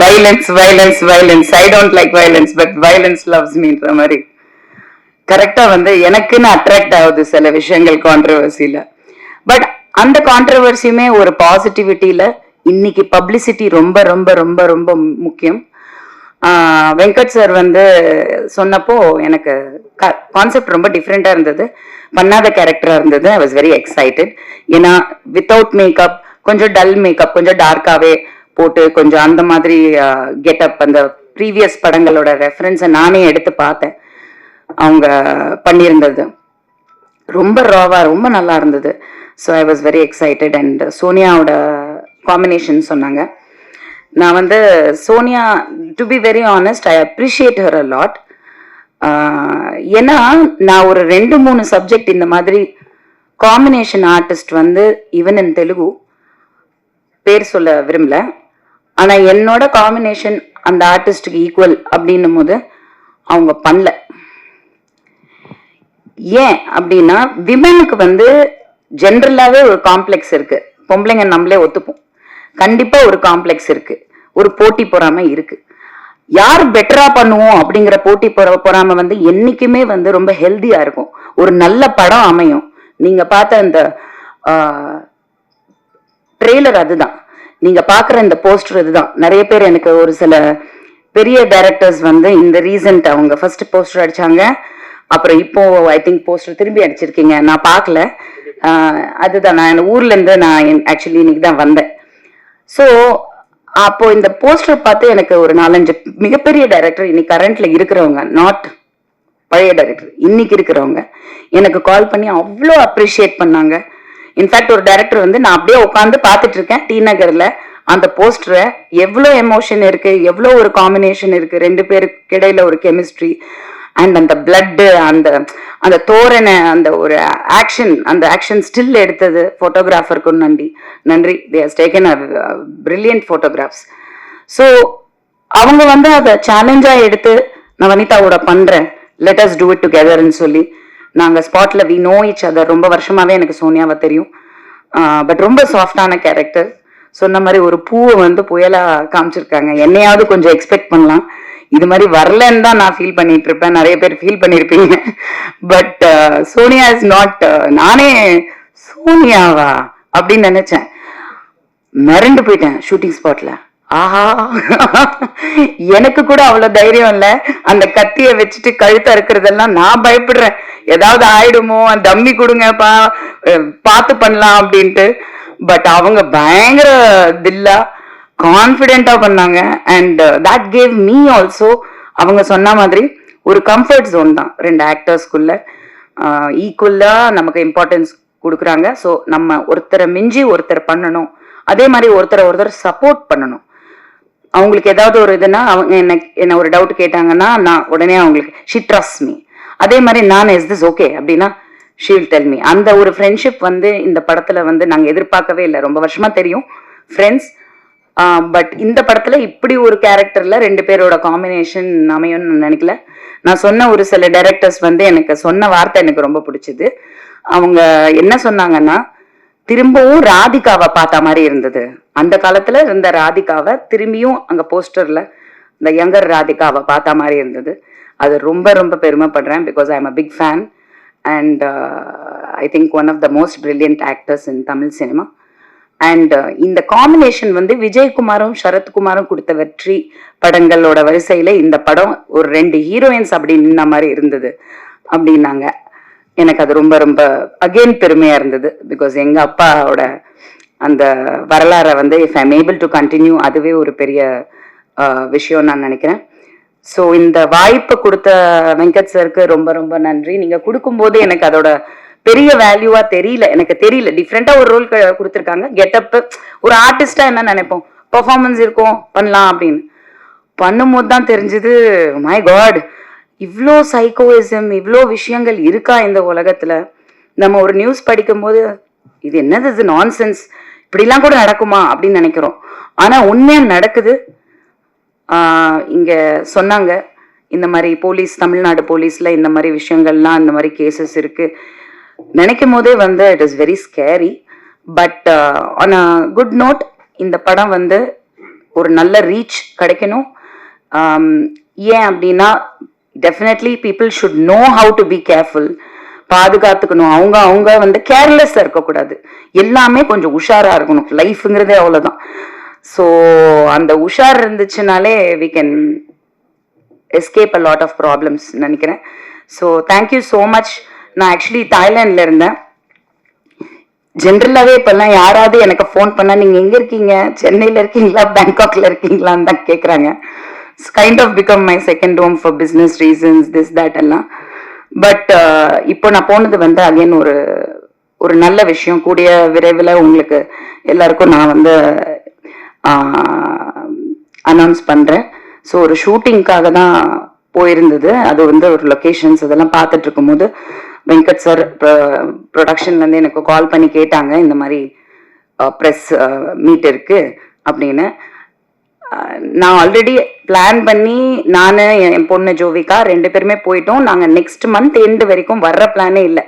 violence violence violence, I don't like violence but violence loves மீன்ற மாதிரி கரெக்டா வந்து எனக்குன்னு அட்ராக்ட் ஆகுது சில விஷயங்கள் கான்ட்ரவர்சியில. பட் அந்த கான்ட்ரவர்சியுமே ஒரு பாசிட்டிவிட்டியில இன்னைக்கு பப்ளிசிட்டி ரொம்ப ரொம்ப ரொம்ப ரொம்ப முக்கியம். வெங்கட் சார் வந்து சொன்னப்போ எனக்கு கான்செப்ட் ரொம்ப டிஃப்ரெண்டா இருந்தது, பண்ணாத கேரக்டரா இருந்தது. ஐ வாஸ் வெரி எக்ஸைட்டட். ஏன்னா வித்தவுட் மேக்கப், கொஞ்சம் டல் மேக்கப், கொஞ்சம் டார்க்காவே போட்டு, கொஞ்சம் அந்த மாதிரி கெட்டப், அந்த ப்ரீவியஸ் படங்களோட ரெஃபரன்ஸை நானே எடுத்து பார்த்தேன். அவங்க பண்ணியிருந்தது ரொம்ப ராவா, ரொம்ப நல்லா இருந்தது. So I was very excited. And சோனியாவோட காம்பினேஷன் சொன்னாங்க. நான் வந்து Sonia, to be very honest, I appreciate her a lot. ஏன்னா நான் ஒரு 2-3 சப்ஜெக்ட் இந்த மாதிரி காம்பினேஷன் ஆர்டிஸ்ட் வந்து ஈவன் இன் தெலுங்கு பேர் சொல்ல விரும்பல, ஆனா என்னோட காம்பினேஷன் அந்த ஆர்டிஸ்டுக்கு ஈக்குவல் அப்படின்னும் போது அவங்க பண்ணல. ஏன் அப்படின்னா விமனுக்கு வந்து ஜென்ரலாவே ஒரு காம்ப்ளெக்ஸ் இருக்கு. பொம்பளைங்க நம்மளே ஒத்துப்போம், கண்டிப்பா ஒரு காம்ப்ளெக்ஸ் இருக்கு, ஒரு போட்டி பொறாமை இருக்கு. யார் பெட்டரா பண்ணுவோம் அப்படிங்கிற போட்டி பொறாமை வந்து என்னைக்குமே வந்து ரொம்ப ஹெல்தியா இருக்கும். ஒரு நல்ல படம் அமையும். நீங்க பார்த்த இந்த ட்ரெய்லர் அதுதான், நீங்க பாக்குற இந்த போஸ்டர் இதுதான். நிறைய பேர் எனக்கு ஒரு சில பெரிய டைரக்டர்ஸ் வந்து இந்த ரீசன்ட் அவங்க ஃபர்ஸ்ட் போஸ்டர் அடிச்சாங்க, அப்புறம் இப்போ ஐ திங்க் போஸ்டர் திரும்பி அடிச்சிருக்கீங்க. நான் பார்க்கல, அதுதான் நான் ஊர்ல இருந்து நான் ஆக்சுவலி இன்னைக்கு தான் வந்தேன். ஸோ அப்போ இந்த போஸ்டர் பார்த்து எனக்கு ஒரு 4-5 மிகப்பெரிய டைரக்டர் இன்னைக்கு கரண்ட்ல இருக்கிறவங்க, நாட் பழைய டைரக்டர், இன்னைக்கு இருக்கிறவங்க எனக்கு கால் பண்ணி அவ்வளோ அப்ரிஷியேட் பண்ணாங்க. இன்ஃபேக்ட் ஒரு டைரக்டர் வந்து நான் அப்படியே உட்காந்து பார்த்துட்டு இருக்கேன் டி நகர்ல, அந்த போஸ்டரை எவ்வளோ எமோஷன் இருக்கு, எவ்வளோ ஒரு காம்பினேஷன் இருக்கு, 2 பேருக்கு இடையில ஒரு கெமிஸ்ட்ரி அண்ட் அந்த பிளட்டு, அந்த தோரணை, அந்த ஒரு ஆக்ஷன், அந்த ஆக்ஷன் ஸ்டில் எடுத்தது போட்டோகிராஃபருக்கும் நன்றி. They has taken a brilliant photographs. So அவங்க வந்து அதை சேலஞ்சா எடுத்து நான் வனிதாவோட பண்றேன், லெட் அஸ் டூ இட் டுகெதர்ன்னு சொல்லி நாங்க ஸ்பாட்ல வி நோ ஈச் அதர். ரொம்ப வருஷமாவே எனக்கு சோனியாவை தெரியும், பட் ரொம்ப சாஃப்டான கேரக்டர். சொன்ன மாதிரி ஒரு பூவை வந்து புயலா காமிச்சிருக்காங்க. என்னையாவது கொஞ்சம் எக்ஸ்பெக்ட் பண்ணலாம், இது மாதிரி வரலன்னு தான் நான் ஃபீல் பண்ணிட்டு இருப்பேன், நிறைய பேர் ஃபீல் பண்ணிருப்பீங்க. பட் சோனியா இஸ் நாட், நானே சோனியாவா அப்படின்னு நினைச்சேன், மிரண்டு போயிட்டேன் ஷூட்டிங் ஸ்பாட்ல. ஆஹா, எனக்கு கூட அவ்வளவு தைரியம் இல்ல. அந்த கத்திய வச்சுட்டு கழுத்த இருக்கிறதெல்லாம் நான் பயப்படுறேன், ஏதாவது ஆயிடுமோ, தம்மி கொடுங்கப்பா பார்த்து பண்ணலாம் அப்படின்ட்டு. பட் அவங்க பயங்கர தில்லா கான்ஃபிடென்ட்டா பண்ணாங்க. And that gave me also, அவங்க சொன்ன மாதிரி ஒரு கம்ஃபர்ட் ஜோன் தான் 2 ஆக்டர்ஸ்குள்ள. ஈக்குவலா நமக்கு இம்பார்ட்டன்ஸ் கொடுக்குறாங்க. ஸோ நம்ம ஒருத்தரை மிஞ்சி ஒருத்தர் பண்ணணும், அதே மாதிரி ஒருத்தர் சப்போர்ட் பண்ணணும். அவங்களுக்கு ஏதாவது ஒரு இதுனா அவங்க என்ன ஒரு டவுட் கேட்டாங்கன்னா நான் உடனே அவங்களுக்கு ஷி ட்ரஸ்ட் மீ. அதே மாதிரி நான் இஸ் திஸ் ஓகே அப்படின்னா ஷி வில் டெல் மீ. அந்த ஒரு ஃப்ரெண்ட்ஷிப் வந்து இந்த படத்துல வந்து நாங்க எதிர்பார்க்கவே இல்லை. ரொம்ப வருஷமா தெரியும் ஃப்ரெண்ட்ஸ், பட் இந்த படத்துல இப்படி ஒரு கேரக்டர்ல 2 பேரோட காம்பினேஷன் அமையும்னு நினைக்கல. நான் சொன்ன ஒரு சில டைரக்டர்ஸ் வந்து எனக்கு சொன்ன வார்த்தை எனக்கு ரொம்ப பிடிச்சது. அவங்க என்ன சொன்னாங்கன்னா, திரும்பவும் ராதிகாவை பார்த்த மாதிரி இருந்தது. அந்த காலத்துல இருந்த ராதிகாவை திரும்பியும் அங்க போஸ்டர்ல இந்த யங்கர் ராதிகாவை பார்த்த மாதிரி இருந்தது. அது ரொம்ப ரொம்ப பெருமைப்படுறேன், because I am a big fan and I think one of the most brilliant actors in Tamil cinema. And இந்த காம்பினேஷன் வந்து விஜயகுமாரும் சரத்குமாரும் கொடுத்த வெற்றி படங்களோட வரிசையில இந்த படம் ஒரு 2 ஹீரோயின்ஸ் அப்படி நின்ன மாதிரி இருந்தது அப்படின்னாங்க. எனக்கு அது ரொம்ப ரொம்ப அகெயின் பெருமையா இருந்தது. பிகாஸ் எங்க அப்பாவோட அந்த வரலாறை வந்து if I'm able to continue, அதுவே ஒரு பெரிய விஷயம் நான் நினைக்கிறேன். ஸோ இந்த வாய்ப்பை கொடுத்த வெங்கட் சருக்கு ரொம்ப ரொம்ப நன்றி. நீங்க கொடுக்கும்போது எனக்கு அதோட பெரிய வேல்யூவா தெரியல, எனக்கு தெரியல. டிஃப்ரெண்டா ஒரு ரோல் கொடுத்துருக்காங்க. கெட்டப் ஒரு ஆர்டிஸ்டா என்ன நினைப்போம், பெர்ஃபார்மன்ஸ் இருக்கும் பண்ணலாம் அப்படின்னு பண்ணும்போது தான் தெரிஞ்சது, மை காட், இவ்வளோ சைக்கோயிசம், இவ்வளோ விஷயங்கள் இருக்கா இந்த உலகத்துல. நம்ம ஒரு நியூஸ் படிக்கும்போது இது என்னது, இது நான்சென்ஸ், இப்படிலாம் கூட நடக்குமா அப்படின்னு நினைக்கிறோம். ஆனா உண்மையா நடக்குது. இங்க சொன்னாங்க இந்த மாதிரி போலீஸ், தமிழ்நாடு போலீஸ்ல இந்த மாதிரி விஷயங்கள்லாம், இந்த மாதிரி கேசஸ் இருக்கு. நினைக்கும் போதே வந்து it is very scary. But on a good note, இந்த படம் வந்து ஒரு நல்ல ரீச் கிடைக்கணும். ஏன் அப்படின்னா definitely people should know how to be careful, பாதுகாத்துக்கணும். அவங்க வந்து கேர்லெஸ்ஸா இருக்கக்கூடாது, எல்லாமே கொஞ்சம் உஷாரா இருக்கணும். லைஃப்ங்கிறதே அவ்வளவுதான். ஸோ அந்த உஷார் இருந்துச்சுனாலே we can escape a lot of problems நினைக்கிறேன். So thank you so much. நான் ஆக்சுவலி தாய்லாண்டில் இருந்தேன். ஜென்ரலாகவே இப்போல்லாம் யாராவது எனக்கு ஃபோன் பண்ணால் நீங்கள் எங்கே இருக்கீங்க, சென்னையில் இருக்கீங்களா, பேங்காக்ல இருக்கீங்களான்னு தான் கேட்குறாங்க. It's kind of become my second home for business reasons, this that எல்லாம். பட் இப்போ நான் போனது வந்து அகைன் ஒரு நல்ல விஷயம். கூடிய விரைவில் உங்களுக்கு எல்லாருக்கும் நான் வந்து அனௌன்ஸ் பண்ணுறேன். ஸோ ஒரு ஷூட்டிங்காக தான் போயிருந்தது. அது வந்து ஒரு லொக்கேஷன்ஸ் இதெல்லாம் பார்த்துட்டு இருக்கும்போது வெங்கட் சார் ப்ரொடக்ஷன்லேருந்து எனக்கு கால் பண்ணி கேட்டாங்க, இந்த மாதிரி ப்ரெஸ் மீட் இருக்கு அப்படின்னு. நான் ஆல்ரெடி பிளான் பண்ணி நான் என் பொண்ணு ஜோவிகா 2 பேருமே போயிட்டோம். நாங்கள் நெக்ஸ்ட் மந்த் எண்டு வரைக்கும் வர்ற பிளானே இல்லை.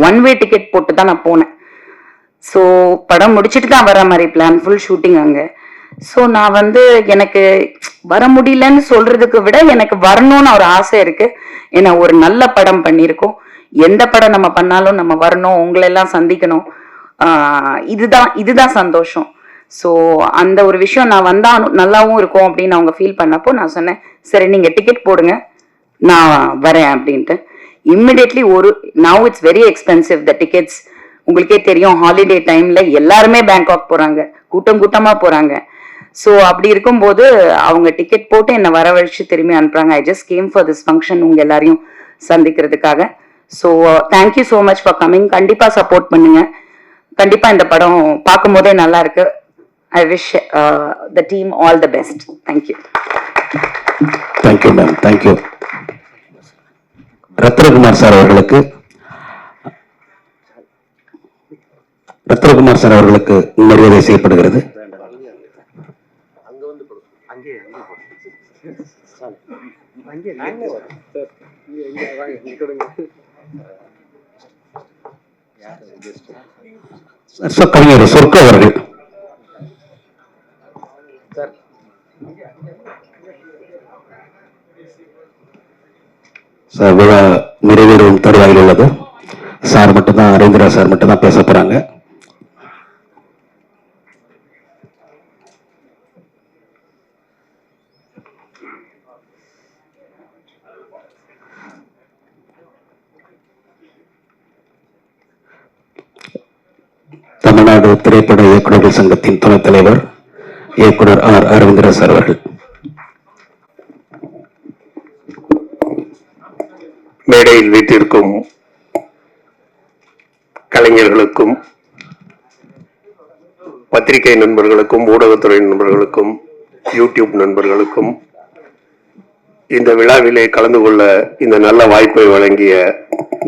1 வே டிக்கெட் போட்டு தான் நான் போனேன். ஸோ படம் முடிச்சுட்டு தான் வர மாதிரி பிளான், ஃபுல் ஷூட்டிங் அங்கே. ஸோ நான் வந்து எனக்கு வர முடியலன்னு சொல்றதுக்கு விட எனக்கு வரணும்னு ஒரு ஆசை இருக்கு. ஏன்னா ஒரு நல்ல படம் பண்ணியிருக்கோம். எந்த படம் நம்ம பண்ணாலும் நம்ம வரணும், உங்களெல்லாம் சந்திக்கணும். இதுதான் சந்தோஷம். ஸோ அந்த ஒரு விஷயம் நான் வந்தா நல்லாவும் இருக்கும் அப்படின்னு அவங்க ஃபீல் பண்ணப்போ நான் சொன்னேன், சரி நீங்கள் டிக்கெட் போடுங்க நான் வரேன் அப்படின்ட்டு. Immediately now it's very expensive the tickets. உங்களுக்கே தெரியும், ஹாலிடே டைம்ல எல்லாருமே பேங்காக் போறாங்க, கூட்டமா போறாங்க. ஸோ அப்படி இருக்கும்போது அவங்க டிக்கெட் போட்டு என்னை வரவழைச்சு திரும்பி அனுப்புறாங்க. I just came for this function, உங்க எல்லாரையும் சந்திக்கிறதுக்காக. So thank you so much for coming. கண்டிப்பா சப்போர்ட் பண்ணுங்க. கண்டிப்பா இந்த படம் பார்க்கும் போதே நல்லா இருக்கு. I wish the team all the best. Thank you. Thank you, ma'am. Thank you. Ratnakumar sir அவர்களுக்கு மரியாதை செய்யப்படுகிறது. கவிஞர் சொர்க்க அவர்கள் சார் விழா நிறைவேறும் தருவாயில் உள்ளது. சார் மட்டும்தான், அரேந்திரா சார் மட்டும்தான் பேச போறாங்க. தமிழ்நாடு திரைப்பட இயக்குநர்கள் சங்கத்தின் துணைத் தலைவர் இயக்குனர் ஆர் அரவிந்தரா சார் அவர்கள். மேடையில் வீட்டிற்கும் கலைஞர்களுக்கும் பத்திரிகை நண்பர்களுக்கும் ஊடகத்துறை நண்பர்களுக்கும் யூடியூப் நண்பர்களுக்கும் இந்த விழாவிலே கலந்து கொள்ள இந்த நல்ல வாய்ப்பை வழங்கிய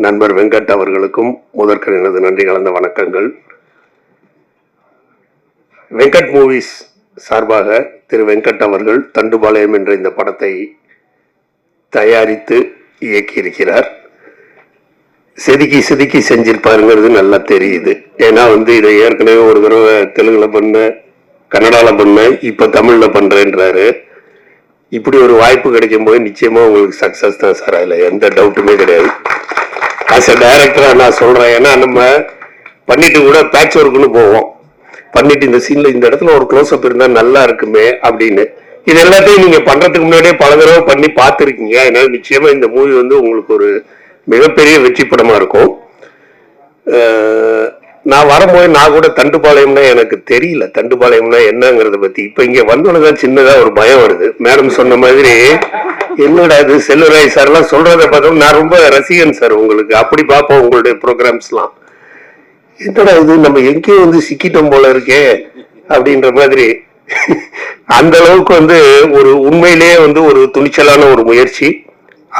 நண்பர் வெங்கட் அவர்களுக்கும் முதற்கண் எனது நன்றி கலந்த வணக்கங்கள். வெங்கட் மூவிஸ் சார்பாக திரு வெங்கட் அவர்கள் தண்டுபாளையம் என்ற இந்த படத்தை தயாரித்து இயக்கியிருக்கிறார். செதுக்கி செஞ்சிருப்பாருங்கிறது நல்லா தெரியுது. ஏன்னா இதை ஏற்கனவே ஒரு தடவை தெலுங்குல பண்ண, கன்னடால பண்ண, இப்ப தமிழ்ல பண்றேன்றாரு. இப்படி ஒரு வாய்ப்பு கிடைக்கும் போது நிச்சயமா உங்களுக்கு சக்சஸ் தான் சார், அதுல எந்த டவுட்டுமே கிடையாது. ஆஸ் அ டைரக்டரா நான் சொல்றேன். ஏன்னா நம்ம பண்ணிட்டு கூட பேட்ச் ஒர்க்குன்னு போவோம், பண்ணிட்டு இந்த சீன்ல இந்த இடத்துல ஒரு க்ளோஸ் அப் இருந்தா நல்லா இருக்குமே அப்படின்னு. இது எல்லாத்தையும் நீங்க பண்றதுக்கு முன்னாடியே பல தடவை பண்ணி பார்த்துருக்கீங்க. அதனால நிச்சயமா இந்த மூவி உங்களுக்கு ஒரு மிகப்பெரிய வெற்றி படமா இருக்கும். நான் வரும்போது நான் கூட தண்டுபாளையம்னா எனக்கு தெரியல, தண்டுபாளையம்னா என்னங்கிறத பத்தி. இப்ப இங்க வந்தோடனே சின்னதா ஒரு பயம் வருது. மேடம் சொன்ன மாதிரி என்னடா இது செல்வராய் சார் எல்லாம் சொல்றதை பார்த்தோம். நான் ரொம்ப ரசிகன் சார் உங்களுக்கு, அப்படி பார்ப்போம் உங்களுடைய ப்ரோக்ராம்ஸ் எல்லாம். என்னடா இது நம்ம எங்கேயோ சிக்கிட்டோம் போல இருக்கே அப்படின்ற மாதிரி. அந்த அளவுக்கு ஒரு உண்மையிலேயே ஒரு துணிச்சலான ஒரு முயற்சி.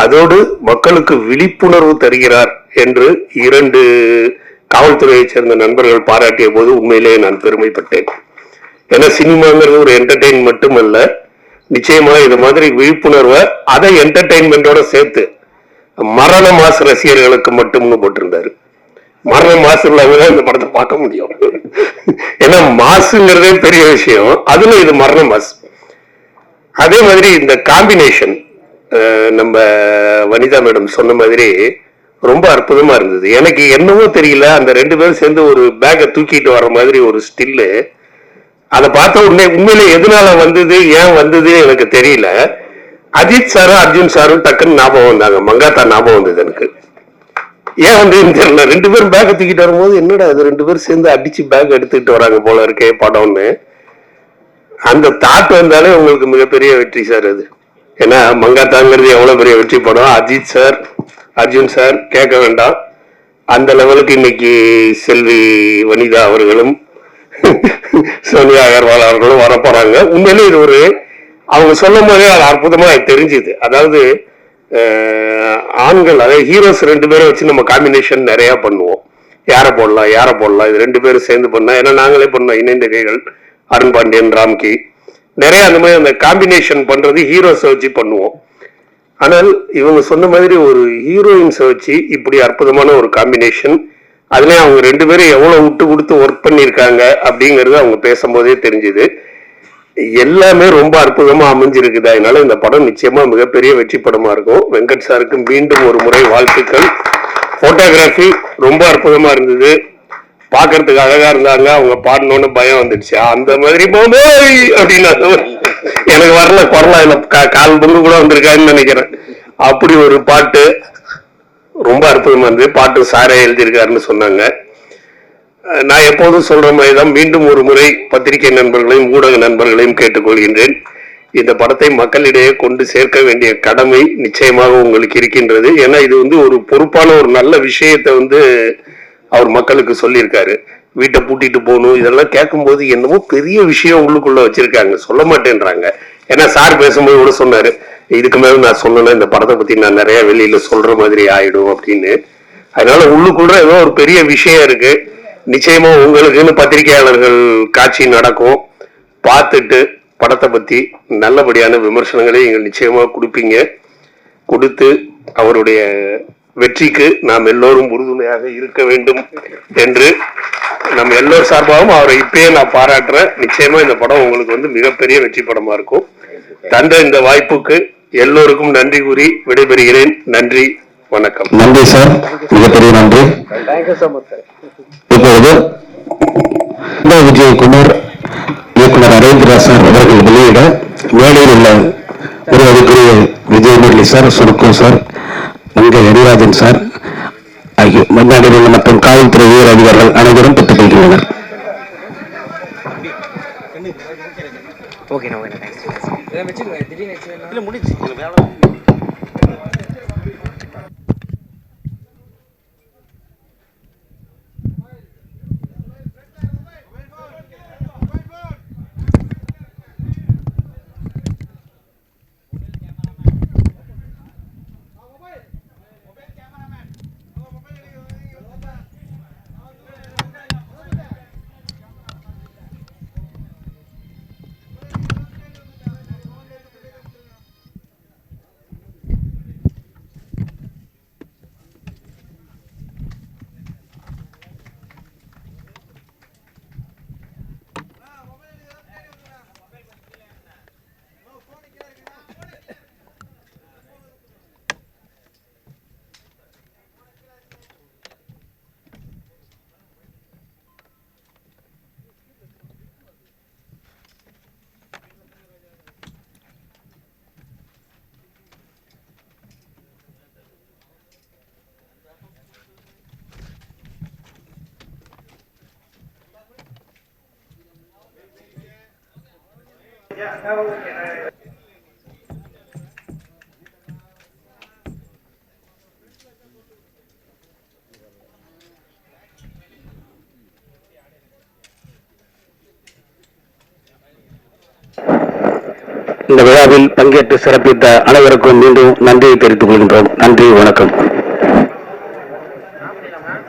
அதோடு மக்களுக்கு விழிப்புணர்வு தருகிறார் என்று 2 காவல்துறையை சேர்ந்த நண்பர்கள் பாராட்டிய போது உண்மையிலேயே நான் பெருமைப்பட்டேன். ஏன்னா சினிமாங்கிறது ஒரு என்டர்டெயின் மட்டுமல்ல, நிச்சயமா இது மாதிரி விழிப்புணர்வை அதை என்டர்டெயின்மெண்டோட சேர்த்து மரண மாசு ரசிகர்களுக்கு மட்டும்னு போட்டிருந்தாரு. மரண மாசு இல்லாம இந்த படத்தை பார்க்க முடியும். ஏன்னா மாசுங்கிறதே பெரிய விஷயம், அதுல இது மரண மாசு. அதே மாதிரி இந்த காம்பினேஷன் நம்ம வனிதா மேடம் சொன்ன மாதிரி ரொம்ப அற்புதமா இருந்தது. எனக்கு என்னவோ தெரியல, அந்த 2 பேரும் சேர்ந்து ஒரு பேக்கை தூக்கிட்டு வர மாதிரி ஒரு ஸ்டில்லு. அதை பார்த்த உடனே உண்மையிலே எதனால வந்தது, ஏன் வந்தது எனக்கு தெரியல. அஜித் சாரும் அர்ஜுன் சாரும் டக்குன்னு ஞாபகம் வந்தாங்க, மங்காத்தா ஞாபகம் வந்தது எனக்கு. ஏன் தெரியல, 2 பேரும் பேக்கை தூக்கிட்டு வரும்போது என்னடா இது 2 பேரும் சேர்ந்து அடிச்சு பேக் எடுத்துக்கிட்டு வராங்க போல இருக்கே படம்னு. அந்த தாட் வந்தாலே உங்களுக்கு மிகப்பெரிய வெற்றி சார் அது. ஏன்னா மங்காத்தாங்கிறது எவ்வளவு பெரிய வெற்றி படம். அஜித் சார், அர்ஜுன் சார் கேட்க வேண்டாம். அந்த லெவலுக்கு இன்னைக்கு செல்வி வனிதா அவர்களும் சோனியா அகர்வால் அவர்களும் வரப்போறாங்க. உண்மையிலே இது ஒரு அவங்க சொல்லும் போதே அது அற்புதமா தெரிஞ்சுது. அதாவது ஆண்கள், அதாவது ஹீரோஸ் 2 பேரை வச்சு நம்ம காம்பினேஷன் நிறைய பண்ணுவோம். யாரை போடலாம் இது 2 பேரும் சேர்ந்து பண்ணா, ஏன்னா நாங்களே பண்ணோம் இணைந்த கைகள், அருண் பாண்டியன், ராம்கி, நிறைய அந்த மாதிரி அந்த காம்பினேஷன் பண்றது ஹீரோஸை வச்சு பண்ணுவோம். ஆனால் இவங்க சொன்ன மாதிரி ஒரு ஹீரோயின்ஸை வச்சு இப்படி அற்புதமான ஒரு காம்பினேஷன், அதுலயும் அவங்க 2 பேரும் எவ்வளவு விட்டு கொடுத்து ஒர்க் பண்ணியிருக்காங்க அப்படிங்கிறது அவங்க பேசும்போதே தெரிஞ்சுது. எல்லாமே ரொம்ப அற்புதமா அமைஞ்சிருக்குது. அதனால இந்த படம் நிச்சயமா மிகப்பெரிய வெற்றி படமா இருக்கும். வெங்கட் சாருக்கு மீண்டும் ஒரு முறை வாழ்த்துக்கள். போட்டோகிராஃபி ரொம்ப அற்புதமா இருந்தது, பாக்குறதுக்கு அழகா இருந்தாங்க. அவங்க பாடணும்னு பயம் வந்துடுச்சு, அந்த மாதிரி அப்படின்னா எனக்கு வரல குரலா, கால் பங்கு கூட வந்திருக்காருன்னு நினைக்கிறேன். அப்படி ஒரு பாட்டு ரொம்ப அற்புதமா இருந்தது. பாட்டு சாரே எழுதியிருக்காருன்னு சொன்னாங்க. நான் எப்போதும் சொல்ற மாதிரிதான் மீண்டும் ஒரு முறை பத்திரிகை நண்பர்களையும் ஊடக நண்பர்களையும் கேட்டுக்கொள்கின்றேன். இந்த படத்தை மக்களிடையே கொண்டு சேர்க்க வேண்டிய கடமை நிச்சயமாக உங்களுக்கு இருக்கின்றது. ஏன்னா இது ஒரு பொறுப்பான ஒரு நல்ல விஷயத்தை அவர் மக்களுக்கு சொல்லியிருக்காரு. வீட்டை பூட்டிட்டு போகணும், இதெல்லாம் கேட்கும்போது என்னமோ பெரிய விஷயம் உள்ளுக்குள்ள வச்சிருக்காங்க, சொல்ல மாட்டேன்றாங்க. ஏன்னா சார் பேசும்போது கூட சொன்னாரு, இதுக்கு மேல நான் சொன்னேன்னா இந்த படத்தை பத்தி நான் நிறைய வெளியில சொல்ற மாதிரி ஆயிடும் அப்படின்னு. அதனால உள்ளுக்குள்ள ஏதோ ஒரு பெரிய விஷயம் இருக்கு. நிச்சயமா உங்களுக்குன்னு பத்திரிகையாளர்கள் காட்சி நடக்கும், பார்த்துட்டு படத்தை பத்தி நல்லபடியான விமர்சனங்களை நீங்கள் நிச்சயமா கொடுப்பீங்க. கொடுத்து அவருடைய வெற்றிக்கு நாம் எல்லோரும் உறுதுணையாக இருக்க வேண்டும் என்று நம்ம எல்லோரும் சார்பாகவும் அவரை இப்பயே நான் பாராட்டுறேன். நிச்சயமா இந்த படம் உங்களுக்கு மிகப்பெரிய வெற்றி படமா இருக்கும். தந்த இந்த வாய்ப்புக்கு எல்லோருக்கும் நன்றி கூறி விடைபெறுகிறேன். நன்றி, வணக்கம். நன்றி சார், மிகப்பெரிய நன்றி. இப்பொழுது விஜயகுமார் இயக்குனர் அரவிந்த்ரா சார் அவர்கள் வெளியிட மேடையில் உள்ள உருவதிக்குரிய விஜய் முரளி சார், சுருக்கம் சார், மங்கை ஹரிராஜன் சார் ஆகிய மன்னாடியில் உள்ள மற்றும் காவல்துறை உயர் அதிகாரிகள் அனைவரும் பெற்றுக் கொள்கின்றனர். இந்த விழாவில் பங்கேற்று சிறப்பித்த அனைவருக்கும் மீண்டும் நன்றியை தெரிவித்துக் கொள்கின்றோம். நன்றி, வணக்கம்.